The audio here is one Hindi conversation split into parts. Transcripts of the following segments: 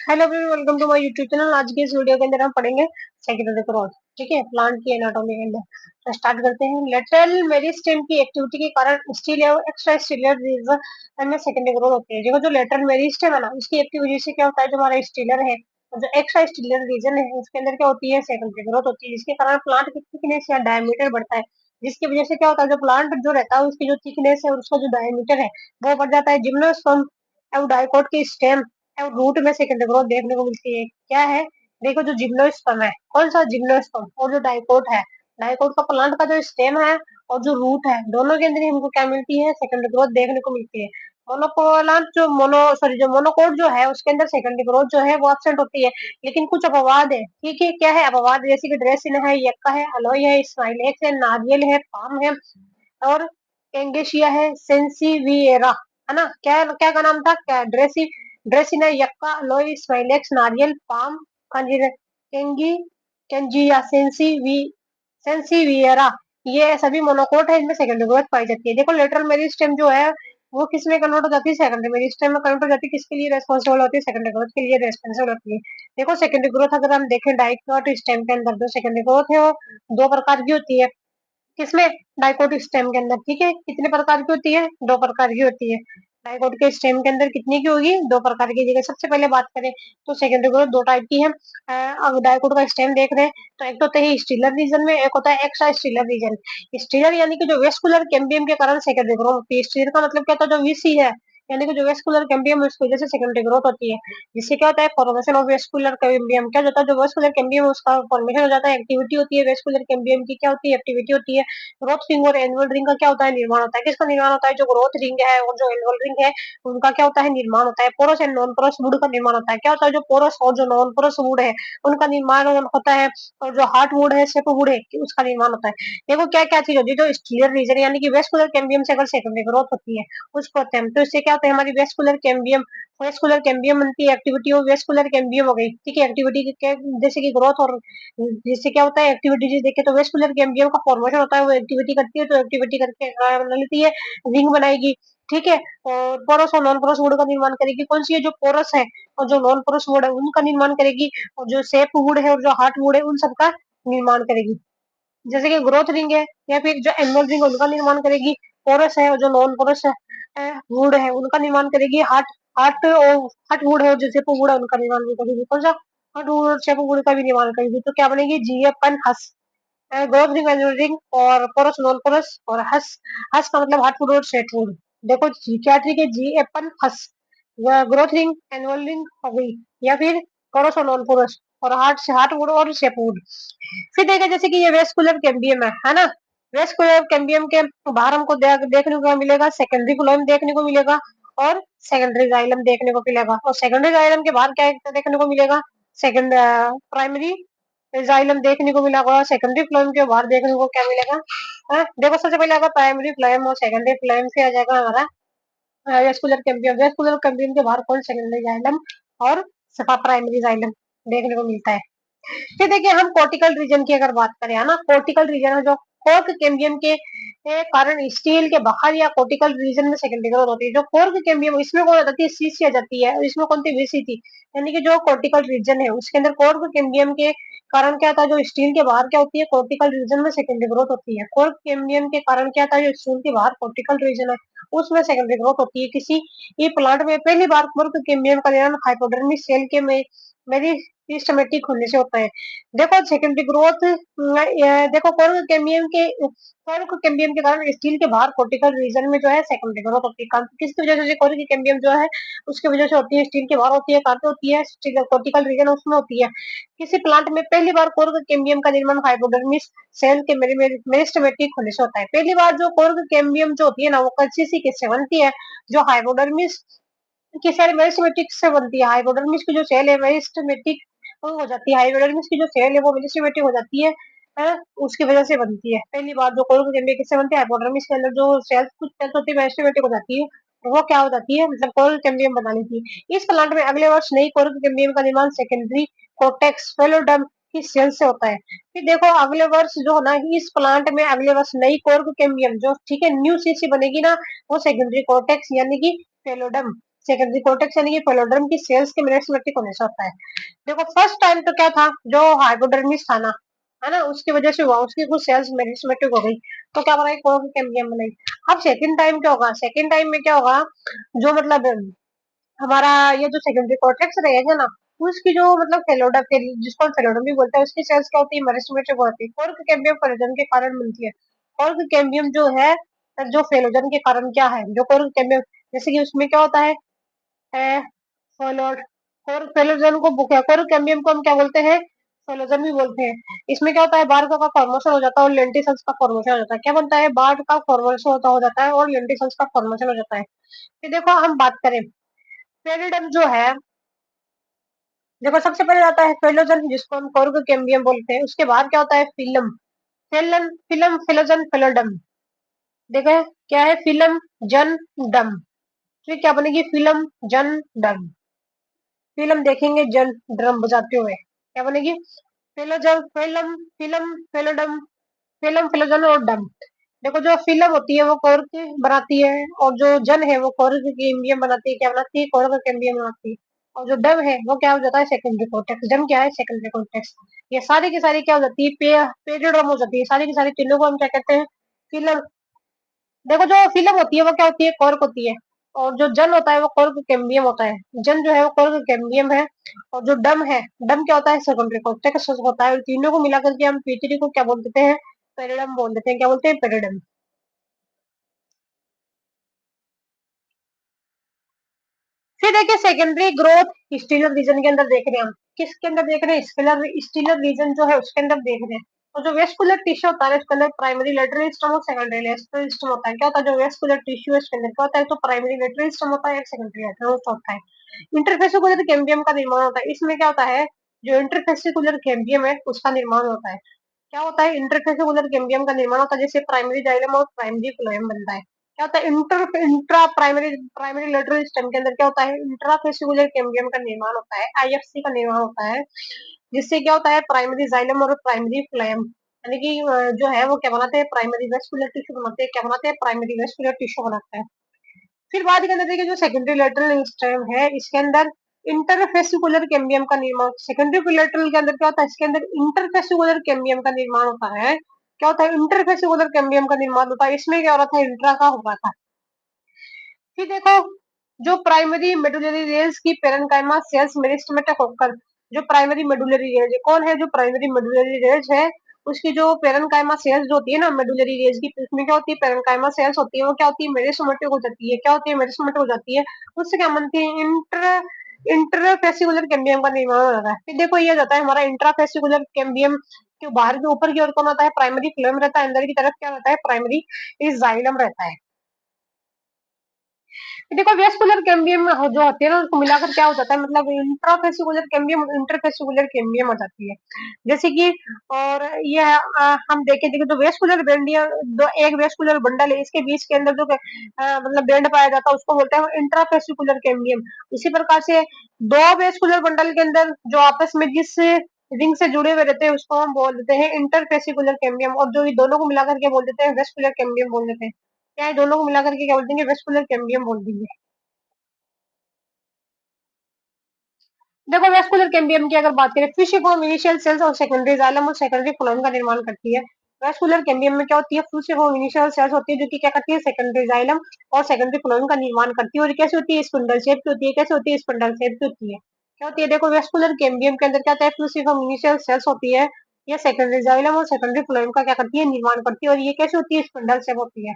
Hello everyone, welcome to my YouTube channel. आज के इस वीडियो के अंदर हम पढ़ेंगे सेकेंडरी ग्रोथ। ठीक है, प्लांट की एनाटॉमी के अंदर तो स्टार्ट करते हैं। लेटरल मेरिस्टेम की एक्टिविटी के कारण स्टील या एक्स्ट्रा स्टीलर रीजन में सेकेंडरी ग्रोथ होती है। देखो, जो लेटरल मेरिस्टेम है ना, उसकी एक्टिविटी से क्या होता है, जो हमारा स्टीलर है और जो एक्स्ट्रा स्टीलर रीजन है उसके अंदर क्या होती है, सेकेंडरी ग्रोथ होती है, जिसके कारण प्लांट की थिकनेस या डायमीटर बढ़ता है। जिसकी वजह से क्या होता है, जो प्लांट जो रहता है उसकी जो थिकनेस है और उसका जो डायमीटर है वो बढ़ जाता है। जिम्नोस्पर्म और डाइकोट की स्टेम और रूट में सेकेंडरी ग्रोथ देखने को मिलती है। क्या है, देखो, जो जिम्नोस्पर्म है, कौन सा जिम्नोस्पर्म, और जो डाइकोट है, डाइकोट का प्लांट का जो स्टेम है और जो रूट है, दोनों के अंदर ही हमको क्या मिलती है, सेकेंडरी ग्रोथ देखने को मिलती है। मोनोकोलाट जो जो मोनोकोट जो है उसके अंदर सेकेंडरी ग्रोथ जो है वो एब्सेंट होती है। लेकिन कुछ अपवाद है। ठीक है, क्या है अपवाद, जैसे कि ड्रेसिन है, यक्का है, अलोई है, स्माइलेक्स है, नारियल है, पाम है और कैंगेशिया है, सेंसीविएरा। है ना, क्या क्या का नाम था, क्या ड्रेसिना, यक्का, अलोई, स्माइलेक्स, नारियल, पाम, केंगी, केंजिया, सेंसीविएरा। ये सभी मोनोकोट है, इनमें सेकेंडरी ग्रोथ पाई जाती है। देखो, लेटरल मेरिस्टेम जो है वो किस में कन्वर्ट हो जाती है, सेकेंडरी मेरिस्टेम में कन्वर्ट हो जाती है। किसके लिए रेस्पॉन्सिबल होती है, सेकेंडरी ग्रोथ के लिए रेस्पॉन्सिबल होती है। देखो, सेकेंडरी ग्रोथ अगर हम देखें डाइकोट स्टेम के अंदर, जो सेकेंडरी ग्रोथ है वो दो प्रकार की होती है। किसमें, डाइकोट स्टेम के अंदर। ठीक है, कितने प्रकार की होती है, दो प्रकार की होती है। डाइकोट के स्टेम के अंदर कितनी की होगी, दो प्रकार की। जगह सबसे पहले बात करें तो सेकेंडरी ग्रोथ दो टाइप की है। अब डाइकोट का स्टेम देख रहे हैं तो एक तो होता है स्टीलर रीजन में, एक होता है एक्स्ट्रा स्टीलर रीजन। स्टीलर यानी कि जो वेस्कुलर कैम्बियम के कारण सेकेंडरी ग्रोथ होती है। स्टीलर का मतलब क्या होता है, जो वीसी है, यानी कि जो वेस्कुलर कैम्बियम है उसकी वजह से सेकेंडरी ग्रोथ होती है। जिससे क्या होता है, फॉर्मेशन ऑफ वेस्कुलर कैम्बियम। क्या होता है, जो वेस्कुलर कैम्बियम है उसका फॉर्मेशन हो जाता है। एक्टिविटी होती है वेस्कुलर कैम्बियम की, क्या होती है, एक्टिविटी होती है। ग्रोथ रिंग और एनुअल रिंग का क्या होता है, निर्माण होता है। किसका निर्माण होता है, जो ग्रोथ रिंग है और जो एनुअल रिंग है उनका क्या होता है, निर्माण होता है। Porous and non porous wood का निर्माण होता है। क्या होता है, जो पोरस और जो नॉन पोरस वुड है उनका निर्माण होता है। और जो हार्ट वुड है, सेप वुड है, उसका निर्माण होता है। देखो, क्या क्या चीज होती है, जो स्टीलर रीजन यानी कि वेस्कुलर कैम्बियम से अगर सेकेंडरी ग्रोथ होती है उसको होते हैं, तो इससे क्या होता है, हमारी वेस्कुलर कैम्बियम बनती है। एक्टिविटी ऑफ वेस्कुलर कैम्बियम हो गई। ठीक है, एक्टिविटी जैसे कि ग्रोथ और जिससे क्या होता है, एक्टिविटी देखे तो वेस्कुलर कैम्बियम का फॉर्मेशन होता है, वो एक्टिविटी करती है, तो एक्टिविटी करके बना लेती है, रिंग बनाएगी। ठीक है, और पोरस और नॉन पोरस वुड का निर्माण करेगी। कौन सी है, जो पोरस है और जो नॉन पोरस वुड है उनका निर्माण करेगी, और जो सेप वुड है और जो हार्ट वुड है उन सबका निर्माण करेगी। जैसे कि ग्रोथ रिंग है या फिर जो एनुअल रिंग है उनका निर्माण करेगी। पोरस है और जो नॉन पोरस वुड है उनका निर्माण करेगी। हार्ट हार्ट और हार्ट वुड है और जो सेप वुड है उनका निर्माण भी करेगी। कौन सा, हार्ट वुड और सेप वुड का भी निर्माण करेगी। तो क्या बनेगी, जीएपन हस, ग्रोथ रिंग, एनुअल रिंग और पोरस नॉन पोरस और हस। हस का मतलब हार्ट वुड और सेट वुड। देखो, क्या ट्रिक है, जीएपन हस, ग्रोथ रिंग, एनुअल रिंग हो गई, या फिर पोरस और नॉन पोरस और हार्ट वुड और सेप वुड। फिर देखा, जैसे कि ये वेस्कुलर कैम्बियम है ना। वेस्कुलर कैम्बियम के बाहर हमको देखने को मिलेगा सेकेंडरी फ्लोएम देखने को मिलेगा और सेकेंडरी जाइलम देखने को मिलेगा। और सेकेंडरी जाइलम के बाहर क्या देखने को मिलेगा, सेकेंड प्राइमरी जाइलम देखने को मिलेगा। सेकेंडरी फ्लोएम के बाहर देखने को क्या मिलेगा, देखो, सबसे पहले आएगा प्राइमरी फ्लोएम और सेकेंडरी फ्लोएम से आ जाएगा हमारा वेस्कुलर कैम्बियम के बाहर कौन, सेकेंडरी जाइलम और सफा प्राइमरी जाइलम देखने को मिलता है। फिर देखिए, हम कॉर्टिकल रीजन की अगर बात करें, है ना, कॉर्टिकल रीजन है जो कोर्क कैम्बियम के कारण स्टील के बाहर या कॉर्टिकल रीजन में सेकेंडरी ग्रोथ होती है। जो कोर्क कैम्बियम, इसमें कौन आ जाती है, सीसी आ जाती है, और इसमें कौन सी वीसी थी, यानी कि जो कॉर्टिकल रीजन है उसके अंदर कोर्क कैम्बियम के कारण क्या था, जो स्टील के बाहर क्या होती है, कॉर्टिकल रीजन में सेकेंडरी ग्रोथ होती है। कोर्क कैम्बियम के कारण क्या था, जो स्टील के बाहर कॉर्टिकल रीजन है उसमें सेकेंडरी ग्रोथ होती है। किसी ये प्लांट में पहली बार कोर्क कैम्बियम का निर्माण हाइपोडर्मिस सेल के में मेरी सिस्टमेटिक होने से होता है। देखो, सेकेंडरी ग्रोथ, देखो, कोर्क कैम्बियम के कारण स्टील के बाहर कॉर्टिकल रीजन में जो है सेकेंडरी ग्रोथ होती है। किसकी वजह से, कोर्क कैम्बियम जो है उसकी वजह से होती है, स्टील के बाहर होती है, कहाँ पे होती है, कॉर्टिकल रीजन उसमें होती है। किसी प्लांट में पहली बार कोर्क कैम्बियम का निर्माण हाइपोडर्मिस सेल के मेरिस्टेमेटिक होने से होता है। पहली बार जो कोर्क कैम्बियम जो होती है ना, वो किसी किससे बनती है, जो हाइपोडर्मिस की सेल मेरिस्टेमेटिक से बनती है। हाइपोडर्मिस की जो सेल है मेरिस्टेमेटिक हो जाती है, हाइपोडर्मिस की जो सेल है वो मेरिस्टेमेटिक हो जाती है, उसकी वजह से बनती है। पहली बार जो कोर्क कैम्बियम किससे बनती है, हाइपोडर्मिस के अंदर जो सेल्स, कुछ सेल्स होती है मेरिस्टेमेटिक हो जाती है, वो क्या हो जाती है, मतलब कोर्क कैम्बियम बना लेती है। इस प्लांट में अगले वर्ष नई कोर्क कैम्बियम का निर्माण सेकेंडरी कोर्टेक्स फेलोडम की सेल से होता है। फिर देखो, अगले वर्ष जो है ना, इस प्लांट में अगले वर्ष नई कोर्क कैम्बियम जो, ठीक है, न्यू सीसी बनेगी ना, वो सेकेंडरी कोर्टेक्स यानी कि फेलोडम सेकेंडरी कोर्टेक्स यानी कि फेलोडर्म की सेल्स के मेरिस्टेमेटिक होने से होता है। देखो फर्स्ट टाइम तो क्या था, जो हाइपोडर्मिस था ना, है ना, उसकी वजह से हुआ, उसकी कुछ सेल्स मेरिस्टेमेटिक हो गई, तो क्या बनाई, कोर्क कैम्बियम बनाई। अब सेकंड टाइम क्या होगा, सेकंड टाइम में क्या होगा, जो मतलब हमारा ये जो सेकेंडरी कॉर्टेक्स रहेगा ना, उसकी जो मतलब फेलोडम, जिसको हम फेलोडम भी बोलते हैं, उसकी सेल्स क्या होती है, मेरिस्टेमेटिक होती है, कॉर्क कैम्बियम फेलोजन के कारण मिलती है। कॉर्क कैम्बियम जो है, जो फेलोजन के कारण क्या है, जो कॉर्क कैम्बियम, जैसे कि उसमें क्या होता है, फेलोड, कॉर्क फेलोजन को कॉर्क कैम्बियम को हम क्या बोलते हैं, फेलोजन भी बोलते हैं। इसमें क्या होता है, बार्क का फॉर्मेशन हो जाता है और लेंटिसल्स का फॉर्मेशन हो जाता है। क्या बनता है, बार्क का फॉर्मेशन हो जाता है और लेंटिसल्स का फॉर्मेशन हो जाता है। फिर देखो हम बात करें, फेलिडम जो है, देखो सबसे पहले आता है फेलोजन, जिसको हम कॉर्क कैम्बियम बोलते हैं। उसके बाद क्या होता है, फिलम, फिलन फिलम फिलोजन फिलोडम। देखो क्या है, फिलम जन डम, फिर क्या बनेगी, फिलम जन डम। फिल्म देखेंगे जन ड्रम बजाते हुए, क्या बनेगी, फिलोजन फिलम फिलम फिलोडम, फिलम फिलोजन और डम। देखो जो फिल्म होती है वो कॉर्क बनाती है, और जो जन है वो कॉर्क कैम्बियम बनाती है, क्या बनाती है, कॉर्क कैम्बियम बनाती है। और जो डम है वो क्या हो जाता है, सेकेंडरी कॉर्टेक्स। डम क्या है, सेकेंडरी कॉर्टेक्स। ये सारी की सारी क्या हो जाती है, पेरिडोम हो जाती है, सारी की सारी तीनों को हम क्या कहते हैं, फिल्म। देखो जो फिल्म होती है वो क्या होती है, कॉर्क होती है, और जो जन होता है वो कॉर्क कैम्बियम होता है। जन जो है वो कॉर्क कैम्बियम है, और जो डम है, डम क्या होता है, सेकेंडरी कॉर्टेक्स होता है। तीनों को मिलाकर के हम पीचडी को क्या बोल देते हैं, पेरिडम बोल देते हैं। क्या बोलते हैं, पेरिडम। फिर देखिए सेकेंडरी ग्रोथ स्टीलर रीजन के अंदर देख रहे हैं हम, किसके अंदर देख रहे हैं, स्टीलर स्टीलर रीजन जो है उसके अंदर देख रहे हैं। और जो वेस्कुलर टिश्यू होता है उसके अंदर प्राइमरी लेटरल स्टम और सेकेंडरी लेटरल स्टम होता है। क्या होता है, जो वेस्कुलर टिश्यू है उसके अंदर क्या होता है, तो प्राइमरी लेटरल स्टम होता है, एक सेकेंडरी लेटरल स्टम होता है। इंटरफेसिकुलर कैम्बियम का निर्माण होता है। इसमें क्या होता है, जो इंटरफेसिकुलर कैम्बियम है उसका निर्माण होता है। क्या होता है, इंटरफेसिकुलर कैम्बियम का निर्माण होता है, जैसे प्राइमरी जाइलम और प्राइमरी फ्लोएम बनता है। क्या होता है, intra primary primary lateral stem के अंदर क्या होता है, इंट्राफेसिकुलर कैम्बियम का निर्माण होता है, आईएफसी का निर्माण होता है, जिससे क्या होता है, प्राइमरी जाइलम और प्राइमरी फ्लोएम, यानी कि जो है वो क्या बनाते हैं, प्राइमरी वेस्कुलर टिश्यू बनाते हैं। क्या बनाते हैं, प्राइमरी वेस्कुलर टिश्यू बनाते हैं। फिर बाद के अंदर देखिए जो सेकेंडरी लेटरल स्टेम है, इसके अंदर इंटरफेसिकुलर कैम्बियम का निर्माण। सेकेंडरी लेटरल के अंदर क्या होता है, इसके अंदर इंटरफेसिकुलर कैम्बियम का निर्माण होता है। क्या होता है, इंटरफेसिकुलर कैम्बियम का निर्माण होता है। इसमें क्या हो रहा था, इंट्रा का हो रहा था। फिर देखो जो प्राइमरी मेडुलरी रेंज की पेरेन्काइमा सेल्स मेरिस्टेमेटिक होकर, जो प्राइमरी मेडुलरी रेंज है, कौन है, जो प्राइमरी मेडुलरी रेंज है, उसकी जो पेरेन्काइमा सेल्स जो होती है ना मेडुलरी रेंज की, उसमें क्या होती है, पेरेन्काइमा सेल्स होती है, वो क्या होती है, मेरिस्टेमेटिक हो जाती है। क्या होती है, मेरिस्टेमेटिक हो जाती है। उससे क्या बनती है, इंटरफेसिकुलर कैम्बियम का निर्माण हो जाता है। फिर देखो ये जाता है हमारा इंट्राफेसिकुलर कैम्बियम के बाहर के ऊपर की ओर कौन होता है, प्राइमरी फ्लोएम रहता है, अंदर की तरफ क्या रहता है, प्राइमरी जाइलम रहता है। देखो वेस्कुलर कैम्बियम में जो होती है ना, उसको मिलाकर क्या हो जाता है, मतलब इंट्राफेसिकुलर कैम्बियम इंटरफेसिकुलर कैम्बियम हो जाती है। जैसे कि, और ये हम देखें देखिए, जो वेस्कुलर बैंडिया, दो एक वेस्कुलर बंडल है, इसके बीच के अंदर जो मतलब बैंड पाया जाता है उसको बोलते हैं इंट्राफेसिकुलर कैम्बियम। इसी प्रकार से दो वेस्कुलर बंडल के अंदर जो आपस में जिस रिंग से जुड़े हुए रहते हैं उसको हम बोल देते हैं इंटरफेसिकुलर कैम्बियम, और जो ये दोनों को मिलाकर के बोल देते हैं वेस्कुलर कैम्बियम बोल देते हैं। क्या है, दोनों को मिलाकर के क्या बोल देंगे, वेस्कुलर कैम्बियम बोल देंगे। देखो वेस्कुलर कैम्बियम की अगर बात करें, फ्यूसिफॉर्म इनिशियल सेल्स और सेकेंडरी जाइलम और सेकेंडरी फ्लोएम का निर्माण करती है। वेस्कुलर कैम्बियम में क्या होती है, फ्यूसिफॉर्म इनिशियल सेल्स होती है, जो कि क्या करती है, सेकेंडरी जाइलम और सेकेंडरी फ्लोएम का निर्माण करती है। और ये कैसे होती है, स्पिंडल शेप की होती है। कैसे होती है, स्पिंडल शेप की होती है। क्या होती है, देखो वेस्कुलर कैम्बियम के अंदर क्या होता है, फ्यूसिफॉर्म इनिशियल सेल्स होती है, ये सेकेंडरी जाइलम और सेकेंडरी फ्लोएम का क्या करती है, निर्माण करती है। और ये कैसे होती है, स्पिंडल शेप होती है।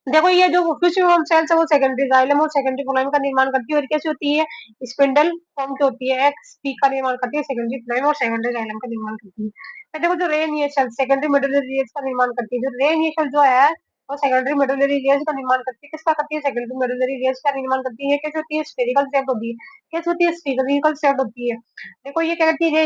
देखो ये जो फ्यूसिफॉर्म सेल्स है वो सेकेंडरी जाइलम और सेकेंडरी फ्लोएम का निर्माण करती है, और कैसे होती है, स्पिंडल फॉर्म की होती है, एक्स पी का निर्माण करती है, सेकेंडरी फ्लोएम और सेकेंडरी जाइलम का निर्माण करती है। तो देखो जो रे इनिशियल सेकेंडरी मेडुलरी रेज का निर्माण करती है, जो रे इनिशियल जो है वो सेकेंडरी मेडुलरी रेज का निर्माण करती है। किसका करती है, सेकेंडरी मेडुलरी रेज का निर्माण करती है। कैसे होती है, स्फेरिकल शेप होती है। कैसे होती है, स्फेरिकल शेप होती है। देखो ये क्या करती है,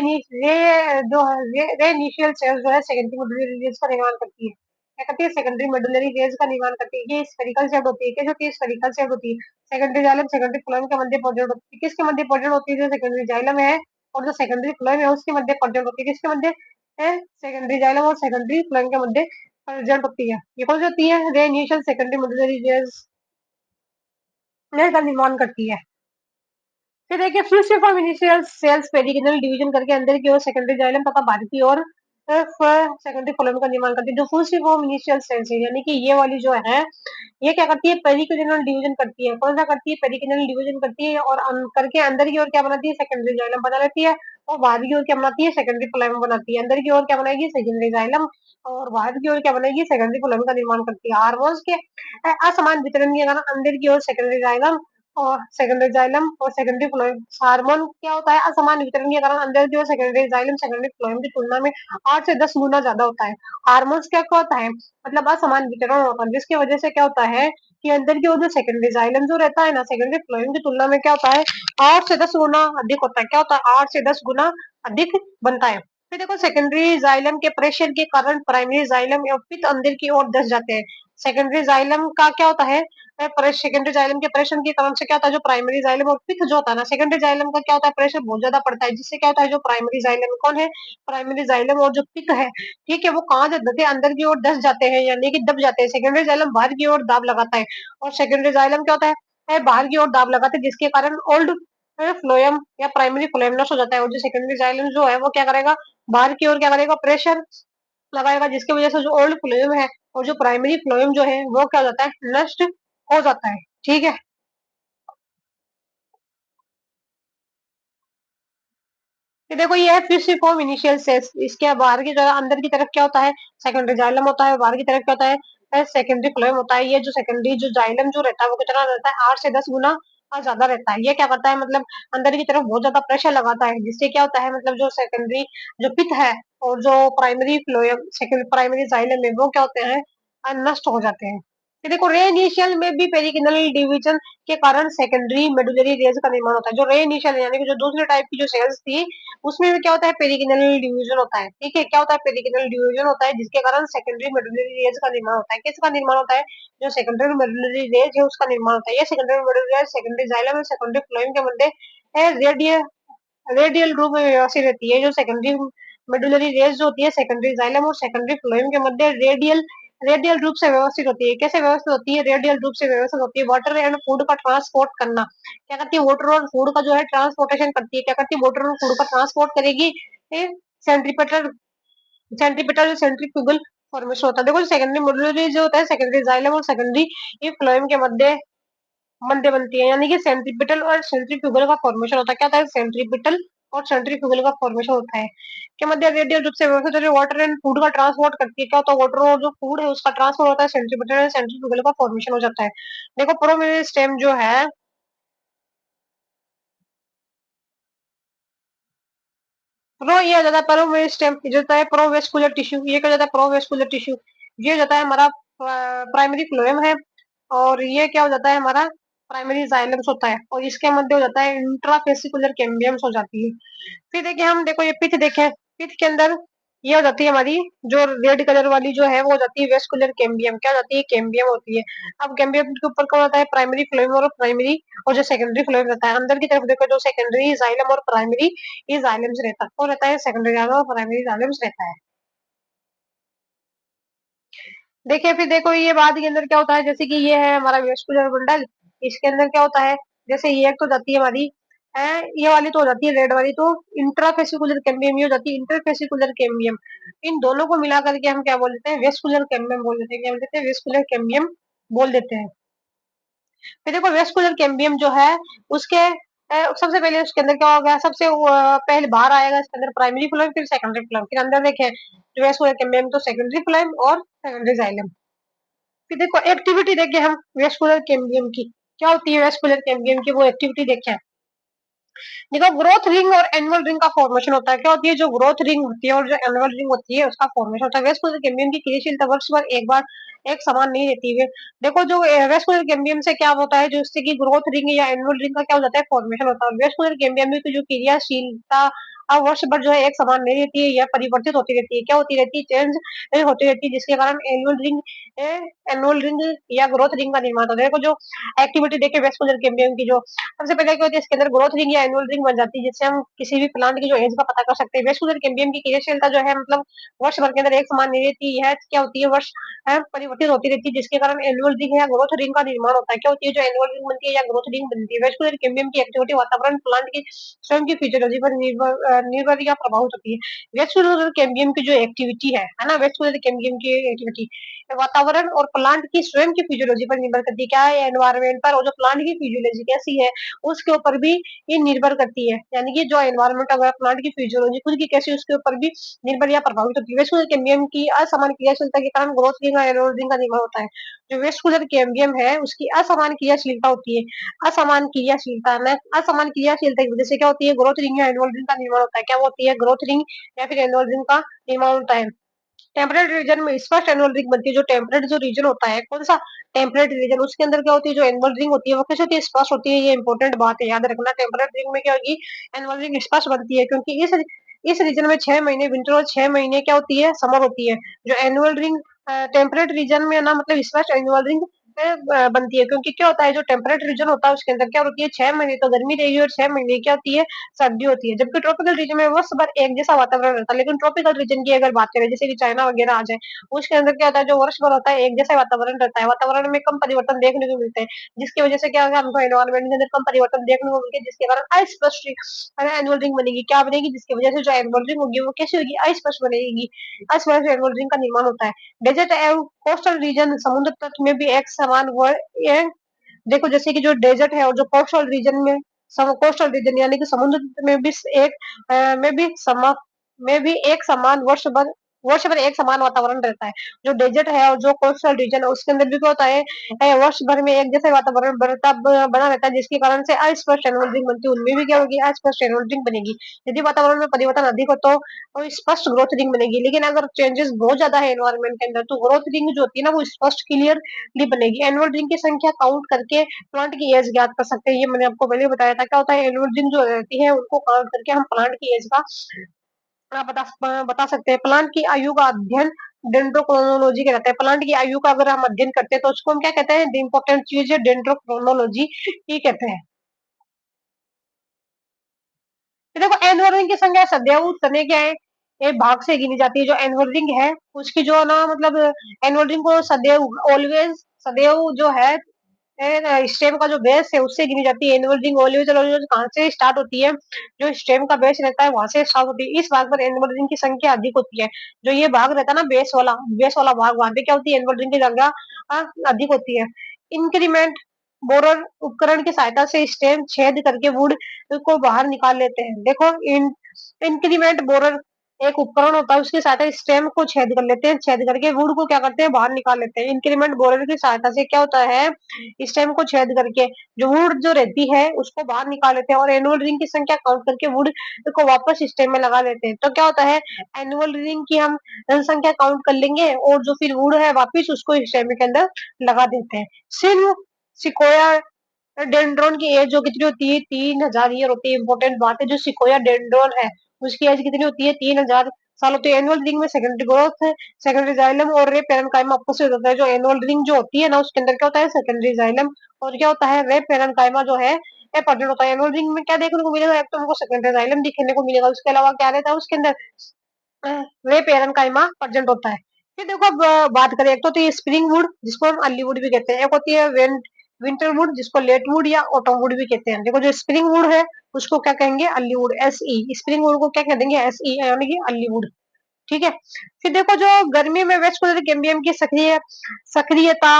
रे इनिशियल सेल्स जो है सेकेंडरी मेडुलरी रेज का निर्माण करती है। क्या करती है, सेकेंडरी मेडुलरी रेंज का निर्माण करती है। ये स्फेरिकल शेप होती है। कैसे होती है, स्फेरिकल शेप होती है। सेकेंडरी जाइलम सेकेंडरी फ्लोएम के मध्य प्रेजेंट होती है। किसके मध्य प्रेजेंट होती है, जो सेकेंडरी जाइलम है और जो सेकेंडरी फ्लोएम है उसके मध्य प्रेजेंट होती है। किसके मध्य है, सेकेंडरी जाइलम और सेकेंडरी फ्लोएम के मध्य प्रेजेंट होती है। ये कौन सी होती है, रे इनिशियल सेकेंडरी मेडुलरी रेंज। नए का निर्माण करती है। फिर देखिए फ्लूसिफॉर्म इनिशियल सेल्स पेरिकिनल डिवीजन करके अंदर की ओर सेकेंडरी जाइलम तथा बाहर की ओर सेकेंडरी फ्लोएम का निर्माण करती है। जो फ्लूसिफॉर्म इनिशियल सेल्स है यानी कि ये वाली जो है ये क्या करती है पेरिकिनल डिवीजन करती है। कौन सा करती है पेरिकिनल डिवीजन करती है और करके अंदर की ओर क्या बनाती है सेकेंडरी जाइलम बना लेती है और बाहर की ओर क्या बनाती है सेकेंडरी फ्लोएम बनाती है। अंदर की ओर क्या बनाएगी सेकेंडरी जाइलम और बाहर की ओर क्या बनाएगी सेकेंडरी फ्लोएम का निर्माण करती है। हार्मोन्स के असमान वितरण के कारण अंदर की ओर सेकेंडरी जाइलम और सेकेंडरी जाइलम और सेकेंडरी फ्लोएम हार्मोन क्या होता है असमान वितरण के कारण अंदर जो सेकेंडरी जाइलम सेकेंडरी फ्लोएम की तुलना में 8 से 10 गुना ज्यादा होता है। हार्मोन्स क्या होता है मतलब असमान वितरण होता है जिसकी वजह से क्या होता है कि अंदर की ओर जो सेकेंडरी जाइलम जो रहता है ना सेकेंडरी फ्लोएम की तुलना में क्या होता है 8 से 10 गुना अधिक होता है। क्या होता है 8 से 10 गुना अधिक बनता है। फिर देखो सेकेंडरी जाइलम के प्रेशर के कारण प्राइमरी जाइलम या पित्त अंदर की ओर धस जाते हैं। सेकेंडरी जाइलम का क्या होता है सेकेंडरी जाइलम के प्रेशर के कारण से क्या होता है जो प्राइमरी जाइलम और पित्त जो होता है ना सेकेंडरी जाइलम का क्या होता है प्रेशर बहुत ज्यादा पड़ता है जिससे क्या होता है जो प्राइमरी जाइलम कौन है प्राइमरी जाइलम और जो पित्त है ठीक है वो कहाँ जाते हैं अंदर की ओर धस जाते हैं यानी कि दब जाते हैं। सेकेंडरी जाइलम बाहर की ओर दाब लगाता है और सेकेंडरी जाइलम क्या होता है बाहर की ओर दाब लगाता है जिसके कारण ओल्ड फ्लोएम या प्राइमरी फ्लोएम नष्ट हो जाता है और जो सेकेंडरी जाइलम जो है वो क्या करेगा बाहर की ओर क्या करेगा प्रेशर लगाएगा जिसकी वजह से जो ओल्ड फ्लोएम है और जो प्राइमरी फ्लोएम जो है वो क्या हो जाता है नष्ट हो जाता है। ठीक है ये देखो ये है फिशिफॉर्म इनिशियल सेल्स इसके बाहर की तरफ अंदर की तरफ क्या होता है सेकेंडरी जाइलम होता है बाहर की तरफ क्या होता है सेकेंडरी फ्लोएम होता है। ये जो सेकेंडरी जो जाइलम जो रहता है वो कितना रहता है 8 से 10 गुना ज्यादा रहता है। ये क्या करता है मतलब अंदर की तरफ बहुत ज्यादा प्रेशर लगाता है जिससे क्या होता है मतलब जो सेकेंडरी जो पित है और जो primary phloem second primary xylem है वो क्या होते हैं नष्ट हो जाते हैं। ये देखो रे इनिशियल में भी पेरिकिनल डिवीजन के कारण सेकेंडरी मेडुलरी रेज का निर्माण होता है। जो रे इनिशियल यानी कि जो दूसरे टाइप की जो सेल्स थी उसमें भी क्या होता है पेरिकिनल डिवीजन होता है। ठीक है क्या होता है पेरिकिनल डिवीजन होता है जिसके कारण सेकेंडरी मेडुलरी रेज का निर्माण होता है। किसका निर्माण होता है जो सेकेंडरी मेडुलरी रेज है उसका निर्माण होता है। ये secondary medullary rays secondary xylem और सेकेंडरी फ्लोएम के मध्य रेडियल रेडियल रूप में व्यवस्थित रहती है। जो सेकेंडरी मेडुलरी रेज जो होती है सेकेंडरी जाइलम और सेकेंडरी फ्लोएम के मध्य रेडियल रेडियल रूप से व्यवस्थित होती है। कैसे व्यवस्थित होती है रेडियल रूप से व्यवस्थित होती है वाटर एंड फूड का ट्रांसपोर्ट करना क्या करती है वाटर और फूड का जो है ट्रांसपोर्टेशन करती है। क्या करती है वाटर और फूड का ट्रांसपोर्ट करेगी सेंट्रीपेटल सेंट्रीपेटल सेंट्रीफ्यूगल फॉर्मेशन होता है। देखो सेकेंडरी मोडुलरी जो होता है सेकेंडरी जाइलम और सेकेंडरी ये फ्लोएम के मध्य मध्य बनती है यानी कि सेंट्रीपिटल और सेंट्रीफ्यूगल का फॉर्मेशन होता है। क्या होता है सेंट्रीपिटल और सेंट्रीफ्यूगल का फॉर्मेशन होता है के मध्य रेडियल रूप से व्यवस्थित जो वाटर एंड फूड का ट्रांसपोर्ट करती है। क्या होता है वाटर और जो फूड है उसका ट्रांसपोर्ट होता है सेंट्रीपिटल और सेंट्रीफ्यूगल का फॉर्मेशन हो जाता है। देखो प्रोमेरिस्टेम जो है प्रो ये हो जाता है प्रोमेरिस्टेम ये जो होता है प्रोवेस्कुलर टिश्यू ये क्या हो जाता है प्रोवेस्कुलर टिश्यू ये हो जाता है हमारा प्राइमरी फ्लोएम है और ये क्या हो जाता है हमारा प्राइमरी जाइलम्स होता है और इसके मध्य हो जाता है इंट्राफेसिकुलर कैम्बियम्स हो जाती है। फिर देखिए हम देखो ये पिथ देखें पिथ के अंदर ये हो जाती है हमारी जो रेड कलर वाली जो है वो हो जाती है वेस्कुलर कैम्बियम क्या हो जाती है कैम्बियम होती है। अब कैम्बियम के ऊपर कौन होता है प्राइमरी फ्लोएम और प्राइमरी और जो सेकेंडरी फ्लोएम रहता है अंदर की तरफ देखो जो सेकेंडरी जाइलम और प्राइमरी ये जाइलम्स रहता है कौन रहता है सेकेंडरी जाइलम और प्राइमरी जाइलम्स रहता है। देखिए फिर देखो ये बाद के अंदर क्या होता है जैसे कि ये है हमारा वेस्कुलर बंडल इसके अंदर क्या होता है जैसे ये एक तो जाती है हमारी ये वाली तो हो जाती है रेड वाली तो इंट्राफेसिकुलर कैम्बियम ये हो जाती है इंटरफेसिकुलर कैम्बियम। इन दोनों को मिला करके हम क्या बोल देते हैं वेस्कुलर कैम्बियम बोल देते हैं क्या बोल देते हैं वेस्कुलर कैम्बियम बोल देते हैं। फिर देखो वेस्कुलर कैम्बियम जो है उसके सबसे पहले उसके अंदर क्या होगा सबसे पहले बाहर आएगा इसके अंदर प्राइमरी फ्लोएम फिर सेकेंडरी फ्लोएम फिर अंदर देखें जो वेस्कुलर कैम्बियम तो सेकेंडरी फ्लोएम और सेकेंडरी जाइलम। फिर देखो एक्टिविटी देखें हम वेस्कुलर कैम्बियम की क्या होती है वेस्कुलर कैम्बियम की वो एक्टिविटी देखें। देखो ग्रोथ रिंग और एनुअल रिंग का फॉर्मेशन होता है क्या होती है जो ग्रोथ रिंग होती है और जो एनुअल रिंग होती है उसका फॉर्मेशन होता है। वेस्कुलर कैम्बियम की क्रियाशीलता वर्ष पर एक बार एक समान नहीं रहती है। देखो जो वेस्कुलर कैम्बियम से क्या होता है जो इससे की ग्रोथ रिंग या एनुअल रिंग का क्या हो जाता है फॉर्मेशन होता है। वेस्कुलर कैम्बियम की जो क्रियाशीलता वर्ष भर जो है एक समान नहीं रहती है, यह परिवर्तित होती रहती है। क्या होती रहती है? चेंज होती रहती है, जिसके कारण एनुअल रिंग या ग्रोथ रिंग का निर्माण होता है। देखो जो एक्टिविटी देखिए वेस्कुलर कैम्बियम की, जो सबसे पहले क्या होती है, इसके अंदर ग्रोथ रिंग या एनुअल रिंग बन जाती है, जिससे हम किसी भी प्लांट की जो एज का पता कर सकते हैं। वेस्कुलर कैम्बियम की क्रियाशीलता जो है मतलब वर्ष भर के अंदर एक समान नहीं रहती है। क्या होती है? वर्ष परिवर्तित होती रहती है, जिसके कारण एनुअल रिंग या ग्रोथ रिंग का निर्माण होता है। क्या होती है? जो एनुअल रिंग बनती है या ग्रोथ रिंग बनती है। वेस्कुलर कैम्बियम की एक्टिविटी वातावरण, प्लांट की स्वयं की फिजियोलॉजी पर निर्भर या प्रभावित होती है। वेस्कुलर कैम्बियम की जो एक्टिविटी है ना, वेस्कुलर कैम्बियम की एक्टिविटी वातावरण और प्लांट की स्वयं की फिजियोलॉजी पर निर्भर करती है। क्या है? एनवायरमेंट पर, और जो प्लांट की फिजियोलॉजी कैसी है उसके ऊपर भी ये निर्भर करती है। यानी कि जो एनवायरमेंट अगर प्लांट की फिजियोलॉजी खुद की कैसी, उसके ऊपर भी निर्भर या प्रभावित होती है। वेस्कुलर कैम्बियम की असमान क्रियाशीलता के कारण ग्रोथ रिंग और एनुअल रिंग का निर्माण होता है। जो वेस्कुलर कैम्बियम है उसकी असमान क्रियाशीलता होती है। असमान क्रियाशीलता की वजह से क्या होती है? ग्रोथ रिंग या एनुअल रिंग का निर्माण होता है। क्या होती है? ग्रोथ रिंग या फिर एनुअल रिंग का निर्माण होता है। टेम्परेट रीजन में स्पष्ट एनुअल रिंग बनती है। जो टेम्परेट जो रीजन होता है, कौन सा? टेम्परेट रीजन, उसके अंदर क्या होती है? जो एनुअल रिंग होती है वो कैसे होती है? स्पष्ट होती है। ये इंपॉर्टेंट बात है, याद रखना। टेम्परेट रिंग में क्या होगी? एनुअल रिंग स्पष्ट बनती है, क्योंकि इस रीजन में 6 महीने विंटर और 6 महीने क्या होती है? समर होती है। जो एनुअल रिंग टेम्परेट रीजन में ना मतलब स्पष्ट एनुअल रिंग बनती है, क्योंकि क्या होता है? जो टेम्परेट रीजन होता है उसके अंदर क्या होती है? 6 महीने तो गर्मी रहेगी और 6 महीने क्या होती है? सर्दी होती है। जबकि ट्रॉपिकल रीजन में वर्ष भर एक जैसा वातावरण रहता है। लेकिन ट्रॉपिकल रीजन की अगर बात करें, जैसे कि चाइना वगैरह आ जाए, उसके अंदर क्या होता है? जो वर्ष भर होता है एक जैसा वातावरण रहता है। वातावरण में कम परिवर्तन देखने को मिलते हैं, जिसकी वजह से क्या होगा? हमको एनवायरमेंट के अंदर कम परिवर्तन देखने को मिलते हैं, जिसके कारण अस्पष्ट एनुअल रिंग बनेगी। क्या बनेगी? जिसकी वजह से जो एनुअल रिंग होगी वो कैसी होगी? अस्पष्ट बनेगी। अस्पष्ट एनुअल रिंग का निर्माण होता है। डेजर्ट एवं कोस्टल रीजन, समुद्र तट में भी एक समान देखो जैसे कि जो डेजर्ट है और जो कोस्टल रीजन में, कोस्टल रीजन यानी कि समुद्र में भी एक में भी एक समान वर्ष भर एक समान वातावरण रहता है। जो डेजर्ट है और जो कोस्टल रीजन है उसके अंदर भी क्या होता है? वर्ष भर में एक जैसा वातावरण बना रहता है, जिसके कारण से अस्पष्ट एनर्जिंग बनती है। उनमें भी क्या होगी? अस्पष्ट एनर्जिंग बनेगी। यदि वातावरण में परिवर्तन अधिक हो तो स्पष्ट ग्रोथ रिंग बनेगी। लेकिन अगर चेंजेस बहुत ज्यादा है एनवायरमेंट के अंदर, तो ग्रोथ रिंग जो होती है ना वो स्पष्ट क्लियर नहीं बनेगी। एनुअल रिंग की संख्या काउंट करके प्लांट की एज ज्ञात कर सकते हैं। ये मैंने आपको पहले बताया था। क्या होता है? एनुअल रिंग जो रहती है उनको काउंट करके हम प्लांट की एज का बता सकते हैं। प्लांट की आयु का अध्ययन डेंड्रोक्रोनोलॉजी कहलाता है। प्लांट की आयु का अगर हम अध्ययन करते हैं तो उसको हम क्या कहते हैं? द इम्पोर्टेंट चीज है डेंड्रोक्रोनोलॉजी ही कहते हैं। तो देखो एनुअल रिंग की संख्या सदैव तने क्या है? एक भाग से गिनी जाती है। जो एनुअल रिंग है उसकी जो ना मतलब एनुअल रिंग को सदैव ऑलवेज सदैव जो है स्टेम का जो बेस है उससे गिनी जाती है। एनुअल रिंग ऑलवेज कहाँ से स्टार्ट होती है? जो स्टेम का बेस रहता है वहां से स्टार्ट होती है। इस भाग पर एनुअल रिंग की संख्या अधिक होती है। जो ये भाग रहता है ना बेस वाला भाग, वहां पे क्या होती है? एनुअल रिंग की संख्या अधिक होती है। इंक्रीमेंट बोरर उपकरण की सहायता से स्टेम छेद करके वुड को बाहर निकाल लेते हैं। देखो इंक्रीमेंट बोरर एक उपकरण होता है, उसकी सहायता स्टेम को छेद कर लेते हैं। छेद करके वुड को क्या करते हैं? बाहर निकाल लेते हैं। इंक्रीमेंट बोरर की सहायता से क्या होता है? स्टेम को छेद करके जो वुड जो रहती है उसको बाहर निकाल लेते हैं, और एनुअल रिंग की संख्या काउंट करके वुड को वापस स्टेम में लगा लेते हैं। तो क्या होता है? एनुअल रिंग की हम जनसंख्या काउंट कर लेंगे और जो फिर वुड है वापिस उसको स्टेम के अंदर लगा देते हैं। सिर्फ सिकोया डेंड्रोन की एज जो कितनी होती है? 3000 ईयर होती है। इंपॉर्टेंट बात है। जो सिकोया डेंड्रोन है उसकी एज कितनी होती है? 3000 साल होती है। एनुअल रिंग में सेकेंडरी ग्रोथ, सेकेंडरी जाइलम और रे पेरेन्काइमा आपस में होता है। जो एनुअल रिंग जो होती है ना उसके अंदर क्या होता है? सेकेंडरी जाइलम और क्या होता है? रे पेरेन्काइमा जो है ये प्रेजेंट होता है। एनुअल रिंग में क्या देखने को मिलेगा? एक तो हमको सेकेंडरी जाइलम दिखने को मिलेगा, उसके अलावा क्या रहता है उसके अंदर? रे पेरेन्काइमा प्रेजेंट होता है। फिर देखो अब बात करें, एक तो ये स्प्रिंग वुड जिसको हम अर्ली वुड भी कहते हैं, एक होती है विंटर वुड जिसको लेट वुड या ऑटम वुड भी कहते हैं। देखो जो स्प्रिंग वुड है उसको क्या कहेंगे? अर्ली वुड, एसई। स्प्रिंग वुड को क्या कह देंगे? एसई यानी कि अर्ली वुड। ठीक है। फिर देखो जो गर्मी में वेस्कुलर कैम्बियम की सक्रियता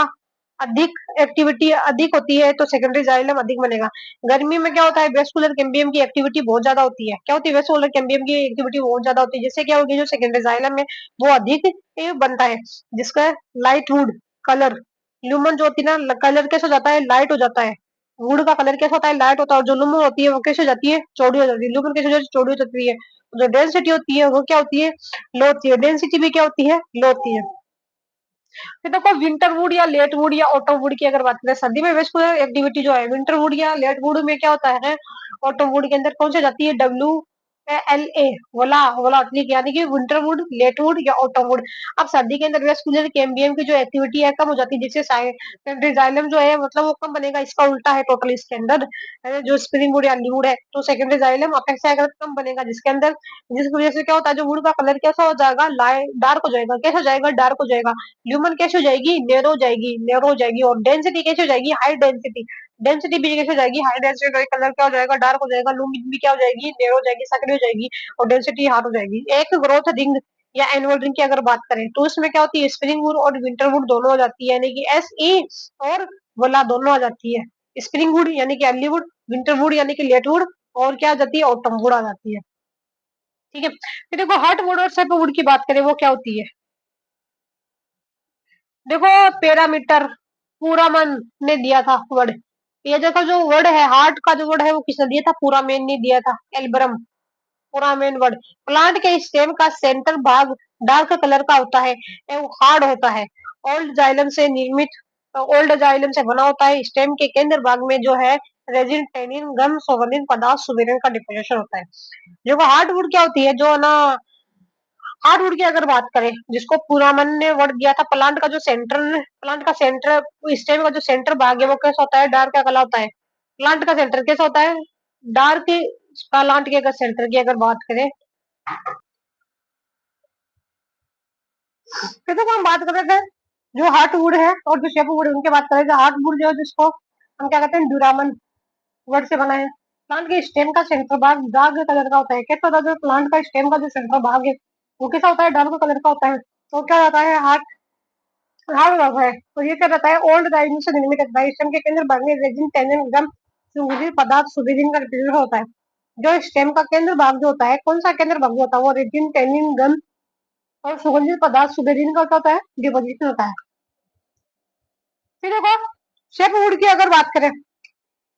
अधिक, एक्टिविटी अधिक होती है तो सेकेंडरी जाइलम अधिक बनेगा। गर्मी में क्या होता है? वेस्कुलर कैम्बियम की एक्टिविटी बहुत ज्यादा होती है। क्या होती है? वेस्कुलर कैम्बियम की एक्टिविटी बहुत ज्यादा होती है, जिससे क्या होगी? जो सेकेंडरी जाइलम है वो अधिक बनता है, जिसका लाइट वुड कलर, ल्यूमन जो होती है ना कलर कैसे हो जाता है? लाइट हो जाता है। वुड का कलर कैसा होता है? लाइट होता है। और जो लुमन होती है वो कैसे हो जाती है? चौड़ी हो जाती है। लुमन कैसे हो जाती है? चौड़ी हो जाती है। जो डेंसिटी होती है वो क्या होती है? लो होती है। डेंसिटी भी क्या होती है? लो होती है। फिर देखो विंटर वुड या लेट वुड या ऑटम वुड की अगर बात करें, सर्दी में वेस्कुलर एक्टिविटी जो है विंटर वुड या लेट वुड में क्या होता है? ऑटम वुड के अंदर कौन सी जाती है? डब्ल्यू LA, वोलाटिलिटी, यानी कि विंटर वुड, लेट वुड या ऑटम वुड। अब सर्दी के अंदर वेस्कुलर कैम्बियम की जो एक्टिविटी है कम हो जाती है, जिससे सेकेंडरी जो है मतलब वो कम बनेगा। इसका उल्टा है टोटल इसके अंदर, जो स्प्रिंग वुड या लीवुड है, तो सेकेंडरी जाइलम अपेक्षा कम बनेगा जिसके अंदर, जिसकी वजह से क्या होता है, जो वुड का कलर कैसा हो जाएगा, डार्क हो जाएगा। कैसे हो जाएगा? डार्क हो जाएगा। ल्यूमन कैसे हो जाएगी? नेरो हो जाएगी। और डेंसिटी कैसे हो जाएगी? High density. डेंसिटी भी कैसे हो जाएगी? High density. कलर क्या हो जाएगा? डार्क हो जाएगा। लूमिन भी क्या हो जाएगी? नेरो हो जाएगी, सक्रिय हो जाएगी। और डेंसिटी हार्ड हो जाएगी। एक ग्रोथ रिंग या एनुअल रिंग की अगर बात करें तो उसमें क्या होती है, स्प्रिंग वुड और विंटर वुड दोनों हो जाती है, यानी कि SE और वोला दोनों आ जाती है। स्प्रिंग वुड यानी कि अर्ली वुड, विंटर वुड यानी कि लेट वुड, और क्या आ जाती है, ऑटम वुड आ जाती है। ठीक है, फिर देखो हार्ट वुड और सेप वुड की बात करें, वो क्या होती है। देखो पैरामीटर पूरा मन ने दिया था वर्ड। ये देखो जो वर्ड है, हार्ट का जो वर्ड है वो किसने दिया था? पूरा मैन ने दिया था, एल्बरम। पूरा मेन वर्ड। प्लांट के स्टेम का सेंटर भाग डार्क कलर का होता है एवं हार्ड होता है। ओल्ड जाइलम से निर्मित, ओल्ड जाइलम से बना होता है। स्टेम के केंद्र भाग में जो है रेजिन, टेनिन, गम, सोवनिन पदार्थ, सुबेरिन का डिपोजिशन होता है। देखो हार्डवुड क्या होती है, जो ना हार्डवुड की अगर बात करें, जिसको पुरामन ने वर्ड दिया था, प्लांट का सेंटर, स्टेम का जो सेंटर भाग है वो कैसा होता है? डार्क का कलर होता है। प्लांट का सेंटर कैसा होता है? डार्क। प्लांट के अगर सेंटर की अगर बात करें, फिर तो हम बात कर रहे थे जो हार्टवुड है और जो शेपवुड है उनकी बात करें। जो हार्टवुड जो है, जिसको हम क्या कहते हैं, ड्यूरामन वर्ड से बना है। प्लांट के स्टेम का सेंटर भाग डार्क कलर का होता है। कैसा होता है? जो प्लांट का स्टेम का जो सेंटर भाग है वो कैसा होता है? डार्क कलर का होता है। तो क्या रहता है? हार्ट हार्ड भाग है। तो ये क्या रहता है? ओल्ड राइजिंग से निर्मित रहता है। स्टेम के केंद्र भाग में रेजिन, टेनिन, गम, सुगंधित पदार्थ, सुबेरिन का रिप्रेजेंट होता है। जो स्टेम का केंद्र भाग जो होता है, कौन सा केंद्र भाग होता है? वो रेजिन, टेनिन, गम और सुगंधित पदार्थ, सुबेरिन का क्या होता है? डिपोजिशन होता है। फिर देखो शेपवुड की अगर बात करें,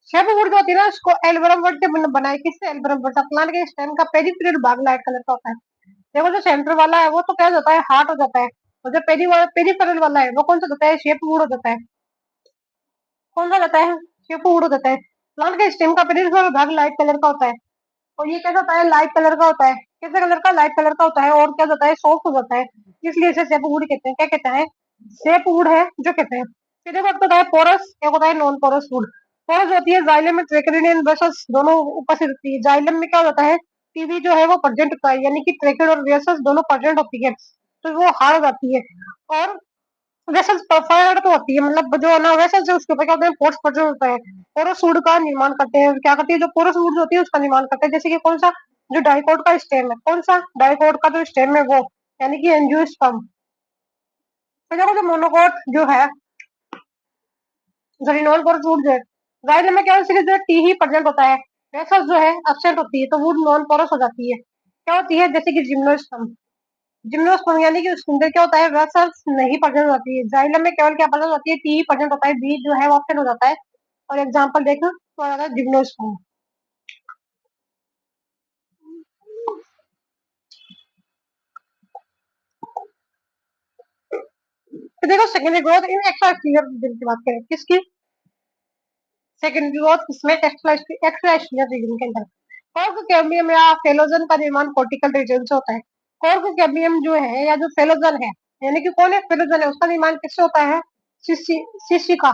शेपवुड जो होती है ना, उसको एल्बरम वर्ड से बनाए। किससे? एल्बरम वर्ड से। प्लांट के स्टेम का पेरिफेरल भाग लाइट कलर का होता है। देखो जो सेंटर वाला है वो तो क्या होता है? हार्ट हो जाता है। और जो पेरिफेरल वाला है वो कौन सा होता है? शेपवुड हो जाता है। कौन सा रहता है? शेपवुड हो जाता है। प्लांट के स्टेम का पेरिफेरल भाग लाइट कलर का होता है। और ये कैसा होता है? लाइट कलर का होता है। कैसे कलर का? लाइट कलर का होता है। और क्या होता है? सॉफ्ट हो जाता है। इसलिए इसे शेपवुड कहते हैं। क्या कहते हैं? शेपवुड है जो कहते हैं। फिर देखो एक होता है पोरस, एक होता है नॉन पोरस वुड। पोरस होती है जाइलम में ट्रेकेड वेसल्स दोनों उपस्थित होती है। जाइलम में क्या होता है? टीवी जो है वो प्रेजेंट होता है, यानी कि ट्रेकेड और वेसल्स दोनों प्रेजेंट होती है, तो वो हार्ड हो जाती है। और वेसल्स परफोरेटेड तो होती है, मतलब जो है ना वेसल्स है उसके ऊपर क्या होता है? पोर्स प्रेजेंट होता है। पोरस वुड का निर्माण करते हैं। क्या करती है? जो पोरस वुड होती है उसका निर्माण करते हैं। जैसे कि कौन सा? जो डाइकोट का स्टेम है। कौन सा? डाइकोट का जो स्टेम है वो, यानी कि एंजियोस्पर्म। तो देखो जो मोनोकोट जो है, सॉरी नॉन पोरस वुड जो है, जाइलम में क्या है? सिर्फ जो टी ही प्रेजेंट होता है, वेसल्स जो है एब्सेंट होती है, तो वुड नॉन पोरस हो जाती है। क्या होती है? जैसे कि जिम्नोस्पर्म। जिम्नोस्पर्म यानी कि उसके अंदर क्या होता है? वेसल्स नहीं प्रेजेंट होती है। जाइलम में केवल क्या प्रेजेंट होती है? टी ही प्रेजेंट होता है, बी जो है वो एब्सेंट हो जाता है। और एग्जांपल देखो तो आ जाता है जिम्नोस्पर्म। तो देखो secondary growth in extra region की बात करें, किसकी? सेकेंडरी ग्रोथ इसमें एक्स्ट्रा रीजन के अंदर कॉर्क कैम्बियम या फेलोजन का निर्माण कॉर्टिकल रीजन से होता है। कॉर्क कैम्बियम जो है या जो फेलोजन है, यानी कि कौन है फेलोजन है, उसका निर्माण किससे होता है? शिशिका।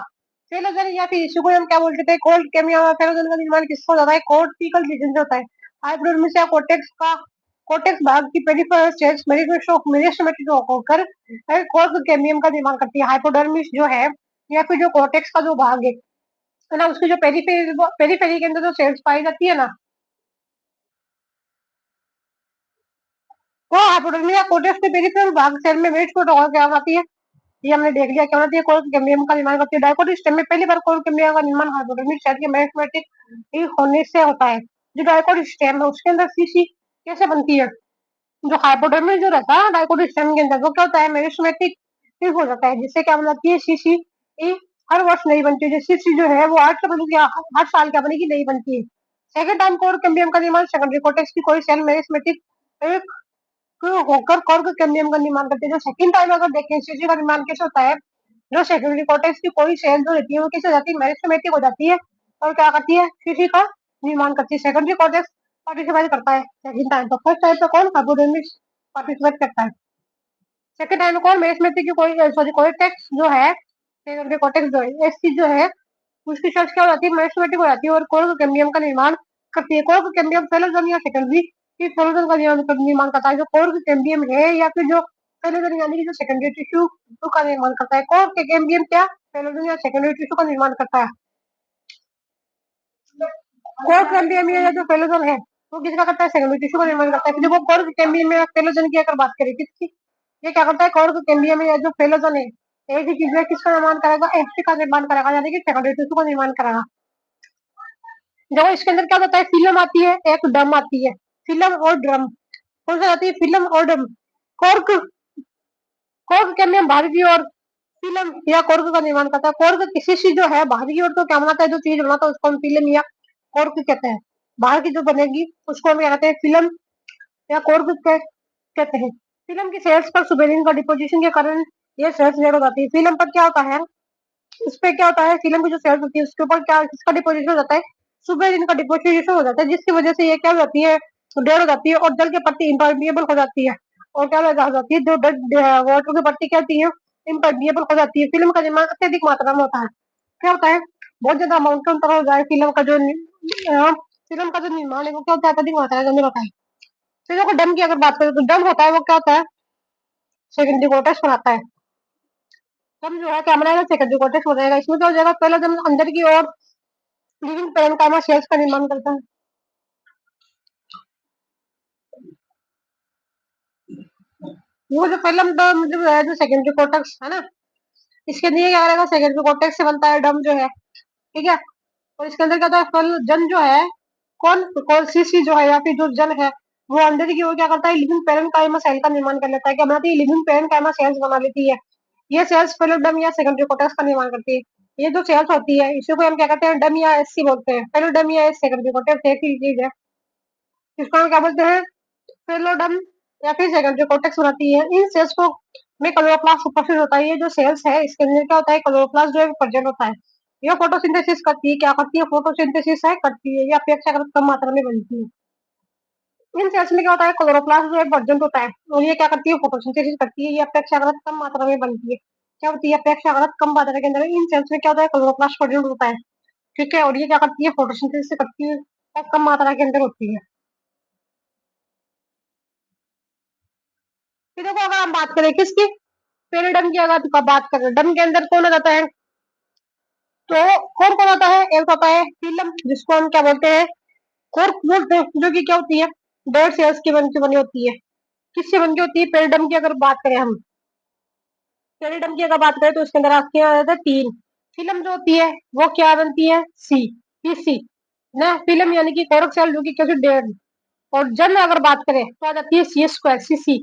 फेलोजन या फिर इसी को हम क्या बोलते थे? कॉर्क कैम्बियम या फेलोजन का निर्माण किससे होता है? कॉर्टिकल रीजन से होता है। हाइपोडर्मिस या कोर्टेक्स भाग की पेरिफेरल स्टेज मेरिस्टेमेटिक होकर कॉर्क कैम्बियम का निर्माण करती है। हाइपोडर्मिस जो है या फिर जो कोर्टेक्स का जो भाग है ना, उसकी जो पेरीफेरी के अंदर जो सेल्स पाई जाती है ना, वो हाइपोडर्मिया कोर्टेक्स के पेरिफेरल भाग सेल में वेट को टॉल क्या आती है। ये हमने देख लिया क्या होती है। कोर कैम्बियम का निर्माण करती है। डाइकोट स्टेम में पहली बार कोर कैम्बियम का निर्माण हाइपोडर्मिक सेल के मेरिस्टेमेटिक होने से होता है। जो डाइकोट स्टेम है उसके अंदर सीसी कैसे बनती है? जो हाइपोडर्मिक जो रहता है डाइकोट स्टेम के अंदर वो क्या होता है? मेरिस्टेमेटिक हो जाता है, जिससे क्या बनाती है? सीसी हर वर्ष नहीं बनती है। सीसी जो है वो 8 साल क्या बनेगी? नहीं बनती है। सेकंड टाइम कोर कैम्बियम का निर्माण सेकेंडरी कोर्टेक्स की कोई सेल मेरिस्टेमेटिक होकर कोर कैम्बियम का निर्माण करते हैं। जो सेकंड टाइम अगर देखें सीसी का निर्माण कैसे होता है, जो सेकेंडरी कोर्टेक्स की कोई सेल जो रहती है वो कैसे हो जाती है? मेरिस्टेमेटिक हो जाती है और क्या करती है? सीसी का निर्माण करती है। सेकेंडरी कोर्टेक्स पार्टिसिपेट करता है सेकंड टाइम पे। फर्स्ट टाइम पे कौन हाइपोथैलेमस पार्टिसिपेट करता है, सेकंड टाइम में कौन मेरिस्टेमेटिक की कोई सॉरी कोर्टेक्स जो है, कोर्टेक्स जो है एस जो है उसकी शख्स क्या हो जाती है, मेरिस्टेमेटिक हो जाती है और कोर्क कैम्बियम का निर्माण करती है। कोर्क कैम्बियम फेलोजन या सेकेंडरी की फेलोजन का निर्माण करता है। जो कोर्क कैम्बियम है या फिर जो फेलोजन यानी कि जो सेकेंडरी टिश्यू का निर्माण करता है। कोर्क कैम्बियम क्या फेलोजन या सेकेंडरी टिश्यू का निर्माण करता है। कोर्क कैम्बियम या जो फेलोजन है वो किसका करता है, सेकेंडरी टिश्यू का निर्माण करता है। देखो कोर्क कैम्बियम या फेलोजन की अगर बात करें किसकी, ये क्या करता है कोर्क कैम्बियम या जो फेलोजन है एक ही चीज में किसका निर्माण करेगा, एफसी का निर्माण करेगा यानी कि सेकेंडरी टिश्यू का निर्माण करेगा। देखो इसके अंदर क्या होता है, फिल्म आती है एक ड्रम आती है, फिल्म और ड्रम कौन सा आती है, फिल्म और ड्रम। कोर्क कोर्क कैम्बियम बाहर की ओर फिल्म या कोर्क का निर्माण करता है। कोर्क किसी चीज जो है बाहर की ओर तो क्या बनाता है, जो चीज बनाता है उसको हम फिल्म या कोर्क कहते हैं। बाहर की जो बनेगी उसको हम क्या कहते हैं, फिल्म या कोर्क कहते हैं। फिल्म की सेल्स पर सुबेरिन का डिपोजिशन के कारण ये सेल्स लेट हो जाती है। फिल्म पर क्या होता है, उस पे क्या होता है, फिल्म की जो सेल्स होती है उसके ऊपर क्या किसका डिपोजिशन हो जाता है, सुबेरिन का डिपोजिशन हो जाता है, जिसकी वजह से ये क्या हो जाती है, डेड हो जाती है और जल के प्रति इम्पर्मिएबल हो जाती है। और क्या हो जाती है, जो वाटर के प्रति क्या होती है, इम्पर्मिएबल हो जाती है। फिल्म का निर्माण अत्यधिक मात्रा में होता है। क्या होता है, बहुत ज्यादा अमाउंट में हो जाए फिल्म का जो फिल्म का जो निर्माण है वो क्या होता है, अत्यधिक मात्रा के अंदर होता है। फिर देखो डम की अगर बात करें तो डम होता है वो क्या होता है, सेकेंडरी कोर्टेक्स बनाता है। डम जो है क्या बनाएगा, सेकेंडरी कोर्टेक्स बनाएगा। इसमें क्या हो जाएगा, पहले डम अंदर की ओर लिविंग पेरेन्काइमा सेल्स का निर्माण करता है। वो जो पहला डम जो है जो सेकेंडरी कोर्टेक्स है ना, इसके लिए क्या करेगा, सेकेंडरी कोर्टेक्स से बनता है डम जो है, ठीक है। और इसके अंदर क्या होता है, फल जन जो है कौन कौन सी जो है या फिर जो जन है वो अंदर की ओर क्या करता है, लिविंग पेरेन्काइमा सेल का निर्माण कर लेता है। क्या बनाती है, लिविंग पेरेन्काइमा सेल्स बना लेती है। ये सेल्स पहले डम या सेकेंडरी कोर्टेक्स का निर्माण करती है। ये जो सेल्स होती है इसी को हम क्या कहते हैं, डम या एससी बोलते हैं। पहले डम या सेकेंडरी कोर्टेक्स एक ही चीज है, इसको हम क्या बोलते हैं, फेलोडम या फिर सेकेंडरी कोर्टेक्स बनाती है। इन सेल्स को में क्लोरोप्लास्ट उपस्थित होता है। ये जो सेल्स है इसके अंदर क्या होता है, क्लोरोप्लास्ट जो है प्रेजेंट होता है। ये फोटोसिंथेसिस करती है, क्या करती है, फोटोसिंथेसिस है करती है, या अपेक्षाकृत कम मात्रा में बनती है। इन सेल्स में क्या होता है, क्लोरोप्लास्ट जो है प्रेजेंट होता है और ये क्या करती है, फोटोसिंथेसिस करती है। ये अपेक्षाकृत कम मात्रा में बनती है। क्या होती है, अपेक्षाकृत कम मात्रा के अंदर इन सेल्स में क्या होता है, क्लोरोप्लास्ट प्रेजेंट होता है, ठीक है। और ये क्या करती है, फोटोसिंथेसिस करती है और कम मात्रा के अंदर होती है। फिर देखो अगर हम बात करें किसकी, पहले डम की अगर बात करें, डम के अंदर कौन आ जाता है, तो कौन कौन आता है, एक होता है फिल्म जिसको हम क्या बोलते हैं, कोर्क बोलते हैं, जो कि क्या होती है, डेड सेल्स की बनी होती है। किससे बन के होती है, पेरिडम की अगर बात करें हम, पेरिडम की अगर बात करें तो उसके अंदर आपके आ जाता है तीन। फिल्म जो होती है वो क्या बनती है, सी पीसी ना, फिल्म यानी कि कोरक सेल जो कि कैसे डेड। और जन अगर बात करें तो आ जाती है सी स्क्वायर सी सी,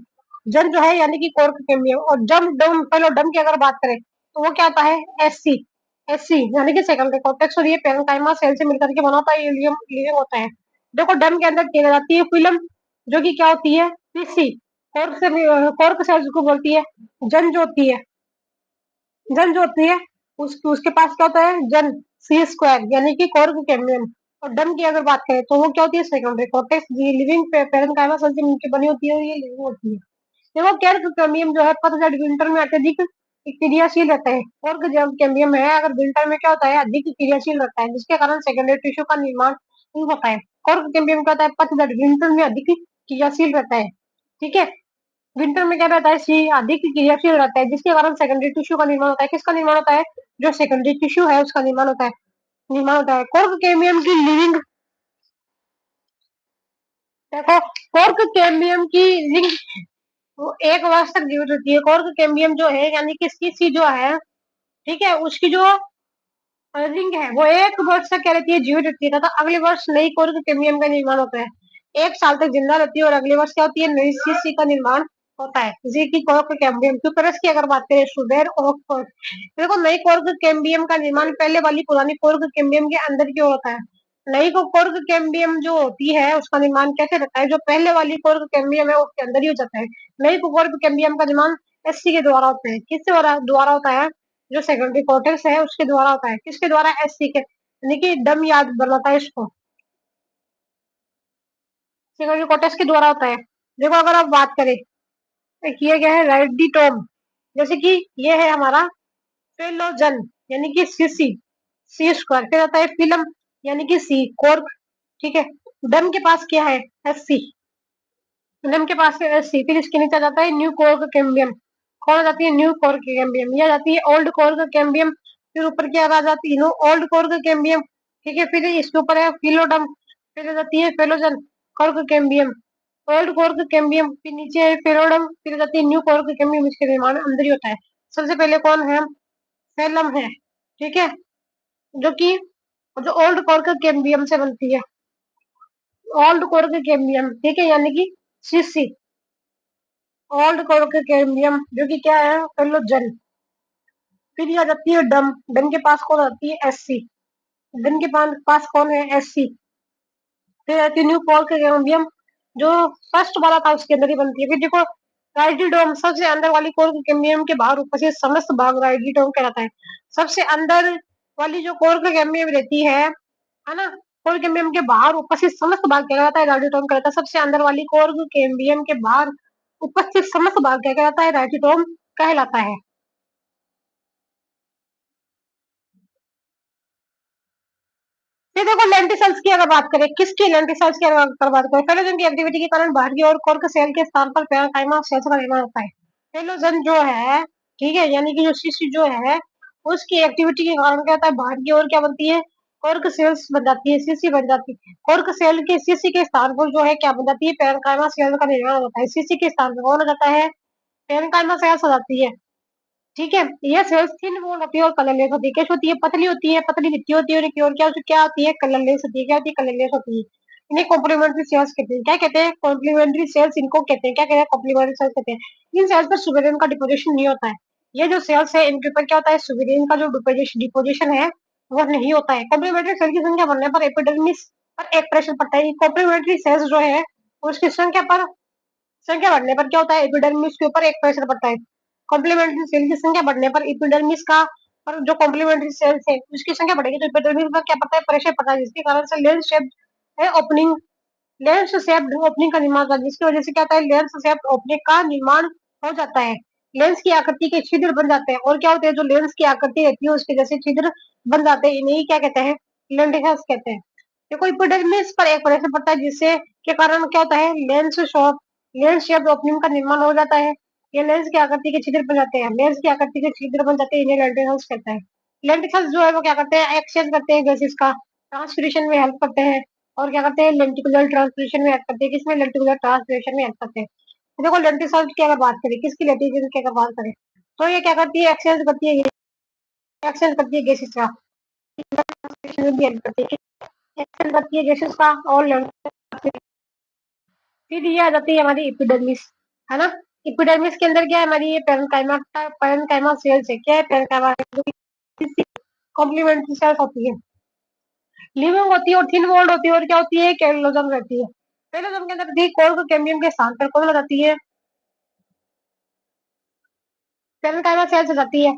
जन जो है यानी कि कोर्क कैम्बियम। और जम डम पहले डम की अगर बात करें तो वो क्या आता है, एस सी यानी कि सेकेंडरी कॉर्टेक्स। और ये पेरेन्काइमा सेल से मिलकर के बना होता है, ये लिविंग होता है। देखो डम के अंदर क्या जाती है, फिल्म जो कि क्या होती है, पीसी। कोर्क से कोर्क सेल को बोलती है। जन जो होती है, जन जो होती है उसके पास क्या होता है, जन सी स्क्वायर यानी कि कोर्क कैम्बियम। और डम की अगर बात करें तो वो क्या होती है, सेकेंडरी कॉर्टेक्स। ये लिविंग पेरेन्काइमा सेल से मिलकर बनी होती है और ये लिविंग होती है। देखो कैर्क कैम्बियम जो है पतझड़ विंटर में अत्यधिक क्रियाशील रहता है। और जब कैम्बियम है अगर विंटर में क्या होता है, अधिक क्रियाशील रहता है, जिसके कारण सेकेंडरी टिश्यू का निर्माण नहीं होता है। कॉर्क कैम्बियम क्या होता है, पतझड़ विंटर में अधिक क्रियाशील रहता है, ठीक है। विंटर में क्या रहता है, सी अधिक क्रियाशील रहता है, जिसके कारण सेकेंडरी टिश्यू का निर्माण होता है। किसका निर्माण होता है, जो सेकेंडरी टिश्यू है उसका निर्माण होता है। कॉर्क कैम्बियम की लिविंग, देखो कॉर्क कैम्बियम की रिंग वो एक वर्ष तक जीवित रहती है। कॉर्क कैम्बियम जो है यानी कि इसकी सी जो है, ठीक है, उसकी जो रिंग है वो एक वर्ष तक क्या रहती है, जीवित रहती है, तथा अगले वर्ष नई कोर कैम्बियम का निर्माण होता है। एक साल तक जिंदा रहती है और अगले वर्ष क्या होती है, नई सीसी का निर्माण होता है, जी की कोर्क कैम्बियम। क्यूपरस की अगर बात करें, सुबेर और कोर्क, देखो नई कोर्क कैम्बियम का निर्माण पहले वाली पुरानी कोर्क कैम्बियम के अंदर की ओर होता है। नई को कोर्क कैम्बियम जो होती है उसका निर्माण कैसे रहता है, जो पहले वाली कोर्क कैम्बियम है उसके अंदर ही हो जाता है। नई को कोर्क कैम्बियम का निर्माण एससी के द्वारा होता है। किसके द्वारा होता है, जो सेकेंडरी कॉर्टेक्स है उसके द्वारा होता है। किसके द्वारा, एससी के, यानी कि डम याद बनाता है इसको। सेकेंडरी कोर्टेक्स के द्वारा होता है। देखो अगर आप बात करें तो किया गया है राइडिटोम, जैसे कि ये है हमारा फेलोजन यानी कि सीसी, सी स्क्वायर, फिर आता है फिल्म यानी कि सी कोर्क, ठीक है। डम के पास क्या है, एस सी, डम के पास है एस सी, फिर इसके नीचे आ जाता है न्यू कोर्क कैम्बियम, कौन आ जाती है न्यू कोर्क कैम्बियम, ये आ जाती है ओल्ड कोर्क कैम्बियम, फिर ऊपर क्या आ जाती है ओल्ड कोर्क कैम्बियम, ठीक है। फिर इसके ऊपर है फिलोडम, फिर आ जाती है phellogen cork cambium, old cork cambium, फिर नीचे है फेलोडम, फिर आ जाती है न्यू कोर्क कैम्बियम, इसके निर्माण अंदर ही होता है। सबसे पहले कौन है, फेलम है, ठीक है, जो कि जो ओल्ड कोर्क कैम्बियम से बनती है, ओल्ड कोर्क कैम्बियम, ठीक है, यानी कि सीसी, ओल्ड कोर्क कैम्बियम जो कि क्या है फेलोजन। फिर ये आ जाती है डम, डम के पास कौन आती है एससी, डम के पास कौन है एससी। फिर आती है न्यू कोर्क कैम्बियम, जो फर्स्ट वाला था उसके अंदर ही बनती है। फिर देखो राइडिडोम, सबसे अंदर वाली कोर्क कैम्बियम के बाहर ऊपर से समस्त भाग राइडिडोम कहलाता है। सबसे अंदर वाली जो कोर्क कैम्बियम रहती है ना, कोर कैम्बियम के बाहर उपस्थित समस्त भाग क्या कहलाता है, राइडोटोम कहलाता है। सबसे अंदर वाली कोर कैम्बियम के बाहर उपस्थित समस्त भाग क्या कहलाता है, राइडोटोम कहलाता है। फिर देखो लेंटिसल्स की अगर बात करें, किसकी लेंटिसल्स की अगर बात करें, फेलोजन की एक्टिविटी के कारण बाहर की ओर कोर्क सेल के स्थान पर पैरेंकाइमा सेल्स का निर्माण होता है। फेलोजन जो है, ठीक है, यानी कि जो शिशु जो है उसकी एक्टिविटी के कारण क्या होता है, बाहर की ओर क्या बनती है, कोर्क सेल्स बन जाती है, सीसी बन जाती है। कोर्क सेल के सीसी के स्थान पर जो है क्या बन जाती है, पैरेंकाइमा सेल का निर्माण होता है। सीसी के स्थान पर कौन हो जाता है, पैरेंकाइमा सेल्स हो जाती है, ठीक है। ये सेल्स थिन वॉल होती है और कलरलेस होती है। कैसे होती है, पतली होती है, पतली दिखती होती है, और क्या होती है, कलरलेस होती है। क्या होती है, कलरलेस होती है। इन्हें कॉम्प्लीमेंट्री सेल्स कहते हैं। क्या कहते हैं, कॉम्प्लीमेंट्री सेल्स इनको कहते हैं। क्या कहते हैं, कॉम्प्लीमेंट्री सेल्स कहते हैं। इन सेल्स पर सुबेरिन का डिपोजिशन नहीं होता है। ये जो सेल्स है इनके ऊपर क्या होता है, सुबेरिन का जो डिपोजिशन है वो नहीं होता है। कॉम्प्लीमेंट्री सेल की संख्या बढ़ने पर एपिडर्मिस पर एक प्रेशर पड़ता है। कॉम्प्लीमेंट्री सेल्स जो है उसकी संख्या बढ़ने पर क्या होता है, एपिडर्मिस के ऊपर एक प्रेशर पड़ता है। कॉम्प्लीमेंट्री सेल की संख्या बढ़ने पर एपिडर्मिस का, पर जो कॉम्प्लीमेंट्री सेल्स है उसकी संख्या बढ़ेगी तो एपिडर्मिस पर क्या पड़ता है, प्रेशर पड़ता है, जिसके कारण से लेंस शेप है ओपनिंग, लेंस शेप्ड ओपनिंग का निर्माण होता है, जिसकी वजह से क्या होता है, लेंस शेप्ड ओपनिंग का निर्माण हो जाता है। लेंस की आकृति के छिद्र बन जाते हैं, और क्या होते हैं, जो लेंस की आकृति रहती है उसके जैसे छिद्र बन जाते हैं, इन्हें क्या कहते हैं, लेंटिकल्स कहते हैं। देखो एपिडर्मिस पर एक प्रेशर पड़ता है, जिससे के कारण क्या होता है, लेंस शेप्ड ओपनिंग का निर्माण हो जाता है। ये लेंस की आकृति के छिद्र बन जाते हैं, लेंस की आकृति के छिद्र बन जाते हैं, इन्हें लेंटिकल्स कहते हैं। लेंटिकल्स जो है वो क्या करते हैं, एक्सचेंज करते हैं गैसेस का, ट्रांसपिरेशन में हेल्प करते हैं, और क्या करते हैं, लेंटिकुलर ट्रांसपिरेशन में हेल्प करते हैं। किसमें, लेंटिकुलर ट्रांसपिरेशन में हेल्प करते हैं। तो देखो लेंटिकल्स की अगर बात करें, किसकी लेंटिकल्स की अगर बात करें, तो ये क्या करती है, एक्सचेंज करती है गैसेस का, ट्रांसपिरेशन में भी हेल्प करती है, एक्सचेंज करती है गैसेस का और फिर ये आ जाती है हमारी एपिडर्मिस, है ना। एपिडर्मिस के अंदर क्या है, हमारी ये पैरेंकाइमा सेल्स है। क्या है, पैरेंकाइमा कॉम्प्लीमेंट्री सेल्स होती है, लिविंग होती है और थिन वॉल्ड होती है, और क्या होती है, कैलोजम रहती है। कैलोजम के अंदर दी कोर्क कैम्बियम के स्थान पर कौन लगाती है, पैरेंकाइमा सेल्स हो जाती है,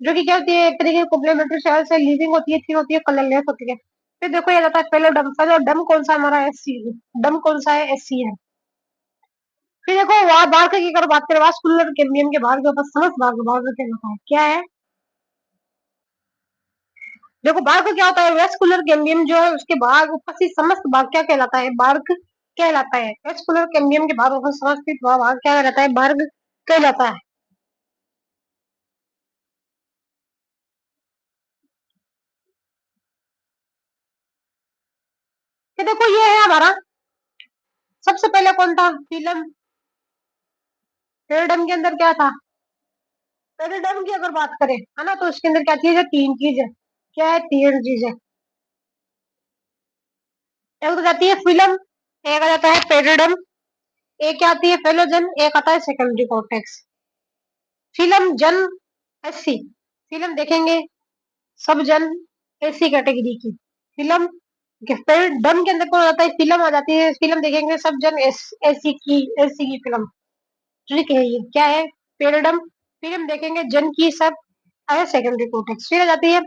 जो कि क्या होती है, एक तरीके की कॉम्प्लीमेंट्री सेल्स है, लिविंग होती है, थिन होती है, कलरलेस होती है। फिर देखो ये जाता है फेलोडम, फेलोडम कौन सा हमारा एससी, डम कौन सा है, एससी है। फिर देखो वहां बाहर की अगर बात करें, वास्कुलर कैम्बियम के बाहर के ऊपर समस्त भाग भाग कहलाता है। क्या है, देखो बाहर का क्या होता है, वेस्कुलर कैम्बियम जो है उसके बाहर उपस्थित समस्त भाग क्या कहलाता है, बार्क कहलाता है। वेस्कुलर कैम्बियम के बाहर उपस्थित समस्त भाग क्या कहलाता है, बार्क कहलाता है। ये देखो ये है हमारा, सबसे पहले कौन था, फिल्म, पेरिडम के अंदर क्या था, पेरिडम की अगर बात करें, है ना, तो उसके अंदर क्या चीज है, तीन चीज है। क्या है, तीन चीज है। एक तो जाती है फिल्म, एक आ जाता है पेरिडम, एक क्या आती है, फेलोजन, एक आता है सेकेंडरी कॉर्टेक्स। फिल्म जन एससी, फिल्म देखेंगे सब जन एसी कैटेगरी की फिल्म, फिर डन के अंदर कौन आता है, फिल्म आ जाती है, फिल्म देखेंगे सब जन एसी की फिल्म, ठीक है। ये क्या है, पेरिडम, फिल्म देखेंगे जन की सब है सेकेंडरी कोर्टेक्स। फिर आ जाती है,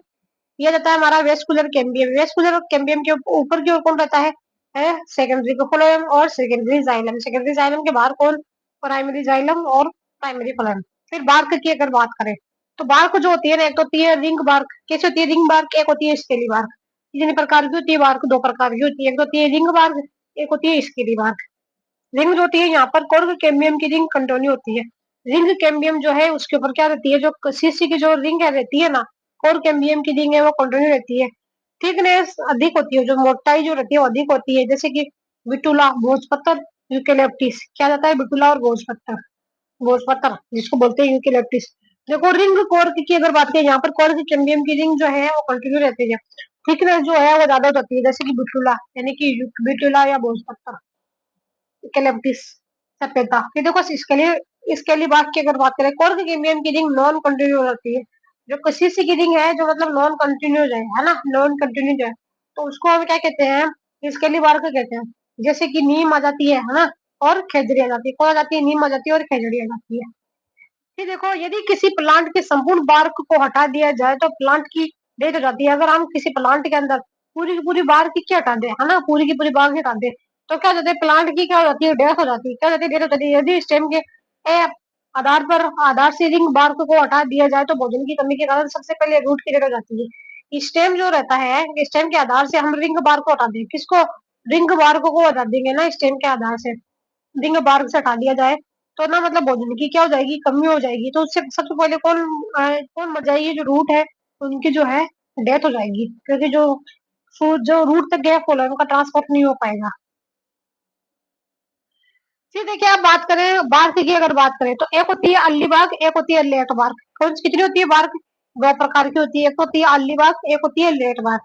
ये रहता है हमारा वेस्कुलर कैम्बियम, वेस्कुलर कैम्बियम के ऊपर की ओर कौन रहता है, है सेकेंडरी फ्लोएम और सेकेंडरी जाइलम। सेकेंडरी जाइलम के बाहर कौन, प्राइमरी जाइलम और प्राइमरी फ्लोएम। फिर बार्क की अगर बात करें तो बार्क जो होती है ना, एक तो होती है रिंग बार्क। कैसे होती है रिंग बार्क, एक होती है स्केली बार्क। तीन प्रकार की होती है बार्क, दो प्रकार की होती है, एक तो होती है रिंग बार्क, एक होती है स्केली बार्क। रिंग जो होती है यहाँ पर कोर्ग कैम्बियम की रिंग कंटिन्यू होती है। रिंग कैम्बियम जो है उसके ऊपर क्या रहती है, जो सीसी की जो रिंग है रहती है ना, कोर कैम्बियम की रिंग है वो कंटिन्यू रहती है। थिकनेस अधिक होती है, जो मोटाई जो रहती है वो अधिक होती है, जैसे कि बिटुला, भोजपत्र, यूकेलिप्टिस। क्या जाता है बिटुला और भोजपत्र, भोजपत्र जिसको बोलते हैं यूकेलिप्टिस। देखो रिंग कोर्क की अगर बात करें, यहाँ पर कोर्क कैम्बियम की रिंग जो है वो कंटिन्यू रहती है। थिकनेस जो है वो ज्यादा होती है, जैसे कि बिटुला यानी कि बिटुला या भोजपत्र, यूकेलिप्टिस, सपेता। ये देखो इसके लिए बात की अगर बात करें, कोर्क कैम्बियम की रिंग नॉन कंटिन्यू रहती है। जो किसी सी की रिंग है जो मतलब नॉन कंटिन्यूज है ना, नॉन कंटिन्यूज है, तो उसको हम क्या कहते हैं, इसके लिए बार्क कहते हैं। जैसे कि नीम आ जाती है ना, और खेजड़ी आ जाती है। कौन आ जाती है, नीम आ जाती है और खेजड़ी आ जाती है। फिर देखो यदि किसी प्लांट के संपूर्ण बार्क को हटा दिया जाए तो प्लांट की डेथ हो जाती है। अगर हम किसी प्लांट के अंदर पूरी की पूरी बार्क की हटा दे, है ना, पूरी की पूरी बार्क हटा दे, तो क्या हो जाता है, प्लांट की क्या हो जाती है, डेथ हो जाती है। क्या हो जाती है, डेथ हो जाती है। यदि स्टेम के ए, आधार से रिंग बार्क को हटा दिया जाए तो भोजन की कमी के कारण सबसे पहले रूट की डेथ हो जाती है। स्टेम जो रहता है, स्टेम के आधार से हम रिंग बार्क को हटा दें, किसको, रिंग बार्क को हटा देंगे ना, स्टेम के आधार से रिंग बार्क से हटा दिया जाए तो ना मतलब भोजन की क्या हो जाएगी, कमी हो जाएगी। तो उससे सबसे पहले कौन मर जाएगी, जो रूट है उनकी जो है डेथ हो जाएगी, क्योंकि जो फूड जो रूट तक गया फूल है उनका ट्रांसपोर्ट नहीं हो पाएगा। फिर देखिए आप बात करें बार्क की अगर बात करें तो एक होती है अल्ली बार्क, एक होती है लेट बार्क। कौन सी कितनी होती है बार्क, दो प्रकार की होती है, एक होती है अल्ली बार्क, एक होती है लेट बार्क।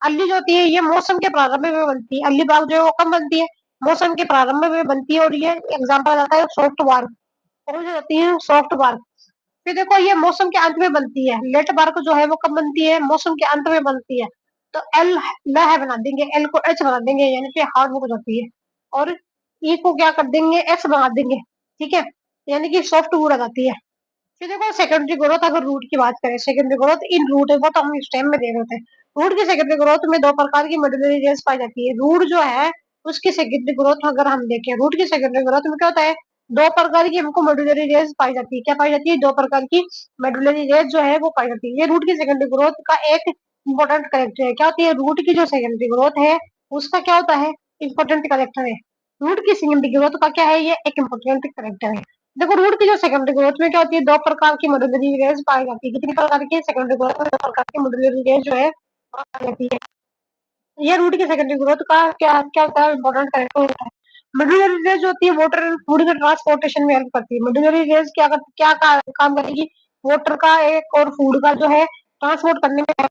अल्ली जो होती है ये मौसम के प्रारंभ में बनती है, अल्ली बार्क जो है वो कब बनती है, मौसम के प्रारंभ में बनती है। और ये एग्जाम्पल आता है सॉफ्ट बार्क, कौन सी होती है, सॉफ्ट बार्क। फिर देखो ये मौसम के अंत में बनती है, लेट बार्क जो है वो कब बनती है, मौसम के अंत में बनती है। तो एल ल है बना देंगे, एल को एच बना देंगे, यानी कि हार्ड बुक हो जाती है। और ई को क्या कर देंगे, एस बना देंगे, ठीक है, यानी कि सॉफ्ट वुड आ जाती है। फिर देखो सेकेंडरी ग्रोथ, अगर रूट की बात करें, सेकेंडरी ग्रोथ इन रूट है वो तो हम इस टाइम में देख रहे थे। रूट की सेकेंडरी ग्रोथ में दो प्रकार की मेडुलरी रेस पाई जाती है। रूट जो है उसकी सेकेंडरी ग्रोथ अगर हम देखें, रूट की सेकेंडरी ग्रोथ में क्या होता है, दो प्रकार की हमको मेडुलरी रेस पाई जाती है। क्या पाई जाती है, दो प्रकार की मेडुलरी रेस जो है वो पाई जाती है। ये रूट की सेकेंडरी ग्रोथ का एक इंपॉर्टेंट करेक्टर है। क्या होती है, रूट की जो सेकेंडरी ग्रोथ है उसका क्या होता है, इंपॉर्टेंट करेक्टर है। रूट की सेकेंडरी ग्रोथ का क्या है, ये एक इंपॉर्टेंट करेक्टर है। देखो रूट की जो सेकेंडरी ग्रोथ में क्या होती है, दो प्रकार की मॉड्यूलरी रेंज पाई जाती है। कितनी प्रकार की, सेकेंडरी ग्रोथ में दो प्रकार की मॉड्यूलरी रेंज जो है पाई जाती है। ये रूट की सेकेंडरी ग्रोथ का क्या क्या होता है, इंपॉर्टेंट कैरेक्टर होता है। मॉड्यूलरी रेंज जो होती है वाटर एंड फूड के ट्रांसपोर्टेशन में हेल्प करती है। मॉड्यूलरी रेंज काम करेगी, वाटर का एक और फूड का जो है ट्रांसपोर्ट करने में।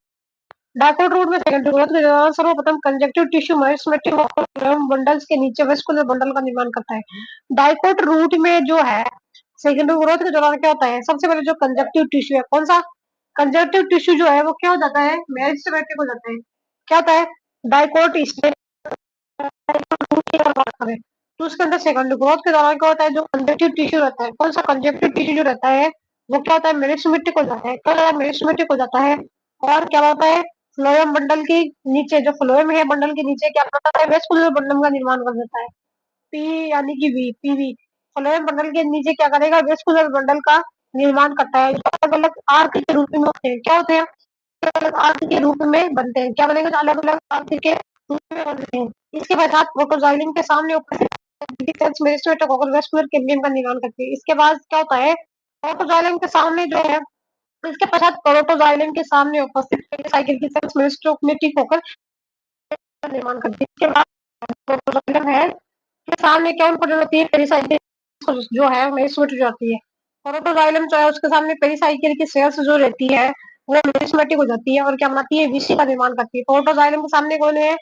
डायकोट रूट में सेकेंडरी ग्रोथ के दौरान सर्वप्रथम कंजक्टिव टिश्यू मेरिस्टेमेटिक बंडल्स के नीचे वेस्कुलर बंडल का निर्माण करता है। डायकोट रूट में जो है सेकेंडरी ग्रोथ के दौरान क्या होता है, सबसे पहले जो कंजक्टिव टिश्यू है, कौन सा, कंजक्टिव टिश्यू जो है वो क्या हो जाता है, मेरिस्टेमेटिक हो जाता है। क्या होता है, डायकोट इसमें की अगर बात करें तो उसके अंदर सेकेंडरी ग्रोथ के दौरान क्या होता है, जो कंजक्टिव टिश्यू रहता है, कौन सा कंजक्टिव टिश्यू जो रहता है वो क्या होता है, मेरिस्टेमेटिक हो जाता है। क्या होता है, मेरिस्टेमेटिक हो जाता है। और क्या होता है, फ्लोएम बंडल के नीचे, जो फ्लोएम है बंडल के नीचे क्या करता है, वेस्कुलर बंडल का निर्माण कर देता है। पी यानी कि वी, पीवी फ्लोएम बंडल के नीचे क्या करेगा, वेस्कुलर बंडल का निर्माण करता है। अलग अलग आर्क के रूप में होते हैं, क्या होते हैं, अलग अलग आर्क के रूप में बनते हैं। क्या बनेगा, अलग अलग आर्क के रूप में बनते हैं। इसके पश्चात प्रोटोजाइलिन के सामने वेस्कुलर कैम्बियम का निर्माण करती है। इसके बाद क्या होता है, प्रोटोजाइलिन के सामने जो है, इसके पश्चात प्रोटोजाइलिन के सामने उपस्थित साइकिल की सेल्स मेरिस्टेमेटिक होकर निर्माण करती है। इसके बाद प्रोटोजाइलम है के सामने क्या इंपॉर्टेंट होती है, पेरिसाइकिल जो है मेरिस्टेमेटिक जाती है। प्रोटोजाइलम जो है उसके सामने पेरिसाइकिल की सेल्स जो रहती है वो मेरिस्टेमेटिक हो जाती है और क्या बनाती है, वीसी का निर्माण करती है। प्रोटोजाइलम के सामने कौन है,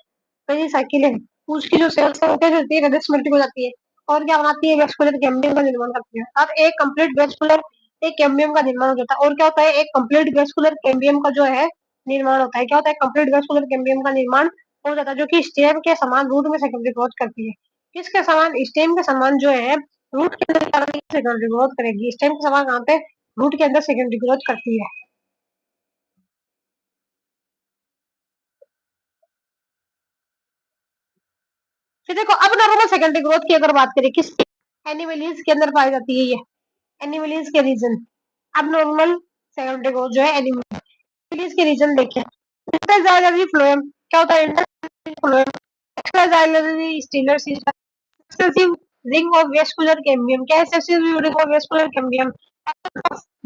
पेरिसाइकिल है, उसकी जो सेल्स है वो क्या होती है, मेरिस्टेमेटिक हो जाती है और क्या बनाती है, वेस्कुलर कैम्बियम का निर्माण करती है। अब एक कंप्लीट वेस्कुलर एक कैम्बियम का निर्माण हो जाता है। और क्या होता है, एक कंप्लीट वेस्कुलर कैम्बियम का जो है निर्माण होता है। क्या होता है, कंप्लीट वेस्कुलर कैम्बियम का निर्माण हो जाता है, जो कि स्टेम के समान रूट में सेकेंडरी ग्रोथ करती है। किसके समान, स्टेम के समान जो है रूट के अंदर सेकेंडरी ग्रोथ करेगी। स्टेम के समान कहाँ पे, रूट के अंदर सेकेंडरी ग्रोथ करती है। फिर देखो अब नॉर्मल सेकेंडरी ग्रोथ की अगर बात करें किस एनिमलीज के अंदर पाई जाती है ये एनिमलीज के रीजन। अब नॉर्मल सेकेंडरी ग्रोथ जो है एनिमलीज के रीजन देखें। इंटरजाइलरी फ्लोएम क्या होता है interxylary phloem extraxylary stelar excessive ring of vascular cambium क्या है excessive ring of vascular cambium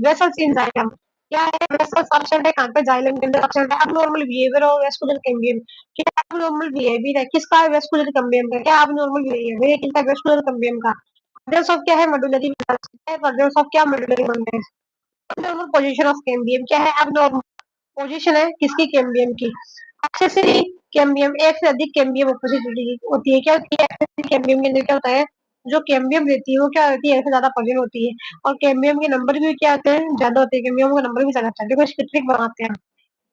vessels in xylem क्या है वेसल्स एब्सेंट है कहां पे जाइलम के अंदर एब्सेंट है abnormal behaviour of vascular cambium क्या अबनॉर्मल बिहेवियर है किसका है वेस्कुलर कैम्बियम का क्या अबनॉर्मल बिहेवियर है किसका वेस्कुलर कैम्बियम का प्रेजेंस ऑफ क्या है मेडुलरी प्रेजेंस ऑफ क्या medullary bondage abnormal position of cambium क्या है अबनॉर्मल पोजीशन है किसकी कैम्बियम की एक्सेसरी कैम्बियम एक से अधिक कैम्बियम उपस्थित होती है क्या होती है एक्सेसरी कैम्बियम के अंदर क्या होता है जो कैम्बियम रहती है वो क्या होती है एक से ज्यादा प्रेजेंट होती है और कैम्बियम के नंबर भी क्या होते हैं ज्यादा होते हैं कैम्बियम का नंबर भी ज्यादा होता है देखो इसकी ट्रिक बनाते हैं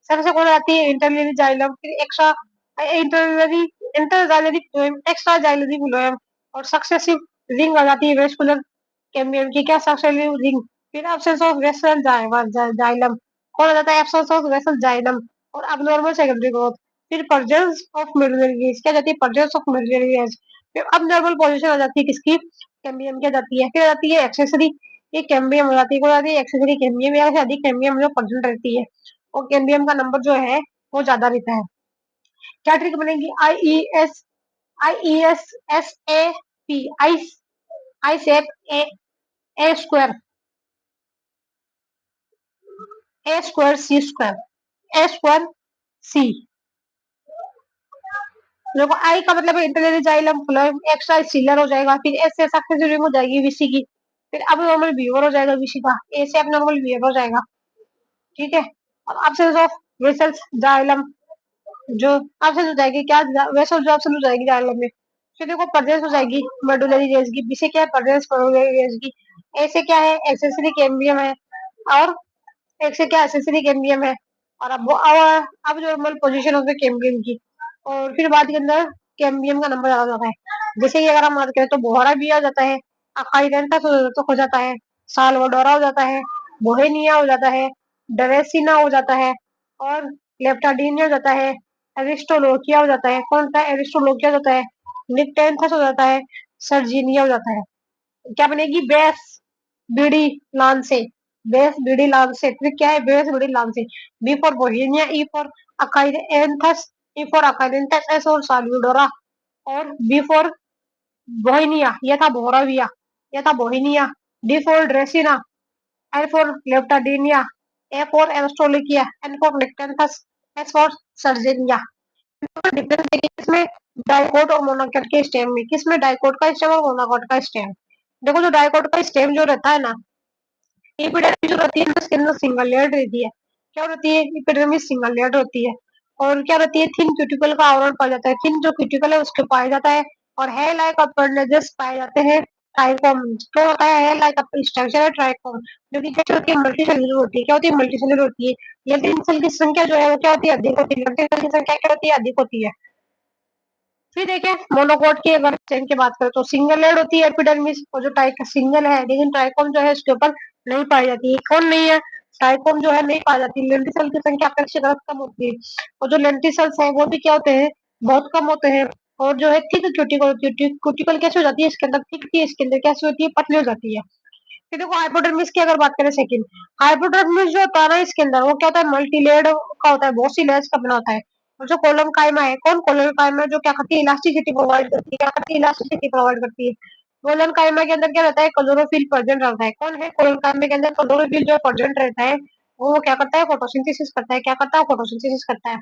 सबसे कौन आती है इंटरनली जाइलम फिर extra internally इंटरजाइलरी extra xylary phloem और सक्सेसिव रिंग आ जाती है वेस्कुलर कैम्बियम की क्या सक्सेसिव रिंग फिर एब्सेंस ऑफ वेसल जाइलम कौन आ जाता है एब्सेंस ऑफ वेसल जाइलम और अबनॉर्मल सेकेंडरी ग्रोथ फिर प्रेजेंस ऑफ मिडलरी गेज क्या जाती है प्रेजेंस ऑफ मिडलरी गेज फिर अबनॉर्मल पोजीशन आ जाती है किसकी कैम्बियम की आ जाती है फिर आ जाती है एक्सेसरी ये कैम्बियम हो जाती है कौन आती है एक्सेसरी कैम्बियम या से अधिक कैम्बियम जो प्रेजेंट रहती है और कैम्बियम का नंबर जो है वो ज्यादा रहता है क्या ट्रिक बनेगी आई ई एस आई सेप A square C square A square C देखो आई का मतलब internally xylem phloem extra stelar हो जाएगा फिर एस से सक्सेसिव रिंग हो जाएगी वीसी की फिर अब नॉर्मल बिहेवियर हो जाएगा वीसी का ए से अब नॉर्मल बिहेवियर हो जाएगा ठीक है और एब्सेंस ऑफ वेसल्स जाइलम जो एब्सेंस हो जाएगी क्या वेसल जो एब्सेंस हो जाएगी जाइलम में फिर देखो प्रेजेंस हो जाएगी मेडुलरी रेज की बी से क्या है प्रेजेंस मेडुलरी रेज की ए से क्या है एक्सेसरी कैम्बियम है और एक से क्या एसेसरी कैम्बियम है और अब जो नॉर्मल पोजीशन होती है कैम्बियम की और फिर बाद के अंदर कैम्बियम का नंबर ज्यादा होता है जैसे कि अगर हम बात करें तो बोहरा भी आ जाता है अकाइडेंटस हो जाता है साल्वाडोरा हो जाता है बोहेनिया हो जाता है ड्रेसिना हो जाता है और लेप्टाडीनिया हो जाता है एरिस्टोलोकिया हो जाता है कौन सा एरिस्टोलोकिया हो जाता है निकटेंथस हो जाता है सर्जिनिया हो जाता है क्या बनेगी बेस बीडी लान से बेस बीडी लान से ट्रिक क्या है बेस बीडी लान से B for Bauhinia E for Achyranthes E for Achyranthes S और साल्वाडोरा और बी फॉर बोहेनिया ये था बोहराविया ये था Bauhinia D for Dracaena L for Leptadenia A for Aristolochia N for Nyctanthes S for Serjania difference देखिए इसमें डाइकोट और मोनोकोट के स्टेम में किसमें डाइकोट का स्टेम और मोनोकोट का स्टेम देखो जो डाइकोट का स्टेम जो रहता है ना एपिडर्मिस जो रहती है उसके अंदर सिंगल लेयर रहती है क्या रहती है एपिडर्मिस सिंगल लेयर होती है और क्या रहती है थिन क्यूटिकल का आवरण पाया जाता है थिन जो क्यूटिकल है उसके पाया जाता है और हेयर लाइक अपेंडेजेस पाए जाते हैं ट्राइकोम क्या होता है हेयर लाइक स्ट्रक्चर है ट्राइकोम जो कि क्या होती है मल्टी सेलुलर होती है क्या होती है मल्टी सेलुलर होती है लेकिन सेल की संख्या जो है वो क्या होती है अधिक होती है सेल की संख्या क्या होती है अधिक होती है फिर देखिए मोनोकोट की अगर चेन की बात करें तो सिंगल लेड होती है एपिडर्मिस और जो टाइक सिंगल है लेकिन ट्राइकोम जो है उसके ऊपर नहीं पाई जाती है कौन नहीं है ट्राइकोम जो है नहीं पाई जाती लेंटिसल की संख्या अपेक्षाकृत कम होती है और जो लेंटिसल्स है वो भी क्या होते हैं बहुत कम होते हैं और जो है थिक क्यूटिकल क्यूटिकल कैसे हो जाती है इसके अंदर थिक थी इसके अंदर कैसे होती है पतली हो जाती है फिर देखो हाइपोडर्मिस की अगर बात करें सेकंड हाइपोडर्मिस जो होता है ना इसके अंदर वो क्या होता है मल्टी लेयर्ड का होता है बहुत सी लेयर्स का बना होता है और जो कोलम कायमा है कौन कोलम कायमा जो क्या करती है इलास्टिसिटी प्रोवाइड करती है क्या करती है इलास्टिसिटी प्रोवाइड करती है कोलम कायमा के अंदर क्या रहता है क्लोरोफिल प्रेजेंट रहता है कौन है कोलम कायमा के अंदर क्लोरोफिल जो प्रेजेंट रहता है वो क्या करता है फोटोसिंथेसिस करता है क्या करता है फोटोसिंथेसिस करता है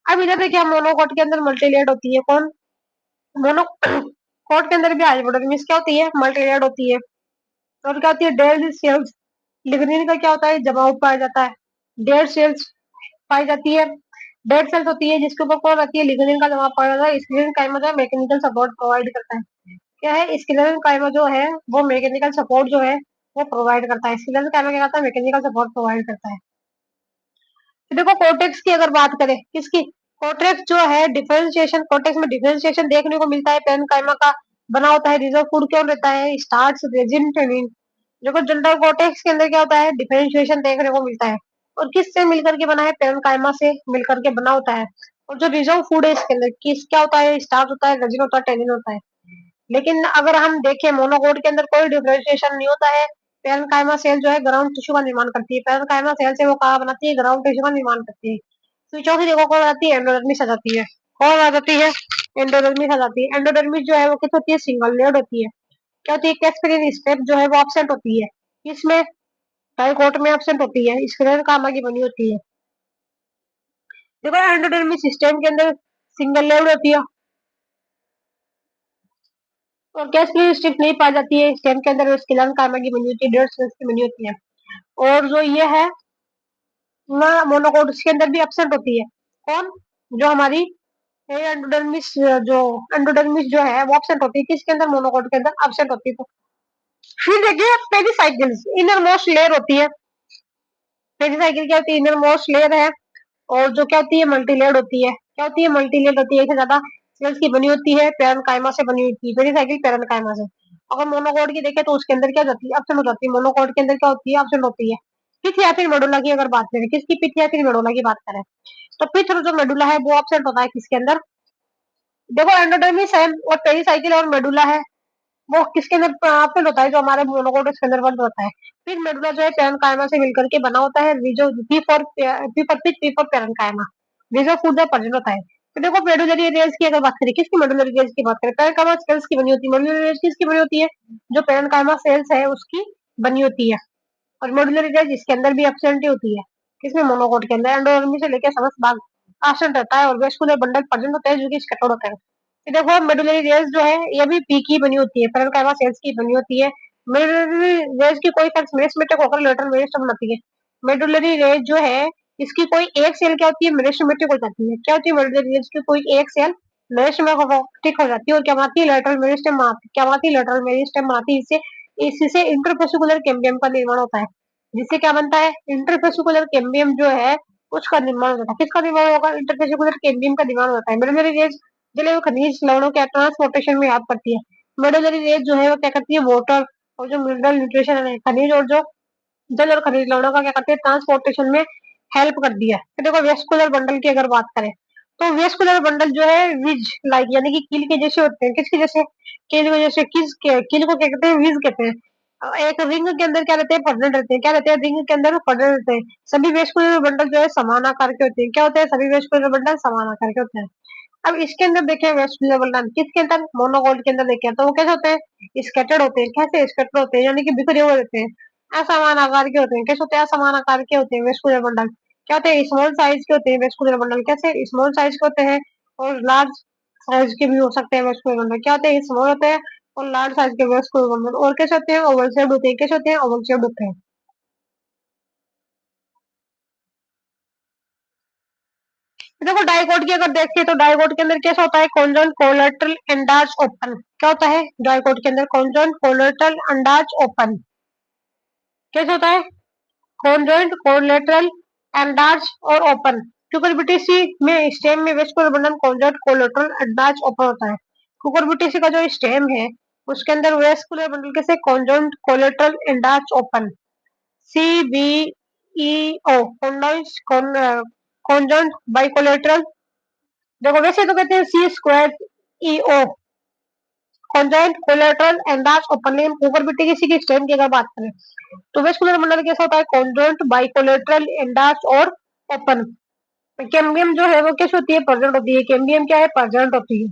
अब इधर देखिए मोनोकोट के अंदर मल्टी लेयर्ड होती है कौन मोनो कोट के अंदर भी हाइपोडर्मिस क्या होती है मल्टी लेयर्ड होती है और क्या होती है डेड सेल्स लिग्निन का क्या होता है जमाव पाया जाता है डेड सेल्स पाई जाती है डेड सेल्स होती है जिसके ऊपर कौन रहती है लिग्निन का जमाव पाया जाता है स्क्रीन काइमा जो है मैकेनिकल सपोर्ट प्रोवाइड करता है क्या है स्क्रीन काइमा जो है वो मैकेनिकल सपोर्ट जो है वो प्रोवाइड करता है स्क्रीन काइमा क्या करता है मैकेनिकल सपोर्ट प्रोवाइड करता है तो देखो कोटेक्स की अगर बात करें किसकी कोटेक्स जो है डिफरेंशिएशन कोटेक्स में डिफरेंशिएशन देखने को मिलता है पेन काइमा का बना होता है रिजर्व फूड क्यों रहता है स्टार्च रेजिन टेनिन देखो जनरल कोटेक्स के अंदर क्या होता है डिफरेंशिएशन देखने को मिलता है और किससे मिलकर के बना है पेन काइमा से मिलकर के बना होता है और जो रिजर्व फूड है इसके अंदर किस क्या होता है, स्टार्च होता है, रेजिन होता है, टेनिन होता है। लेकिन अगर हम देखें मोनोकोट के अंदर कोई डिफरेंशिएशन नहीं होता है। पैरेन्काइमा सेल जो है ग्राउंड टिश्यू का निर्माण करती है। पैरेन्काइमा सेल से वो कहाँ बनाती है, ग्राउंड टिश्यू का निर्माण करती है। तो चौथी देखो कौन आती है, एंडोडर्मिस आ जाती है। कौन आ जाती है, एंडोडर्मिस आ जाती है। एंडोडर्मिस जो है वो किस होती है, सिंगल लेयर्ड होती है। क्या होती है, कैस्पेरिन स्टेप जो है वो एब्सेंट होती है। इसमें डाइकोट में एब्सेंट होती है, स्क्लेरल कामा की बनी होती है। देखो एंडोडर्मिस सिस्टम के अंदर सिंगल लेयर्ड होती है और कैस्पेरिन स्टेप नहीं पाई जाती है। स्टेम के अंदर स्क्लेरल कामा की बनी होती है, डेढ़ सेल्स की बनी होती है। और जो ये है ना मोनोकोट, इसके अंदर भी एब्सेंट होती है। कौन, जो हमारी एंडोडर्मिस, जो एंडोडर्मिस जो है वो एब्सेंट होती है। किसके अंदर, मोनोकोट के अंदर एब्सेंट होती है। तो फिर देखिए पेरिसाइकिल्स, इनर मोस्ट लेयर होती है। पेरिसाइकिल क्या होती है, इनर मोस्ट लेयर है। और जो क्या होती है, मल्टीलेयर्ड होती है। क्या होती है, मल्टीलेयर्ड होती है, एक से ज्यादा सेल्स की बनी होती है, पैरेन्काइमा से बनी होती है। पेरिसाइकिल पैरेन्काइमा से। अगर मोनोकोट की देखें तो उसके अंदर क्या होती है, एब्सेंट हो जाती है। मोनोकोट के अंदर क्या होती है, एब्सेंट होती है। पिथ या फिर मेडुला की अगर बात करें, किसकी, पिथ या फिर मेडुला की बात करें, तो पिथ और जो मेडुला है वो एब्सेंट होता है किसके अंदर। देखो एंडोडर्मिस है और पेरिसाइकिल और मेडुला है, वो किसके अंदर एब्सेंट होता है, जो हमारे मोनोकोट के अंदर बंद होता है। फिर मेडुला जो है पैरेन्काइमा से मिलकर के बना होता है। जो P for parenchyma, Rijo food present होता है। तो देखो मेडुलरी रेंज की अगर बात करें, किसकी मेडुलरी रेंज की बात करें, पैरेन्काइमा सेल्स की बनी होती है। मेडुलरी रेंज किसकी बनी होती है, जो पैरेन्काइमा सेल्स है उसकी बनी होती है। और मेडुलरी रेंज इसके अंदर भी एब्सेंट ही होती है। किसमें, मोनोकोट के अंदर। एंडोडर्मिस से लेकर समस्त भाग एब्सेंट रहता है और वेस्कुलर बंडल प्रेजेंट होता है, जो कि स्कैटर्ड होता है। ये देखो मेडुलरी रेंज जो है ये भी पी की बनी होती है, पैरेन्काइमा सेल्स की बनी होती है। मेडुलरी रेंज की कोई सेल्स मेरिस्टेमेटिक होकर लेटरल मेरिस्टेम बनाती है। मेडुलरी रेंज जो है इसकी कोई एक सेल क्या होती है, मेरिस्टेमेटिक हो जाती है। क्या होती है, मेडुलरी रेंज की कोई एक सेल मेरिस्टेमेटिक हो जाती है और क्या बनाती है, लेटरल मेरिस्टेम बनाती है। क्या बनाती है, लेटरल मेरिस्टेम बनाती है। इससे इससे इंटरफेसिकुलर कैम्बियम का निर्माण होता है। जिससे क्या बनता है, इंटरफेसिकुलर कैम्बियम जो है उसका निर्माण होता है। किसका निर्माण होगा, इंटरफेसिकुलर कैम्बियम का निर्माण होता है। मेडुलरी रेंज जलीय और खनिज लवणों के ट्रांसपोर्टेशन में हेल्प करती है। मेडुलरी रेंज जो है वो क्या करती है, वाटर और जो मिनरल न्यूट्रिशन है, खनिज और जो जल और खनिज लवणों का क्या करती है, ट्रांसपोर्टेशन में हेल्प कर दिया। तो देखो वेस्कुलर बंडल की अगर बात करें, तो वेस्कुलर बंडल जो है विज लाइक यानी कि कील के जैसे होते हैं। किसके जैसे, कील के जैसे। कील को क्या कहते हैं, विज कहते हैं। एक रिंग के अंदर क्या रहते हैं, प्रेजेंट रहते हैं। क्या रहते हैं, रिंग के अंदर प्रेजेंट रहते हैं। सभी वेस्कुलर बंडल जो है समान आकार के होते हैं। क्या होते हैं, सभी वेस्कुलर बंडल समान आकार के होते हैं। अब इसके अंदर देखें वेस्कुलर बंडल किसके अंदर, मोनोकोट के अंदर देखें तो वो कैसे होते हैं, स्कैटर्ड होते हैं। कैसे स्कैटर्ड होते हैं, यानी कि बिखरे हुए रहते हैं, असमान आकार के होते हैं। कैसे होते हैं, असमान आकार के होते हैं वेस्कुलर बंडल। क्या होते हैं, स्मॉल साइज के होते हैं वेस्कुलर बंडल। कैसे, स्मॉल साइज के होते हैं और लार्ज साइज के भी हो सकते हैं वेस्कुलर बंडल। क्या होते हैं, स्मॉल होते हैं और लार्ज साइज के वेस्कुलर बंडल। और कैसे होते हैं, ओवल शेप्ड होते हैं। कैसे होते हैं, ओवल शेप्ड होते हैं। देखो डाइकोट की अगर देखिए तो डाइकोट के अंदर कैसा होता है, कॉन्जॉइंट कोलेटरल एंडार्च ओपन। क्या होता है, डाइकोट के अंदर कॉन्जॉइंट कोलेटरल एंडार्च ओपन। कैसे होता है, कॉन्जॉइंट कोलेटरल एंडार्च और ओपन। क्यूकरबिटेसी में स्टेम में vascular bundle conjoint collateral endarch open होता है। क्यूकरबिटेसी का जो स्टेम है उसके अंदर वेस्कुलर बंडल कैसे, conjoint collateral endarch open, CBEO, conjoint bicollateral. देखो वैसे तो कहते हैं C²EO, conjoint collateral endarch open. लेकिन क्यूकरबिटेसी की स्टेम की अगर बात करें तो वेस्कुलर बंडल कैसा होता है, कॉन्जॉइंट बाइकोलेटरल एंडार्च और ओपन। कैम्बियम जो है वो कैसे होती है, प्रेजेंट होती है। कैम्बियम क्या है, प्रेजेंट होती है।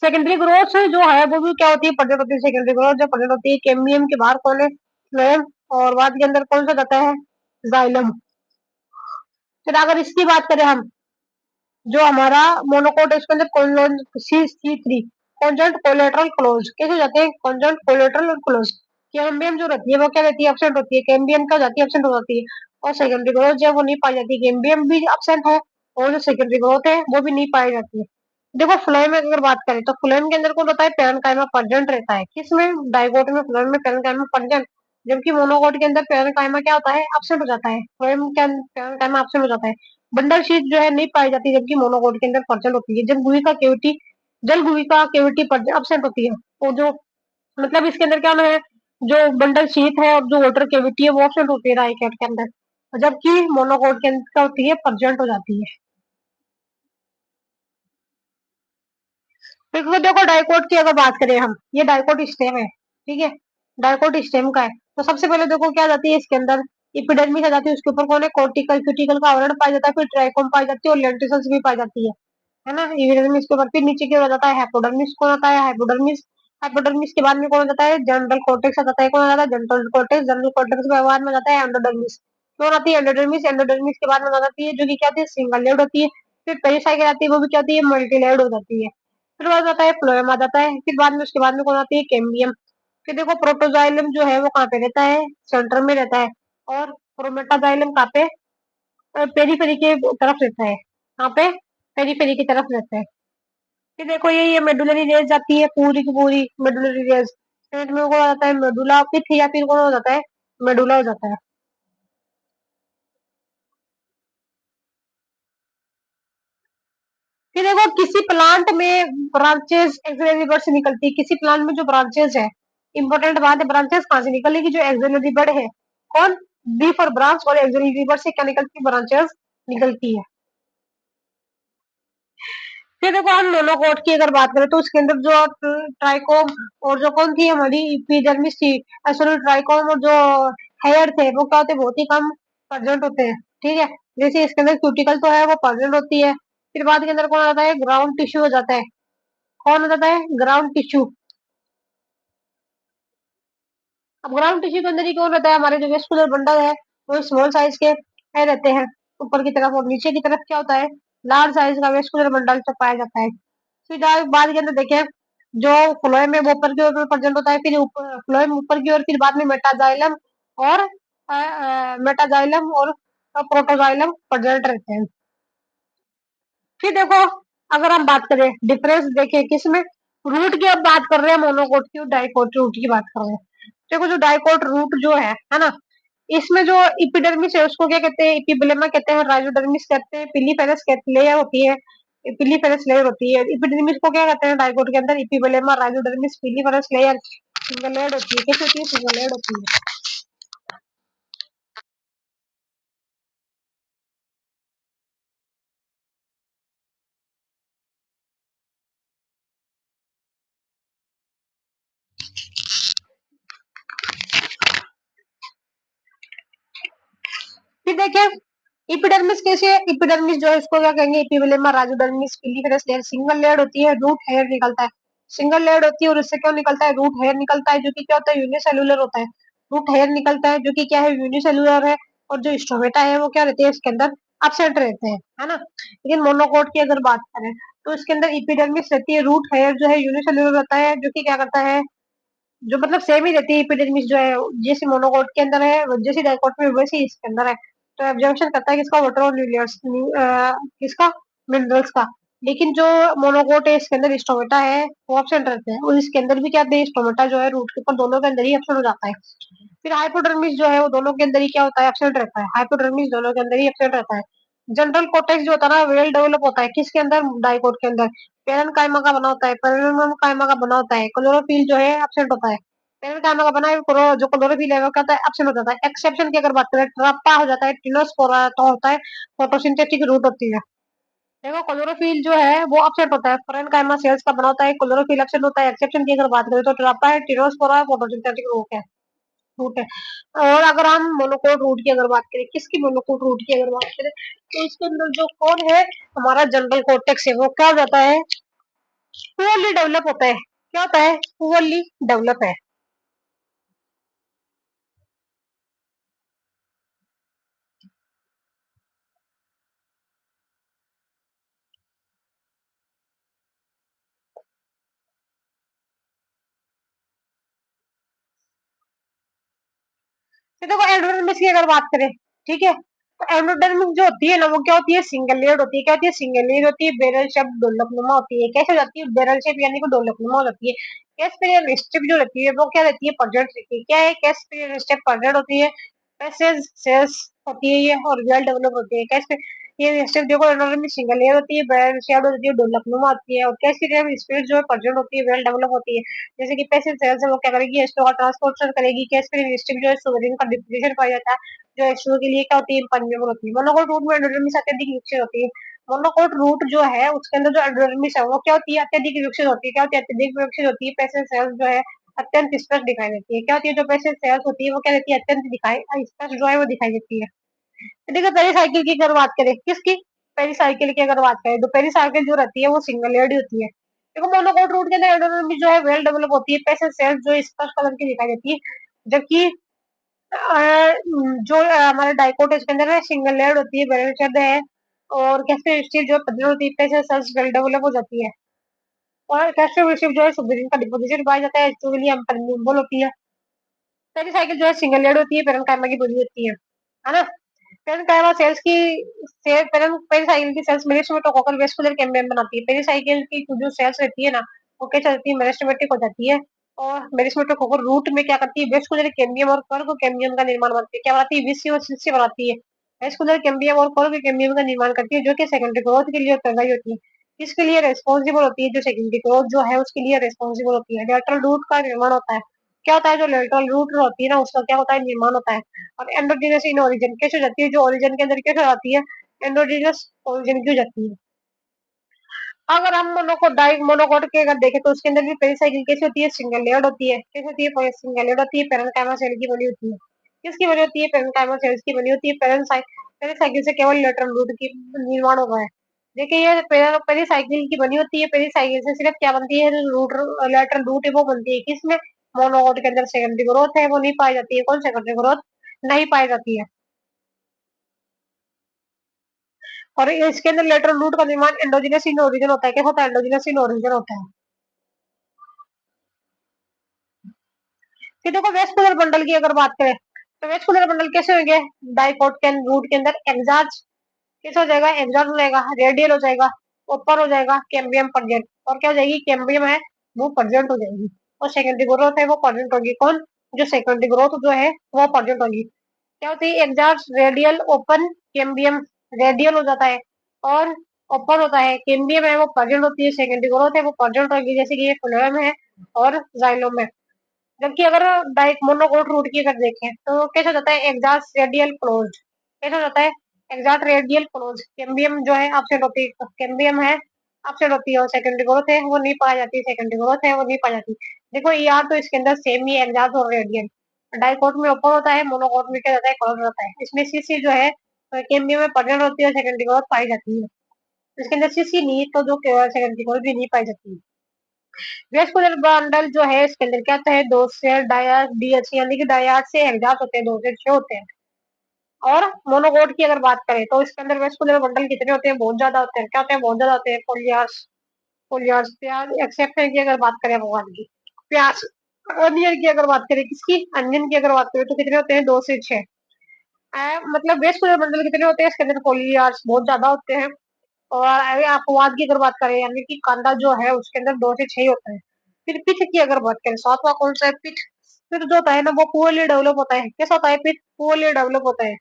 सेकेंडरी ग्रोथ जो है वो भी क्या होती है, प्रेजेंट होती है। सेकेंडरी ग्रोथ जो प्रेजेंट होती है, कैम्बियम के बाहर कौन है, फ्लोएम। और बाद के अंदर कौन सा जाता है, जाइलम। फिर अगर इसकी बात करें हम, जो हमारा मोनोकोट है उसके अंदर C3 कॉन्जॉइंट कोलेटरल क्लोज। कैसे जाते हैं, कॉन्जॉइंट कोलेटरल और क्लोज। कैम्बियम जो रहती है वो क्या रहती है, एब्सेंट होती है। कैम्बियम क्या जाती है, एब्सेंट हो जाती है। और सेकेंडरी ग्रोथ जो है वो नहीं पाई जाती। कैम्बियम भी एब्सेंट है और जो सेकेंडरी ग्रोथ है वो भी नहीं पाई जाती है। देखो फ्लोएम में अगर बात करें तो फ्लोएम के अंदर कौन होता है, पैरेन्काइमा प्रेजेंट रहता है। किसमें, डाइकोट में, फ्लोएम में पैरेन्काइमा प्रेजेंट। जबकि मोनोकोट के अंदर पैरेन्काइमा क्या होता है, एब्सेंट हो जाता है। फ्लोएम के अंदर पैरेन्काइमा एब्सेंट हो जाता है। बंडल शीट जो है नहीं पाई जाती, जबकि मोनोकोट के अंदर प्रेजेंट होती है। जब गुहिका केविटी, जल गुहिका केविटी एब्सेंट होती है। और जो मतलब इसके अंदर क्या ना है, जो बंडल शीट है और जो वाटर केविटी है वो एब्सेंट होती है राइकेट के अंदर। जबकि मोनोकोट के अंदर क्या होती है, प्रेजेंट हो जाती है। फिर देखो डाइकोट की अगर बात करें हम, ये डाइकोट स्टेम है, ठीक है, डाइकोट स्टेम का है। तो सबसे पहले देखो क्या जाती है इसके अंदर, इपिडर्मिस आ जाती है, उसके ऊपर कौन है, कोर्टिकल क्यूटिकल का आवरण पाया जाता है, फिर ट्राइकोम पाई जाती है और लेंटिसल्स भी पाई जाती है ना, एपिडर्मिस के ऊपर। फिर नीचे की ओर आ जाता है हाइपोडर्मिस, कौन आता है, हाइपोडर्मिस। हाइपोडर्मिस के बाद में कौन आ जाता है, जनरल कोर्टेक्स आ जाता है, कौन आ जाता है, जनरल कोर्टेक्स। जनरल कोर्टेक्स के बाद में आ जाता है एंडोडर्मिस, कौन आती है, एंडोडर्मिस। एंडोडर्मिस के बाद में आ जाती है जो कि क्या आती है, सिंगल लेयर्ड होती है। फिर पेरिसाइकिल आती है, वो भी क्या होती है, मल्टी लेयर्ड हो जाती है। फिर बाद आता है फ्लोएम आ जाता है, फिर बाद में उसके बाद में कौन आती है, कैम्बियम। फिर देखो प्रोटोजाइलम जो है वो कहाँ पे रहता है, सेंटर में रहता है। और प्रोमेटाजाइलम कहाँ पे, पेरीफेरी के तरफ रहता है, कहाँ पे, पेरीफेरी की तरफ रहता है। फिर देखो ये मेडुलरी रेज जाती है पूरी की पूरी, मेडुलरी रेज। पेट में कौन आ जाता है, मेडुला पिथ, या फिर कौन हो जाता है, मेडुला हो जाता है। फिर देखो किसी प्लांट में ब्रांचेस एक्सिलरी बड से निकलती है, किसी प्लांट में जो ब्रांचेस है, इंपॉर्टेंट बात है, ब्रांचेस कहाँ से निकलेगी, जो एक्सिलरी बड है, कौन, बी फॉर ब्रांच, और एक्सिलरी बड से क्या निकलती है, ब्रांचेस निकलती है। फिर देखो हम मोनोकोट की अगर बात करें तो उसके अंदर जो ट्राइकोम और जो कौन थी हमारी एपिडर्मिस थी, सॉरी ट्राइकोम और जो हेयर थे वो क्या होते हैं, बहुत ही कम प्रेजेंट होते हैं, ठीक है। जैसे इसके अंदर क्यूटिकल तो है वो प्रेजेंट होती है। फिर बाद के अंदर कौन आता है, ग्राउंड टिश्यू हो जाता है, कौन हो जाता है, ग्राउंड टिश्यू। अब ग्राउंड टिश्यू के अंदर ही कौन रहता है, हमारे जो वेस्कुलर बंडल है वो स्मॉल साइज के है रहते हैं ऊपर की तरफ, और नीचे की तरफ क्या होता है, लार्ज साइज का वेस्कुलर बंडल तो पाया जाता है। फिर बाद के अंदर देखें, जो फ्लोएम है वो ऊपर की ओर प्रेजेंट होता है, फिर फ्लोएम ऊपर की ओर, फिर बाद में मेटाजाइलम और मेटाजाइलम और प्रोटोजाइलम प्रेजेंट रहते हैं। फिर देखो अगर हम बात करें डिफरेंस देखें किसमें, रूट की अब बात कर रहे हैं, मोनोकोट की और डाइकोट रूट की बात कर रहे हैं। देखो जो डाइकोट रूट जो है ना, इसमें जो इपिडर्मिस है उसको क्या कहते हैं, इपिब्लेमा कहते हैं, राइजोडर्मिस कहते हैं, पिलीफेरस लेयर होती है, पिलीफेरस लेयर होती है। इपिडर्मिस को क्या कहते हैं डाइकोट के अंदर, इपिब्लेमा, राइजोडर्मिस, पिलीफेरस लेयर सिंगल लेयर होती है, कैसे होती है, सिंगल लेयर होती है। फिर देखिए इपिडर्मिस कैसे है, इपिडर्मिस जो है इसको क्या कहेंगे, इपिब्लेमा, राइजोडर्मिस, पिलीफेरस लेयर सिंगल लेयर होती है, रूट हेयर निकलता है, सिंगल लेयर होती है, और इससे क्या निकलता है, रूट हेयर निकलता है, जो कि क्या होता है, यूनिसेलुलर होता है। रूट हेयर निकलता है जो कि क्या है, यूनिसेलुलर है। और जो स्टोमेटा है वो क्या रहते हैं इसके अंदर, एब्सेंट रहते हैं, है ना। लेकिन मोनोकोट की अगर बात करें तो इसके अंदर इपिडर्मिस रहती है, रूट हेयर जो है यूनिसेलुलर होता है, जो कि क्या करता है, जो मतलब सेम ही रहती है एपिडेमिस जो है, जैसे मोनोकोट के अंदर है जैसे डाइकोट में वैसे ही इसके अंदर है। तो एब्जॉर्प्शन करता है किसका, वाटर और न्यूक्लियस, किसका, मिनरल्स का। लेकिन जो मोनोकोट है इसके अंदर स्टोमेटा है वो एब्सेंट रहते हैं, और इसके अंदर भी क्या होता है, स्टोमेटा जो है रूट के ऊपर दोनों के अंदर ही एब्सेंट हो जाता है। फिर हाइपोडर्मिस जो है वो दोनों के अंदर ही क्या होता है, एब्सेंट रहता है, हाइपोडर्मिस दोनों के अंदर ही एब्सेंट रहता है। जनरल कोटेक्स जो होता है ना वेल डेवलप होता है किसके अंदर, डाइकोट के अंदर। पेरन कायमा का बना होता है, पेरन कायमा का बना होता है, क्लोरोफिल जो है एब्सेंट होता है। पेरन कायमा का बना है जो क्लोरोफिल है वो क्या होता है, एब्सेंट हो जाता है। एक्सेप्शन की अगर बात करें ट्रापा हो जाता है, टिनोस्पोरा तो होता है, फोटोसिंथेटिक रूट होती है। देखो क्लोरोफिल जो है वो एब्सेंट होता है, पेरन कायमा सेल्स का बना होता है, क्लोरोफिल एब्सेंट होता है। एक्सेप्शन की अगर बात करें तो ट्रापा है, टिनोस्पोरा है, फोटोसिंथेटिक रूट है। और अगर हम मोनोकोट रूट की अगर बात करें, किसकी मोनोकोट रूट की अगर बात करें, तो इसके अंदर जो कौन है, हमारा जनरल कोर्टेक्स है वो क्या हो जाता है, पुअरली डेवलप होता है। क्या होता है, पुअरली डेवलप है। तो देखो एंडोडर्मिस की अगर बात करें, ठीक है, तो एंडोडर्मिस जो होती है ना वो क्या होती है, सिंगल लेयर होती है। क्या होती है, सिंगल लेयर होती है, बैरल शेप डोलकनुमा होती है। कैसे हो जाती है, बैरल शेप यानी कि डोलकनुमा हो जाती है। कैस्पेरियन स्टेप जो रहती है वो क्या रहती है, पॉइंटेड रहती है। क्या है, कैस्पेरियन स्टेप पॉइंटेड होती है। पैसेज सेल्स होती है ये, और वेल डेवलप होती है। कैसे ये स्टेप देखो एंडोडर्मिस सिंगल लेयर होती है, ब्राइट शैडो होती है, ढोलकनुमा होती है और कैल्शियम स्पीड जो है परजेंट होती है, वेल डेवलप होती है। जैसे कि पैसिव सेल्स है वो क्या करेगी, एस्ट्रो का ट्रांसपोर्टेशन करेगी, कैल्शियम स्टिक जो है सोडियम का डिप्लीशन पाया जाता है, जो एस्ट्रो के लिए क्या होती है, इम्परमेबल होती है। मोनोकोट रूट में एंडोडर्मिस अत्यधिक विकसित होती है। मोनोकोट रूट जो है उसके अंदर जो एंडोडर्मिस है वो क्या होती है, अत्यधिक विकसित होती है। क्या होती है, अत्यधिक विकसित होती है। पैसिव सेल्स जो है अत्यंत स्पष्ट दिखाई देती है। क्या होती है, जो पैसिव सेल्स होती है वो क्या देती है, अत्यंत दिखाई स्पष्ट जो है वो दिखाई देती है। देखो पेरिसाइकिल की अगर बात करें, किसकी, पेरिसाइकिल की अगर बात करें तो पेरिसाइकिल जो रहती है वो सिंगल लेयर्ड होती है। देखो मोनोकोट रूट के अंदर एंडोडर्मिस जो है वेल डेवलप होती है, पैसिव सेल्स जो स्पष्ट कलर की दिखाई देती है। जबकि जो हमारे डाइकोट है इसके अंदर है सिंगल लेयर्ड होती है, बैरल शेड है और कैस्टर स्टील जो पतली होती है, पैसिव सेल्स वेल डेवलप हो जाती है। और कैस्टर जो है सुब्रेनिन का डिपोजिशन पाया जाता है, जो के लिए इम्परमेबल होती है। पेरिसाइकिल जो है सिंगल लेयर्ड होती है, पेरेन्काइमा की बनी होती है ना। पेरेन्काइमा सेल्स की पेरिसाइकिल की सेल्स मेरिस्टेमेटोकोकल वेस्कुलर कैम्बियम बनाती है। पेरिसाइकिल की जो सेल्स रहती है ना वो क्या चलती है, मेरिस्टेमेटिक हो जाती है और मेरिस्टेमेटोकोकल रूट में क्या करती है, वेस्कुलर कैम्बियम और कर्व कैम्बियम का निर्माण करती है। क्या बनाती है, विसी और सिल्सी बनाती है। वेस्कुलर कैम्बियम और कर्व कैम्बियम का निर्माण करती है, जो कि सेकेंडरी ग्रोथ के लिए उत्तरदायी होती है। इसके लिए रेस्पॉन्सिबल होती है, जो सेकेंडरी ग्रोथ जो है उसके लिए रेस्पॉन्सिबल होती है। लेटरल रूट का निर्माण होता है। क्या होता है, जो लेटरल रूट होती है ना उसका क्या होता है, निर्माण होता है। और एंडोजीनस इन ओरिजिन कैसे हो जाती है, जो ओरिजिन के अंदर कैसे आती है, एंडोजीनस ओरिजिन की हो जाती है। अगर हम मोनोकोट के अगर देखें तो उसके अंदर भी पेरिसाइकिल कैसे होती है, सिंगल लेयर्ड होती है। कैसे होती है, सिंगल लेयर्ड होती है, पेरेन्काइमा सेल की बनी होती है। किसकी बनी होती है, पेरेन्काइमा सेल्स की बनी होती है। पेरिसाइकिल से केवल लेटरल रूट की निर्माण होगा है। देखिए ये पेरिसाइकिल की बनी होती है, पेरिसाइकिल से सिर्फ क्या बनती है, रूट, लेटरल रूट है वो बनती है। किसमें, मोनोकोट के अंदर सेकेंडरी ग्रोथ है वो नहीं पाई जाती है। कौन सेकेंडरी ग्रोथ नहीं पाई जाती है। और इसके अंदर लेटरल रूट का निर्माण एंडोजिनस इन ओरिजिन होता है। क्या होता है, एंडोजिनस इन ओरिजिन होता है। फिर देखो वेस्कुलर बंडल की अगर बात करें तो वेस्कुलर बंडल कैसे होंगे, डाइकोट के रूट के अंदर एग्जाज कैसे हो जाएगा, एग्जाज हो जाएगा, रेडियल हो जाएगा, ऊपर हो जाएगा कैम्बियम परजेंट। और क्या हो जाएगी, कैम्बियम है वो परजेंट हो जाएगी। और सेकेंडरी ग्रोथ है वो परजेंट होगी। कौन, जो सेकेंडरी ग्रोथ जो है वो परजेंट होगी। क्या होती है, exhaust radial open cambium radial हो जाता है और ओपन होता है। कैम्बियम है वो परजेंट होती है, सेकेंडरी ग्रोथ है वो परजेंट होगी, जैसे कि ये फ्लोएम है और जाइलोम है। जबकि अगर डाइक मोनोकोट रूट की अगर देखें तो कैसा होता है, एग्जास्ट रेडियल क्लोज कैसा होता है, एग्जास्ट रेडियल क्लोज। कैम्बियम जो है अपसेट होती है, तो कैम्बियम है अपसेट होती है और सेकेंडरी ग्रोथ है वो नहीं पाई जाती, सेकेंडरी ग्रोथ है वो नहीं पाई जाती। देखो यार तो इसके अंदर सेम ही एग्जास्ट और रेडियल, डाइकोट में ओपन होता है, मोनोकोट में क्या होता है, क्लोज होता है। इसमें सीसी जो है कैम्बियम में प्रेजेंट होती है, सेकेंडरी ग्रोथ पाई जाती है। इसके अंदर सीसी नहीं तो जो सेकेंडरी ग्रोथ भी नहीं पाई जाती है। वेस्कुलर बंडल जो है इसके अंदर क्या होता है, दो से डाया डीएच यानी कि डायाड से एग्जास्ट होते हैं, दो से छह होते हैं। और मोनोकोट की अगर बात करें तो इसके अंदर वेस्कुलर बंडल कितने होते हैं, बहुत ज्यादा होते हैं। क्या होते हैं, बहुत ज्यादा होते हैं। फोलियार्स, फोलियार्स प्याज एक्सेप्शन की अगर बात करें भगवान की, प्याज अनियन की अगर बात करें, किसकी, अनियन की अगर बात करें तो कितने होते हैं, दो से छह। मतलब वेस्कुलर बंडल कितने होते हैं, इसके अंदर फोलियार्स बहुत ज्यादा होते हैं। और अगर अपवाद की अगर बात करें यानी कि कांदा जो है उसके अंदर दो से छह होता है। फिर पिथ की अगर बात करें, सातवां कौन सा है, पिथ। पिथ जो होता है ना वो पुअरली डेवलप होता है। कैसा होता है, पिथ पुअरली डेवलप होता है।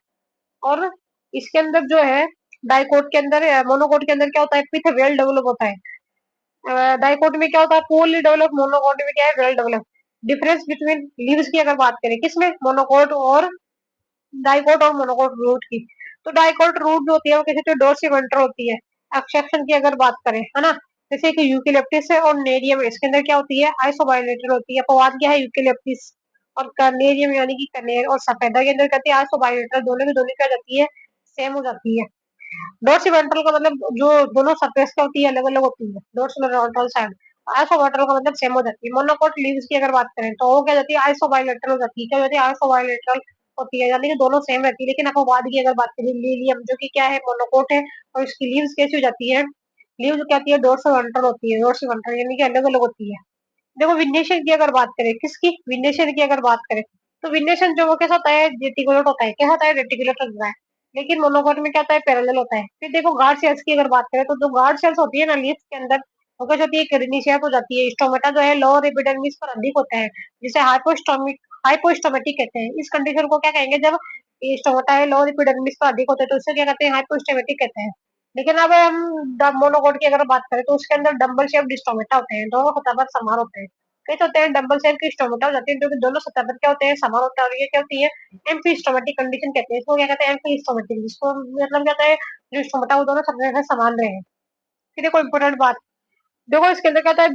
और इसके अंदर जो है डाइकोट के अंदर मोनोकोट के अंदर क्या होता है, पिथ वेल डेवलप होता है। डाइकोट में क्या होता है, पुअरली डेवलप, मोनोकोट में क्या है, well develop. Difference between leaves की अगर बात करें, किसमें, मोनोकोट और डाइकोट और मोनोकोट रूट की, तो डाइकोट रूट जो होती है वो किसी तो डोर्सिवेंट्रल होती है। एक्सेप्शन की अगर बात करें है ना, जैसे कि यूकेलिप्टिस है और नेरियम, इसके अंदर क्या होती है, आइसोबायोलेटरल होती है। अपवाद क्या है, यूकेलिप्टिस और कर्नेरियम यानी कि कनेर और सफेदा के अंदर कहती है आइसोबायोलेटरल, दोनों की दोनों क्या जाती है, सेम हो जाती है। डोर्सिवेंट्रल का मतलब जो दोनों सरफेस का होती है अलग अलग होती है, डोर्सिवेंट्रल साइड। आइसोबायोलेटरल का मतलब सेम हो जाती है। मोनोकोट लीव्स की अगर बात करें तो वो क्या जाती है, आइसोबायोलेटरल हो जाती है। क्या होती है, आइसोबायोलेटरल होती है, यानी कि दोनों सेम रहती है। लेकिन अपवाद की अगर बात करें, लीलियम जो कि क्या है, मोनोकोट है और इसकी लीव्स कैसी हो जाती है, लीव्स क्या होती है, डोर्सिवेंट्रल होती है, डोर्सिवेंट्रल यानी कि अलग अलग होती है। देखो विन्नेशन की अगर बात करें, किसकी, विन्नेशन की अगर बात करें तो विन्नेशन जो वो कैसा होता है, रेटिकुलेट होता है। क्या होता है, रेटिकुलेट होता है। लेकिन मोनोकोट में क्या होता है, पैरेलल होता है। फिर देखो गार्ड सेल्स की अगर बात करें तो जो गार्ड सेल्स होती है ना लीफ के अंदर, वो क्या होती है, किडनी शेप हो जाती है। स्टोमेटा जो है लोअर एपिडर्मिस पर अधिक होता है, जिसे हाइपोस्टोमिक हाइपोस्टोमेटिक कहते हैं। इस कंडीशन को क्या कहेंगे, जब ये स्टोमेटा है लोअर एपिडर्मिस का अधिक होता है तो उससे क्या कहते हैं हाइपोस्टोमेटिक कहते हैं। लेकिन अब हम मोनोकोट की अगर बात करें तो उसके अंदर डबल शेप स्टोमेटा होते हैं, दोनों सतह पर समान होते हैं। कई तो होते हैं डबल शेप की स्टोमेटा हो जाती है जो कि दोनों सतह पर क्या होते हैं समान होते हैं, और ये क्या होती है एम्फीस्टोमेटिक कंडीशन कहते हैं इसको। क्या कहते हैं एम्फीस्टोमेटिक, जिसको मतलब क्या होता है जो स्टोमेटा वो दोनों सतह पर समान रहे। फिर देखो इम्पोर्टेंट बात, देखो इसके अंदर क्या होता है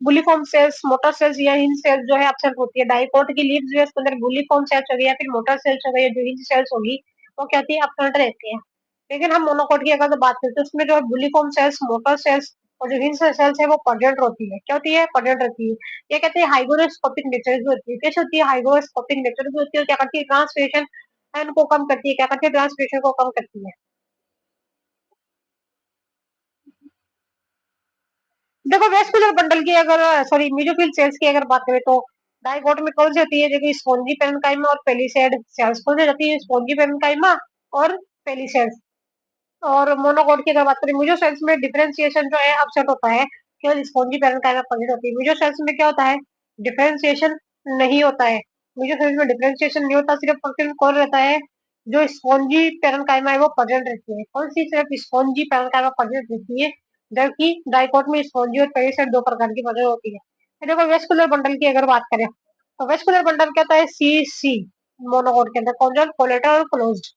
बुलीफॉर्म सेल्स, मोटर सेल्स या हिंज सेल्स जो है एब्सेंट होती है। डाइकोट की लीव्स जो है उसके अंदर बुलीफॉर्म सेल्स हो गई या फिर मोटर सेल्स हो गई, जो हिंज सेल्स होगी वो क्या होती है एब्सेंट रहती है। लेकिन हम मोनोकोट की अगर बात करें तो उसमें जो है बुलीफॉर्म सेल्स, मोटर सेल्स और जो हिंज सेल्स है वो प्रेजेंट होती है। क्या होती है प्रेजेंट रहती है। ये कहते हैं हाइग्रोस्कोपिक नेचर की होती है। कैसे होती है हाइग्रोस्कोपिक नेचर की होती है, क्या करती है ट्रांसलेशन को कम करती है। क्या करती है ट्रांसलेशन को कम करती है। देखो वेस्कुलर बंडल की अगर सॉरी म्यूजोफिल सेल्स की अगर बात करें तो डाइकोट में कौन सी होती है, जो कि स्पॉन्जी पेरेन्काइमा और पेलिसेड सेल्स। कौन सी होती है स्पॉन्जी पेरेन्काइमा और पेलिसेड। और मोनोकोट की अगर बात करें म्यूजो सेल्स में डिफरेंशिएशन जो है अपसेट होता है, केवल स्पॉन्जी पेरेन्काइमा प्रेजेंट होती है। म्यूजो सेल्स में क्या होता है डिफरेंशिएशन नहीं होता है। म्यूजो सेल्स में डिफरेंशिएशन नहीं होता, सिर्फ और सिर्फ कौन रहता है जो स्पॉन्जी पेरेन्काइमा है वो प्रेजेंट रहती है। कौन सी सिर्फ स्पॉन्जी पेरेन्काइमा प्रेजेंट रहती है, जबकि डाइकोट में स्पॉन्जी और पेरिसेड दो प्रकार की प्रेजेंट होती है। फिर देखो वेस्कुलर बंडल की अगर बात करें तो वेस्कुलर बंडल क्या होता है सी सी मोनोकोट के अंदर कॉन्जन कोलेटरल और क्लोज्ड।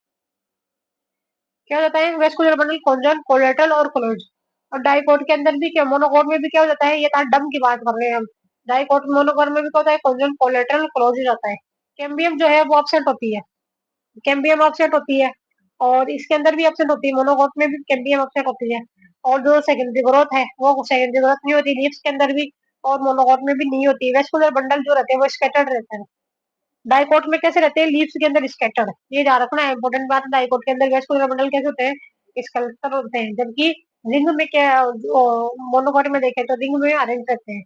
क्या हो जाता है वेस्कुलर बंडल कॉन्जन कोलेटरल और क्लोज्ड। और डाइकोट के अंदर भी क्या मोनोकोट में भी क्या हो जाता है, ये था डम की बात कर रहे हैं हम। डाइकोट मोनोकोट में भी क्या होता है कॉन्जन कोलेटरल क्लोज हो जाता है। कैम्बियम जो है वो ऑब्सेंट होती है। कैम्बियम ऑब्सेंट होती है और इसके अंदर भी ऑब्सेंट होती है, मोनोकोट में भी कैम्बियम ऑब्सेंट होती है। और जो सेकेंडरी ग्रोथ है वो सेकेंडरी ग्रोथ नहीं होती लीव्स के अंदर भी, और मोनोकोट में भी नहीं होती। वेस्कुलर बंडल जो रहते हैं वो स्कैटर्ड रहते हैं। डाइकोट में कैसे रहते हैं लीव्स के अंदर स्कैटर्ड, ये ध्यान रखना है इंपॉर्टेंट बात। डाइकोट के अंदर वेस्कुलर बंडल कैसे होते हैं स्कैटर्ड होते हैं, जबकि रिंग में क्या मोनोकोट में देखें तो रिंग में अरेंज रहते हैं।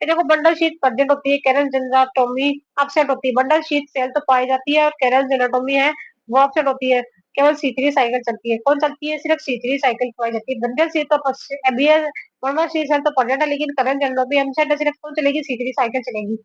ये देखो बंडल शीट प्रेजेंट होती है, कैरन जेनाटोमी अपसेट होती है। बंडल शीट सेल तो पाई जाती है और कैरन जेनाटोमी है वो अपसेट होती है। केवल C3 साइकिल चलती है। कौन चलती है सिर्फ C3 साइकिल पाई जाती है। बंडल शीट तो अभी बंडल शीट सेल तो प्रेजेंट है, लेकिन करंट जेनाटोमी अपसेट है, सिर्फ कौन चलेगी C3 साइकिल चलेगी।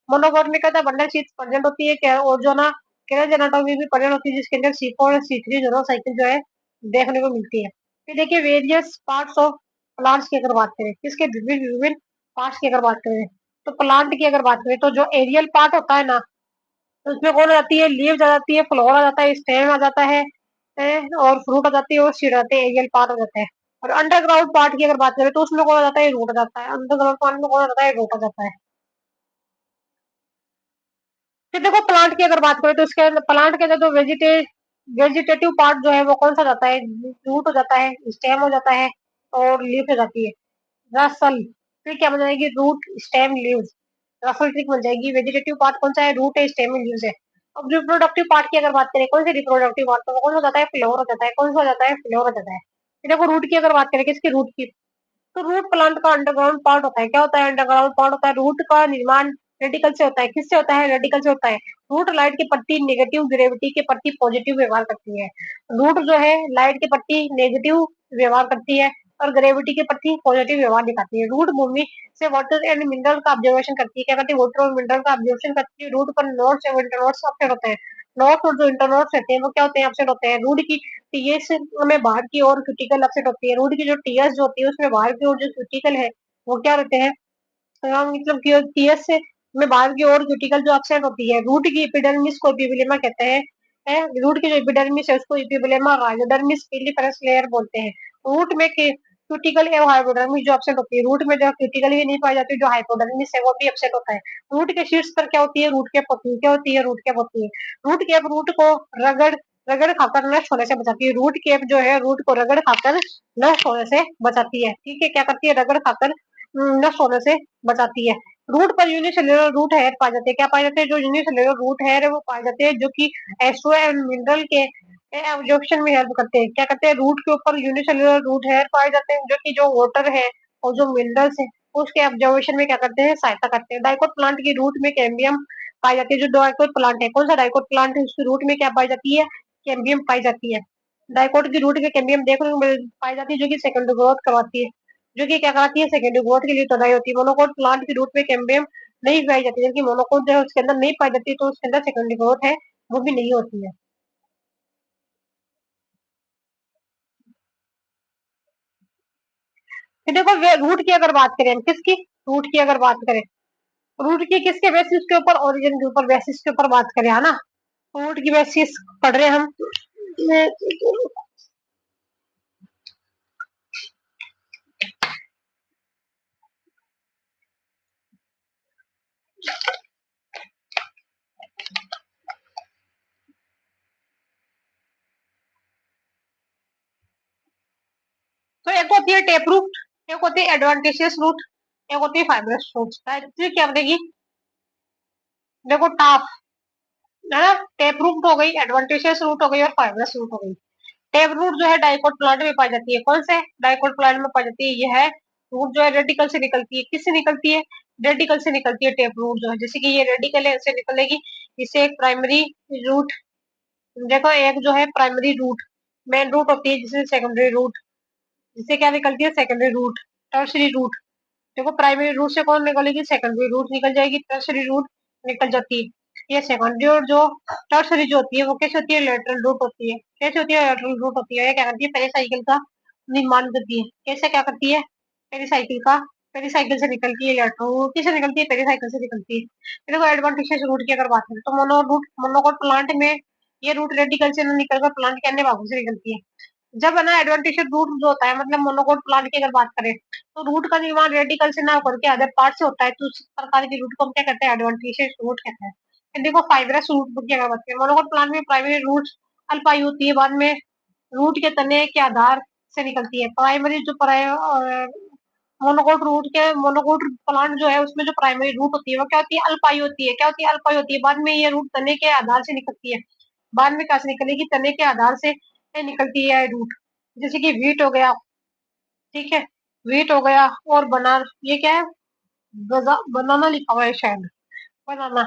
मोनोकोट में क्या था बंडल शीट प्रेजेंट होती है क्या, और जो ना केरल एनाटोमी भी प्रेजेंट होती है जिसके अंदर C4 और C3 दोनों साइकिल जो है देखने को मिलती है। फिर देखिए वेरियस पार्ट्स ऑफ प्लांट्स की अगर बात करें, किसके विभिन्न विभिन्न पार्ट्स की अगर बात करें तो प्लांट की अगर बात करें तो जो एरियल पार्ट होता है ना तो उसमें कौन आ जाती है लीव्स आ जाती है, फ्लोर आ जाता है, स्टेम आ जाता और फ्रूट आ जाती है और सीड आते हैं, एरियल पार्ट हो जाता है। और अंडरग्राउंड पार्ट की अगर बात करें तो उसमें कौन आ जाता है रूट आ जाता है। अंडरग्राउंड पार्ट में कौन आ जाता है रूट आ जाता है। फिर देखो प्लांट की अगर बात करें तो इसके प्लांट के अंदर जो वेजिटेटिव पार्ट जो है वो कौन सा जाता है रूट हो जाता है, स्टेम हो जाता है और लीफ हो जाती है। रसल, फिर क्या बन जाएगी रूट स्टेम लीव्स, रसल ट्रिक बन जाएगी। वेजिटेटिव पार्ट कौन सा है रूट है स्टेम लीव्स है। अब रिप्रोडक्टिव पार्ट की अगर बात करें कौन सी रिप्रोडक्टिव पार्ट तो वो कौन सा हो जाता है फ्लोर हो जाता है। कौन सा हो जाता है फ्लोर हो जाता है। फिर देखो रूट की अगर बात करें किसकी रूट की तो रूट प्लांट का अंडरग्राउंड पार्ट होता है। क्या होता है अंडरग्राउंड पार्ट होता है रूट का निर्माण रेडिकल से होता है। किससे होता है रेडिकल से होता है। रूट लाइट के प्रति नेगेटिव, ग्रेविटी के प्रति पॉजिटिव व्यवहार करती है। रूट जो है लाइट के प्रति नेगेटिव व्यवहार करती है और ग्रेविटी के प्रति पॉजिटिव व्यवहार दिखाती है। रूट भूमि से वाटर एंड मिनरल का ऑब्जर्वेशन करती है। क्या करती है वाटर और मिनरल का ऑब्जर्वेशन करती है। रूट पर नोट्स और इंटरनोट्स अपसेट होते हैं। नोट्स और जो इंटरनोट्स रहते हैं वो क्या होते हैं अपसेट होते हैं। रूट की टीएस में बाहर की ओर क्यूटिकल अपसेट होती है। रूट की जो टीएस जो होती है उसमें बाहर की ओर जो क्यूटिकल है वो क्या रहते हैं मतलब कि टीएस से में बाहर की ओर क्यूटिकल जो अपसेट होती है। रूट की एपिडर्मिस को एपिब्लेमा कहते हैं। रूट की जो एपिडर्मिस है उसको एपिब्लेमा राइजोडर्मिस पीलीफेरस लेयर बोलते हैं। रूट में क्यूटिकल एवं हाइपोडर्मिस जो अपसेट होती है। रूट में जो क्यूटिकल भी नहीं पाई जाती, जो हाइपोडर्मिस है वो भी अपसेट होता है। रूट के शीर्ष पर क्या होती है रूट कैप होती है। क्या होती है रूट कैप होती है। रूट कैप रूट को रगड़ रगड़ खाकर नष्ट होने से बचाती है। रूट कैप जो है रूट को रगड़ खाकर नष्ट होने से बचाती है। ठीक है क्या करती है रगड़ खाकर नष्ट होने से बचाती है। रूट पर यूनिसेल्युलर रूट हेयर पाए जाते हैं। क्या पाए जाते हैं जो यूनिसेल्युलर रूट हेयर है वो पाए जाते हैं, जो कि एस्ट्रो एंड मिनरल के एब्जॉर्प्शन में हेल्प करते हैं। क्या करते हैं रूट के ऊपर यूनिसेल्युलर रूट हेयर पाए जाते हैं, जो कि जो वाटर है और जो मिनरल्स है उसके एब्जॉर्प्शन में क्या करते हैं सहायता करते हैं। डाइकोट प्लांट की रूट में कैम्बियम पाई जाती है। जो डाइकोट प्लांट है कौन सा डाइकोट प्लांट है उसकी रूट में क्या पाई जाती है कैम्बियम पाई जाती है। डाइकोट की रूट में कैम्बियम देखने को पाई जाती है, जो कि सेकेंडरी ग्रोथ करवाती है। जो कि क्या कराती है सेकेंडरी ग्रोथ के लिए तैयारी होती है। मोनोकोट प्लांट की रूट में कैम्बियम नहीं पाई जाती, जबकि मोनोकोट जो है उसके अंदर नहीं पाई जाती तो उसके अंदर सेकेंडरी ग्रोथ है वो भी नहीं होती है। फिर देखो रूट की अगर बात करें हम, किसकी, रूट की अगर बात करें, रूट की किसके बेसिस के ऊपर, ओरिजिन के ऊपर, बेसिस के ऊपर बात करें, है ना। रूट की बेसिस पढ़ रहे हैं हम। तो एक होती है टेप रूट, एक होती है एडवांटेशियस रूट, एक होती है फाइब्रस रूट। क्या बनेगी, देखो टाफ, है ना। टेप रूट हो गई, एडवांटेशियस रूट हो गई और फाइब्रस रूट हो गई। टेप रूट जो है डाइकोट प्लांट में पाई जाती है, कौन से डाइकोट प्लांट में पाई जाती है, ये है रूट जो है रेडिकल से निकलती है, किससे निकलती है, रेडिकल से निकलती है टेप रूट जो है, जैसे कि ये रेडिकल है, इससे निकलेगी, इससे एक प्राइमरी रूट, देखो एक जो है प्राइमरी रूट, मेन रूट होती है, जिससे सेकेंडरी रूट, जिससे क्या निकलती है, सेकेंडरी रूट, टर्सरी रूट। देखो प्राइमरी रूट से कौन निकलेगी, सेकेंडरी रूट निकल जाएगी, टर्सरी रूट निकल जाती है। ये सेकेंडरी और जो टर्सरी जो होती है वो कैसे होती है, लेटरल रूट होती है। कैसे होती है, लेटरल रूट होती है। ये क्या करती है, पेरिसाइकिल का निर्माण करती है। कैसे क्या करती है, पेरिसाइकिल का, पेरिसाइकिल से निकलती है लेटरल रूट, किसे निकलती है, पेरिसाइकिल से निकलती है। देखो एडवांटेजेस रूट की अगर बात करें तो मोनोकोट प्लांट में ये रूट रेडिकल से निकलकर प्लांट के अन्य भागों से निकलती है। जब है ना एडवांटेशियस रूट जो होता है, मतलब मोनोकोट प्लांट की अगर बात करें तो रूट का निर्माण रेडिकल से ना होकर के अदर पार्ट से होता है, तो उस प्रकार की रूट को हम क्या कहते हैं, एडवांटेशियस रूट कहते हैं। फिर देखो फाइब्रस रूट की अगर बात करें, मोनोकोट प्लांट में प्राइमरी रूट अल्पायु होती है, बाद में रूट के तने के आधार से निकलती है। प्राइमरी जो मोनोकोट प्लांट जो है उसमें जो प्राइमरी रूट होती है वो क्या होती है, अल्पायु होती है। क्या होती है, अल्पायु होती है। बाद में ये रूट तने के आधार से निकलती है। बाद में क्या से निकलेगी, तने के आधार से निकलती है रूट। जैसे कि वीट हो गया, ठीक है, वीट हो गया, और बनाना, ये क्या है, बनाना लिखा हुआ है शायद, बनाना।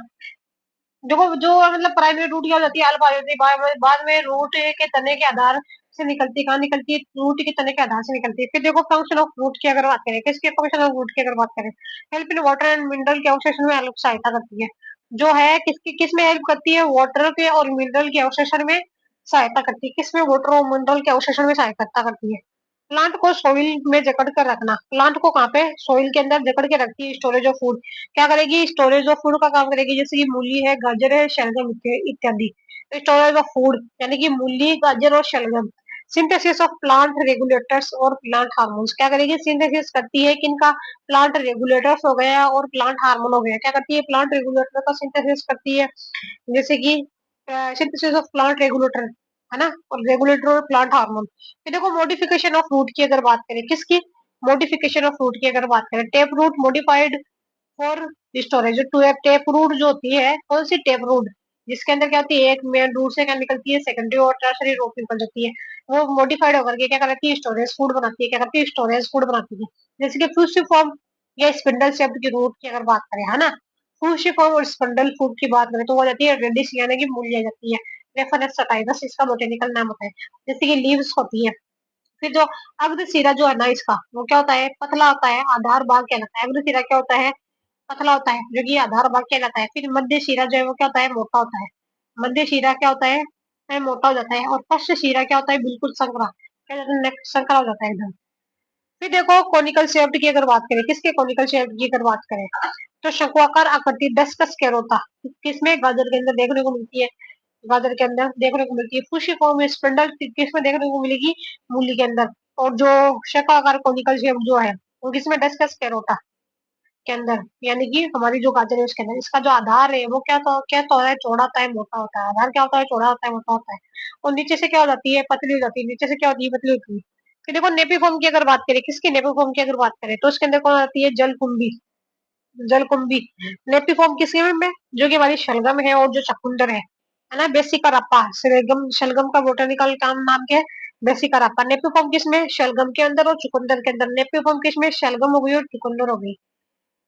देखो जो मतलब प्राइमरी रूट क्या हो जाती है, अल्फा हो जाती है, बाद में रूट के तने के आधार से निकलती है, कहाँ निकलती है, रूट के तने के आधार से निकलती है। फिर देखो फंक्शन ऑफ रूट की अगर बात करें, किसके फंक्शन ऑफ रूट की अगर बात करें, help in water and mineral के अवशोषण में हेल्प सहायता करती है। जो है किसकी, किस में हेल्प करती है, वाटर के और मिनरल के अवशोषण में सहायता करती है। किसमें, वाटर और मिनरल के अवशोषण में सहायता करती है। प्लांट को सोइल में जकड़ कर रखना, प्लांट को कहाँ पे, सोइल के अंदर जकड़ के रखती है। स्टोरेज ऑफ फूड, क्या करेगी, स्टोरेज ऑफ फूड का काम करेगी, जैसे कि मूली है, गाजर है, शलगम इत्यादि। स्टोरेज ऑफ फूड यानी कि मूली, गाजर और शलगम। सिंथेसिस ऑफ प्लांट रेगुलेटर्स और प्लांट हार्मोन्स, क्या करेगी, सिंथेसिस करती है किनका, प्लांट रेगुलेटर्स हो गया और प्लांट हार्मोन हो गया। क्या करती है, प्लांट रेगुलेटर का सिंथेसिस करती है, जैसे कि सिंथेसिस ऑफ प्लांट रेगुलेटर, है ना, और रेगुलेटर और प्लांट हार्मोन। फिर देखो मॉडिफिकेशन ऑफ रूट की अगर बात करें, किसकी, मॉडिफिकेशन ऑफ रूट की अगर बात करें, tap root modified for storage. जो टेप रूट जो होती है, कौन सी टेप रूट, जिसके अंदर क्या होती है, एक मेन रूट से क्या निकलती है, सेकेंडरी और टर्सरी रूट निकल जाती है। वो मॉडिफाइड होकर के क्या करती है, स्टोरेज फूड बनाती है। क्या करती है, स्टोरेज फूड बनाती है। जैसे कि फ्यूसिफॉर्म या स्पिंडल शेप्ड की रूट की अगर बात करें, है ना, फ्यूसिफॉर्म और स्पिंडल फूड की बात करें तो वो आ जाती है रेडिश यानी कि मूली आ जाती है। रेफरेंस सटाइवस इसका बोटेनिकल नाम होता है। जैसे कि लीव्स होती है। फिर जो अग्रसिरा जो है ना इसका, वो क्या होता है, पतला होता है, आधार भाग कहलाता है। अग्रसिरा क्या होता है, पतला होता है, जो कि आधार भाग कहलाता है। फिर मध्य शिरा जो है वो क्या होता है, मोटा होता है। मध्य शिरा क्या होता है, मोटा हो जाता है। और पश्च शिरा क्या होता है, बिल्कुल संकरा, क्या होता है, संकरा हो जाता है एकदम। फिर देखो कॉनिकल शेफ्ट की अगर बात करें, किसके कॉनिकल शेफ्ट की अगर बात करें, तो शंक्वाकार आकृति डस्कस कैरोटा किसमें, गाजर के अंदर देखने को मिलती है, गाजर के अंदर देखने को मिलती है। फुशिफॉर्म स्पिंडल किसमें देखने को मिलेगी, मूली के अंदर। और जो शंक्वाकार कॉनिकल शेप जो है वो किसमें, डस्कस कैरोटा के अंदर, यानी कि हमारी जो गाजर है उसके अंदर। इसका जो आधार है वो क्या तो है, चौड़ा होता है, मोटा होता है। आधार क्या होता है, चौड़ा होता है, मोटा होता है। और नीचे से क्या हो जाती है, पतली हो जाती है। नीचे से क्या होती है, पतली होती है। फिर देखो नेपिफॉर्म की अगर बात करें, किसकी, नेपिफॉर्म की अगर बात करें तो उसके अंदर कौन आती है, जलकुंभी, जलकुंभी। नेपिफॉर्म किसके में, जो कि हमारी शलगम है और जो चकुंदर है ना, बेसिकरापा, शलगम, शलगम का बोटेनिकल नाम क्या है, बेसिकरापा। नेपिफॉर्म किसमें, शलगम के अंदर और चुकंदर के अंदर। नेपिफॉर्म किसमें, शलगम हो गई और चुकंदर हो गई।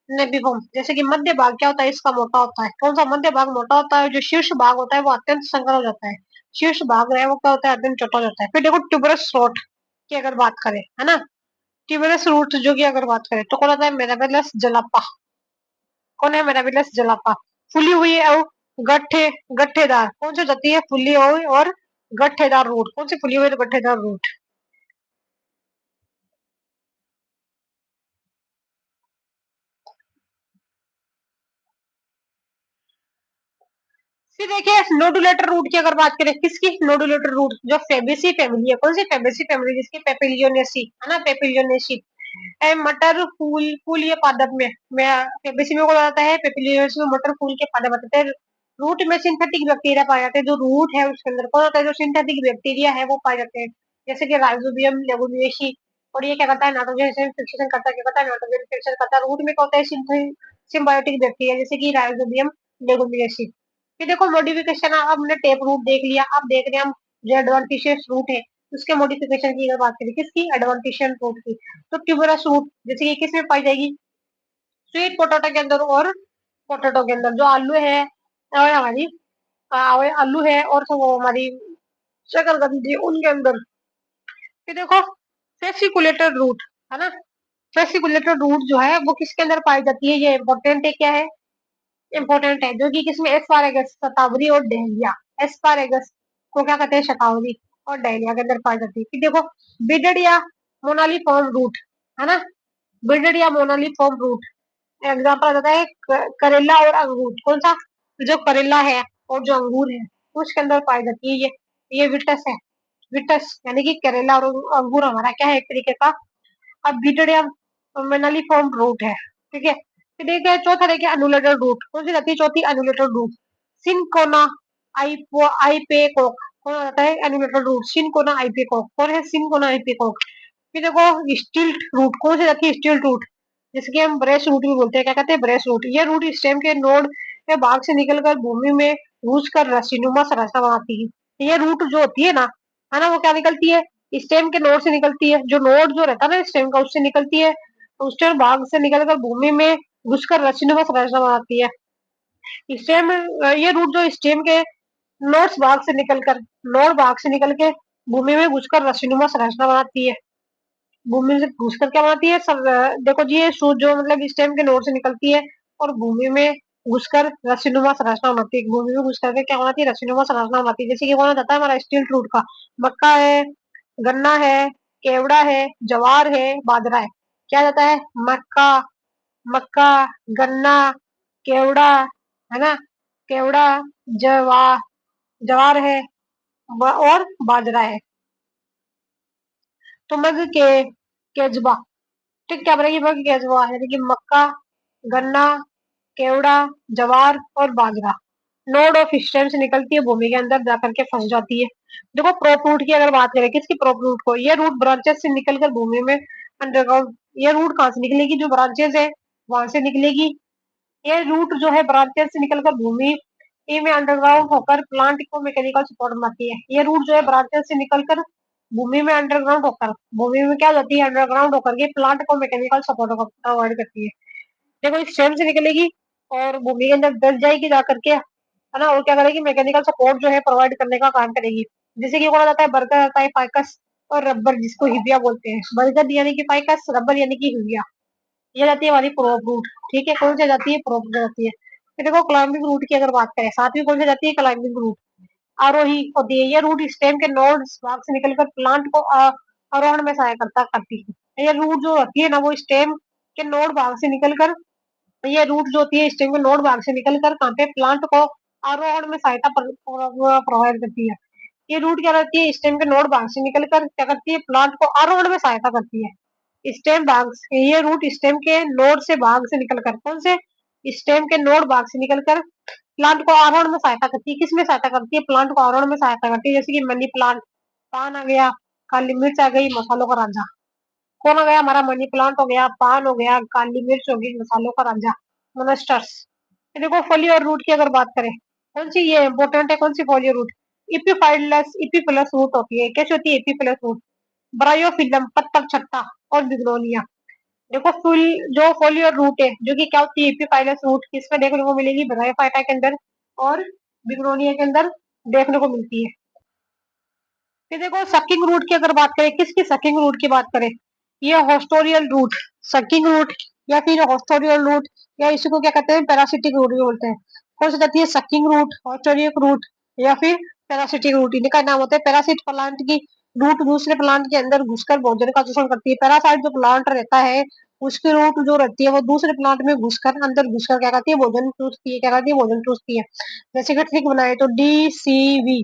नेपिफॉर्म जैसे कि मध्य भाग क्या होता है, इसका मोटा होता है। कौन सा, मध्य भाग मोटा होता है। जो शीर्ष भाग होता है वो अत्यंत संकर हो जाता है। शीर्ष भाग है वो क्या होता है, अत्यंत छोटा हो जाता है। फिर देखो ट्यूबरस रूट की अगर बात करें, है ना, ट्यूबरस रूट जो की अगर बात करें तो कौन होता है, मेराबेलस जलापा। कौन है, मेराबिलस जलापा। फुली हुई और गट्ठे गट्ठेदार, कौन सी जाती है, फुली हुई और गट्ठेदार रूट। कौन सी फुली हुई और गट्ठेदार रूट, फिर देखिए नोडुलेटर रूट की अगर बात करें, किसकी नोडुलेटर रूट, जो फेबेसी फैमिली है, कौन सी फेबेसी फैमिली, जिसकी पेपिलियोनेसी है ना, पेपिलियोनेसी मटर फूल, फूल ये पादप में फेबेसी में को जाता है, पेपिलियोनेसी में मटर फूल के पादप आते हैं। रूट में सिंथेटिक बैक्टीरिया पाए जाते हैं, जो रूट है उसके अंदर कौन होता है, जो सिंथेटिक बैक्टीरिया है वो पाए जाते हैं, जैसे कि राइजोबियम, लेगुमिनेसी। और ये क्या करता है, नाइट्रोजन फिक्सेशन करता है, क्या करता है, नाइट्रोजन फिक्सेशन करता है। रूट में क्या होता है, सिम्बायोटिक बैक्टीरिया, जैसे कि राइजोबियम, लेगुमिनेसी। फिर देखो मॉडिफिकेशन, अब हमने टेप रूट देख लिया, अब देख रहे हैं हम जो एडवांटिशियस रूट है उसके मॉडिफिकेशन की अगर बात करें, किसकी, एडवांटिशियस रूट की। तो ट्यूबरस रूट जैसे कि किस में पाई जाएगी, स्वीट पोटैटो के अंदर और पोटैटो के अंदर, जो आलू है और हमारी आलू है और तो वो हमारी शकरकंदी उनके अंदर। फिर देखो फेसिकुलेटेड रूट है ना, फेसिकुलेटेड रूट जो है वो किसके अंदर पाई जाती है, ये इंपॉर्टेंट है, क्या है, इम्पोर्टेंट है, जो कि किसमें, एस्पारेगस, शतावरी और डहलिया। एस्पारेगस को क्या कहते हैं, शतावरी और डहलिया के अंदर पाई जाती है। फिर देखो बिडड या मोनालिफॉर्म रूट है ना, बिडड या मोनालिफॉर्म रूट एग्जाम्पल आ जाता है करेला और अंगूर। कौन सा, जो करेला है और जो अंगूर है उसके अंदर पाई जाती है ये विटस है, विटस यानी कि करेला और अंगूर हमारा क्या है, एक तरीके का अब बीटड़िया मेनालिफॉर्म रूट है। ठीक है, फिर देखिए चौथा देखिए अनुलेटेड रूट, कौन सी रहती है चौथी, अनुलेटेड रूट, सिनकोना आईपेकोक। कौन होता है अनुलेटेड रूट, सिनकोना आईपेकोक, कौन है सिनकोना आईपेकोक। फिर देखो स्टिल्ट रूट, कौन सी रहती है स्टिल्ट रूट, जिसके हम ब्रेस रूट भी बोलते हैं, क्या कहते हैं, ब्रेस रूट। ये रूट स्टेम के नोड के भाग से निकलकर भूमि में घुस कर रस्सीनुमा संरचना बनाती है। ये रूट जो होती है ना, वो क्या निकलती है, स्टेम के नोड से निकलती है, जो नोड जो रहता है ना स्टेम का उससे निकलती है, स्टेम भाग से निकलकर भूमि में घुसकर रचना संरचना बनाती है। स्टेम ये रूट जो स्टेम के नोड्स भाग से निकलकर, नोड भाग से निकल के भूमि में घुसकर रस्सीनुमा संरचना बनाती है। भूमि से घुसकर क्या बनाती है, सब देखो जी, ये सूज जो मतलब स्टेम के नोड से निकलती है और भूमि में घुसकर रस्सीनुमा संरचना बनाती है। भूमि में घुस करके क्या बनाती है, रस्सीनुमा संरचना बनाती है। जैसे कि कौन जाता है हमारा स्टील रूट का, मक्का है, गन्ना है, केवड़ा है, जवार है, बाजरा है। क्या जाता है, मक्का, मक्का, गन्ना, केवड़ा है ना, केवड़ा, जवार, जवार है और बाजरा है। तो मग के केजबा, ठीक, क्या बनेगी, मग केजबा यानी कि मक्का, गन्ना, केवड़ा, जवार और बाजरा नोड ऑफ स्टेम से निकलती है, भूमि के अंदर जाकर के फंस जाती है। देखो प्रोप रूट की अगर बात करें, किसकी, प्रोप रूट को, ये रूट ब्रांचेस से निकलकर भूमि में अंडरग्राउंड, ये रूट कहाँ से निकलेगी, जो ब्रांचेस है वहां से निकलेगी। ये रूट जो है ब्रांचेस से निकलकर भूमि में अंडरग्राउंड होकर प्लांट को मैकेनिकल सपोर्ट बनाती है। ये रूट जो है ब्रांचेस से निकलकर भूमि में अंडरग्राउंड होकर, भूमि में क्या जाती है, अंडरग्राउंड होकर के प्लांट को मैकेनिकल सपोर्ट प्रोवाइड करती है। देखो इस स्टेम से निकलेगी और भूमि के अंदर दस जाएगी जा करके, है ना, और क्या करेगी, मैकेनिकल सपोर्ट जो है प्रोवाइड करने का काम करेगी। जैसे कि बोला जाता है बरगद आता है, फाइकस और रबर जिसको हिबिया बोलते हैं, बरगद यानी कि फाइकस, रबर यानी कि हिबिया। ये जाती है हमारी प्रोप रूट। ठीक है, कौन सी जाती है, प्रोप जाती है। फिर देखो क्लाइंबिंग रूट की अगर बात करें, सातवीं कौन सी जाती है, क्लाइंबिंग रूट, आरोही होती है। ये रूट स्टेम के नोड्स भाग से निकलकर प्लांट को आरोहण में सहायता करती है। ये रूट जो होती है ना, वो स्टेम के नोड भाग से निकलकर, ये रूट जो होती है स्टेम के नोड भाग से निकलकर कहाँ पे, प्लांट को आरोहण में सहायता प्रोवाइड करती है। ये रूट क्या करती है, स्टेम के नोड भाग से निकलकर क्या करती है, प्लांट को आरोहण में सहायता करती है। स्टेम भाग से, ये रूट स्टेम के नोड से भाग से निकलकर, कौन से, स्टेम के नोड भाग से निकलकर प्लांट को आरोहण में सहायता करती है। किसमें सहायता करती है, प्लांट को आरोहण में सहायता करती है, जैसे कि मनी प्लांट, पान आ गया, काली मिर्च आ गई, मसालों का राजा। कौन आ गया हमारा, मनी प्लांट हो गया, पान हो गया, काली मिर्च हो गई, मसालों का राजा, मोनेस्टर्स। देखो फोलियो रूट की अगर बात करें, कौन सी ये इंपोर्टेंट है, कौन सी फोलियो रूट, इपीफिलस रूट होती है। कैसे होती है इपीफिलस रूट, ब्रायोफिलम, पत्थर छट्टा और बिग्नोनिया। देखो फुल जो फोलियो रूट है, जो कि क्या होती है, एपीफाइलस रूट, किसमें देखने को मिलेगी, ब्रायोफाइटा के अंदर और बिग्नोनिया के अंदर देखने को मिलती है। फिर देखो सकिंग रूट की अगर बात करें, किसकी सकिंग रूट की बात करें, ये हॉस्टोरियल रूट, सकिंग रूट या फिर हॉस्टोरियल रूट, या इसको क्या कहते हैं, पैरासिटिक रूट भी बोलते हैं। कौन सी जाती है, सकिंग रूट, हॉस्टोरियल रूट या फिर पैरासिटिक रूट। इनका नाम होता है पैरासिट प्लांट की रूट दूसरे प्लांट के अंदर घुसकर भोजन का शोषण करती है। पैरासाइट जो प्लांट रहता है उसकी रूट जो रहती है वो दूसरे प्लांट में घुसकर अंदर घुसकर क्या करती है, भोजन चूसती है। क्या करती है, भोजन चूसती है। जैसे कि ट्रिक बनाए तो डीसीवी,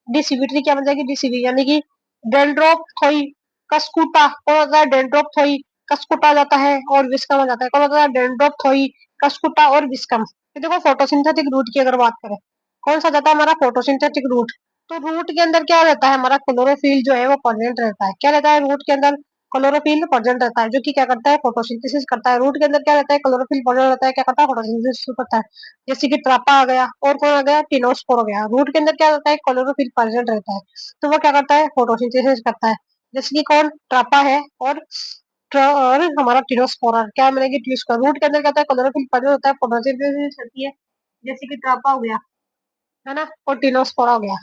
डीसीवी ट्री क्या बन जाएगी, डीसीवी यानी कि डेंड्रोथोई कस्कुटा। कौन होता है, डेंड्रोथोई कस्कुटा जाता है और विस्कम आ जाता है। कौन होता है, डेंड्रोथोई कस्कुटा और विस्कम। तो देखो फोटोसिंथेटिक रूट की अगर बात करें, कौन सा जाता है हमारा, फोटोसिंथेटिक रूट। तो रूट के अंदर क्या रहता है, हमारा क्लोरोफिल जो है वो प्रेजेंट रहता है। क्या रहता है रूट के अंदर, क्लोरोफिल प्रेजेंट रहता है, जो कि क्या करता है, फोटोसिंथेसिस करता है। रूट के अंदर क्या रहता है, क्लोरोफिल प्रेजेंट रहता है, क्या करता है, फोटोसिंथेसिस करता है। जैसे कि ट्रापा आ गया और कौन आ गया, टिनोस्पोर हो गया। रूट के अंदर क्या रहता है, क्लोरोफिल प्रेजेंट रहता है, तो वो क्या करता है, फोटोसिंथेसिस करता है। जैसे कि कौन, ट्रापा है और और हमारा टिनोस्पोरा क्या मिलेगी, टिनोस्पोरा। रूट के अंदर क्या होता है, क्लोरोफिल प्रेजेंट होता है, फोटोसिंथेसिस होती है। जैसे कि ट्रापा हो गया, है ना, और टिनोस्पोरा हो गया।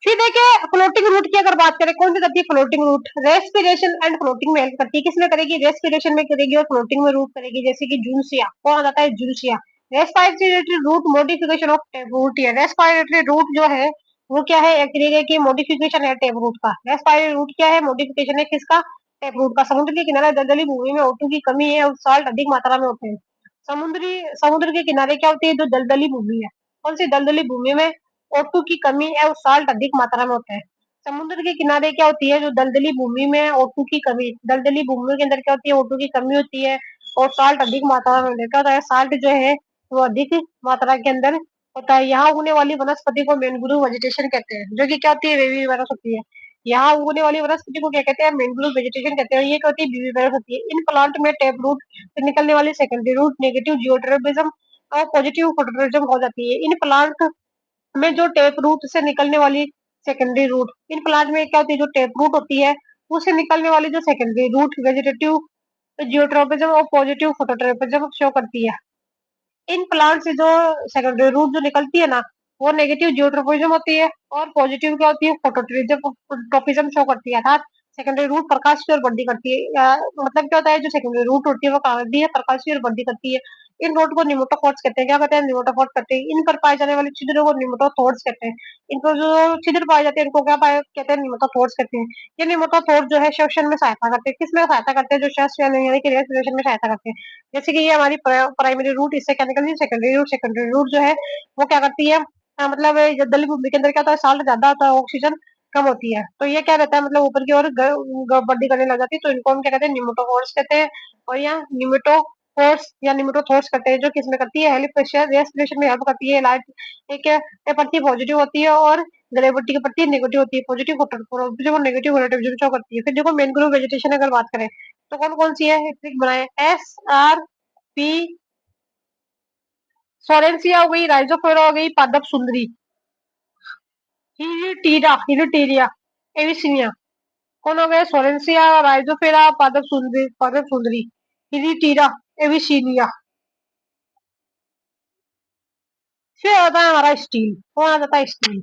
फिर देखिए फ्लोटिंग रूट की अगर बात करें, कौन सी करती है floating root, respiration and floating में हेल्प करती है। किसमें करेगी, रेस्पिरेशन में करेगी और फ्लोटिंग में रूट करेगी। जैसे कि जूनसिया, कौन आ जाता है, जूनसिया। Respiratory root modification of tap root है। रेस्पिरेटरी रूट जो है वो क्या है, एक तरीके की मॉडिफिकेशन है टेप रूट का। रेस्पिरेटरी रूट क्या है, मॉडिफिकेशन है किसका, टेप रूट का। समुद्र के किनारे दलदली भूमि में O2 की कमी है और साल्ट अधिक मात्रा में होते हैं। समुद्र के किनारे क्या होती है, जो दलदली भूमि है, कौन सी दलदली भूमि में O2 की कमी और साल्ट अधिक मात्रा में होते हैं। समुद्र के किनारे क्या होती है, जो दलदली भूमि में O2 की कमी, दलदली भूमि के अंदर क्या होती है, O2 की कमी होती है और साल्ट अधिक मात्रा में क्या होता है, साल्ट जो है वो अधिक मात्रा के अंदर होता है। यहाँ उगने वाली वनस्पति को मैंग्रोव वेजिटेशन कहते हैं, जो कि क्या होती है, वेवी वनस्पति है। यहाँ उगने वाली वनस्पति को क्या कहते हैं, मैंग्रोव वेजिटेशन कहते हैं। ये क्या होती है, बीवी वनस्पति है। इन प्लांट में टेप रूट से निकलने वाली सेकेंडरी रूट नेगेटिव जियोट्रोपिज्म और पॉजिटिव फोटोट्रोपिज्म हो जाती है। इन प्लांट में जो टेप रूट से निकलने वाली सेकेंडरी रूट, इन प्लांट में क्या होती है, जो टेप रूट होती है उससे निकलने वाली जो सेकेंडरी रूट वेजिटेटिव जियोट्रोपिज्म और पॉजिटिव फोटोट्रोपिज्म शो करती है। इन प्लांट से जो सेकेंडरी रूट जो निकलती है ना, वो नेगेटिव जियोट्रोपिज्म होती है और पॉजिटिव क्या होती है, फोटोट्रोपिज्म शो करती है। अर्थात सेकेंडरी रूट प्रकाश की ओर बढ़ती करती है। मतलब क्या होता है, जो सेकेंडरी रूट होती है वो कहाँ बढ़ती है, प्रकाश की ओर बढ़ती करती है। इन रूट को निमोटोफोर्स कहते हैं। क्या कहते हैं, निमोटोफोर्स कहते हैं। इन पर पाए जाने वाले छिद्रों को निमोटोथोर्स कहते हैं। इन पर जो छिद्र पाए जाते हैं इनको क्या पाए कहते हैं, निमोटोथोर्स कहते हैं। ये निमोटोथोर्स जो है श्वसन में सहायता करते हैं। किसमें सहायता करते हैं, जो श्वास यानी कि रेस्पिरेशन में सहायता करते हैं। जैसे कि ये हमारी प्राइमरी रूट, इससे क्या निकलती है, सेकेंडरी रूट जो है वो क्या करती है, मतलब ये दलदली भूमि के अंदर क्या होता है, साल्ट ज्यादा होता है, ऑक्सीजन कम होती है, तो ये क्या रहता है, मतलब ऊपर की ओर बढ़ी करने लग जाती है। तो इनको हम क्या कहते हैं, निमोटोफोर्स कहते हैं। और यहाँ निमोटोफोर्स या निमोटोथोर्स करते हैं, जो किसमें करती है, हेलिक रेस्पिरेशन में हेल्प करती है। लाइट एक ये प्रति पॉजिटिव होती है और ग्रेविटी की प्रति नेगेटिव होती है। पॉजिटिव जो नेगेटिव शो करती है। फिर देखो मैंग्रोव वेजिटेशन अगर बात करें तो कौन कौन सी है, एक ट्रिक बनाए, SRP, सोरेंसिया हो गई, राइजोफोरा हो गई, पादप सुंदरी, हिलिटीरिया, एविसिनिया। कौन हो गए, सोरेंसिया, राइजोफेरा, पादप सुंदरी, हिलिटीरा, एविसिनिया। फिर आता है हमारा स्टील, कौन आ जाता है, स्टील।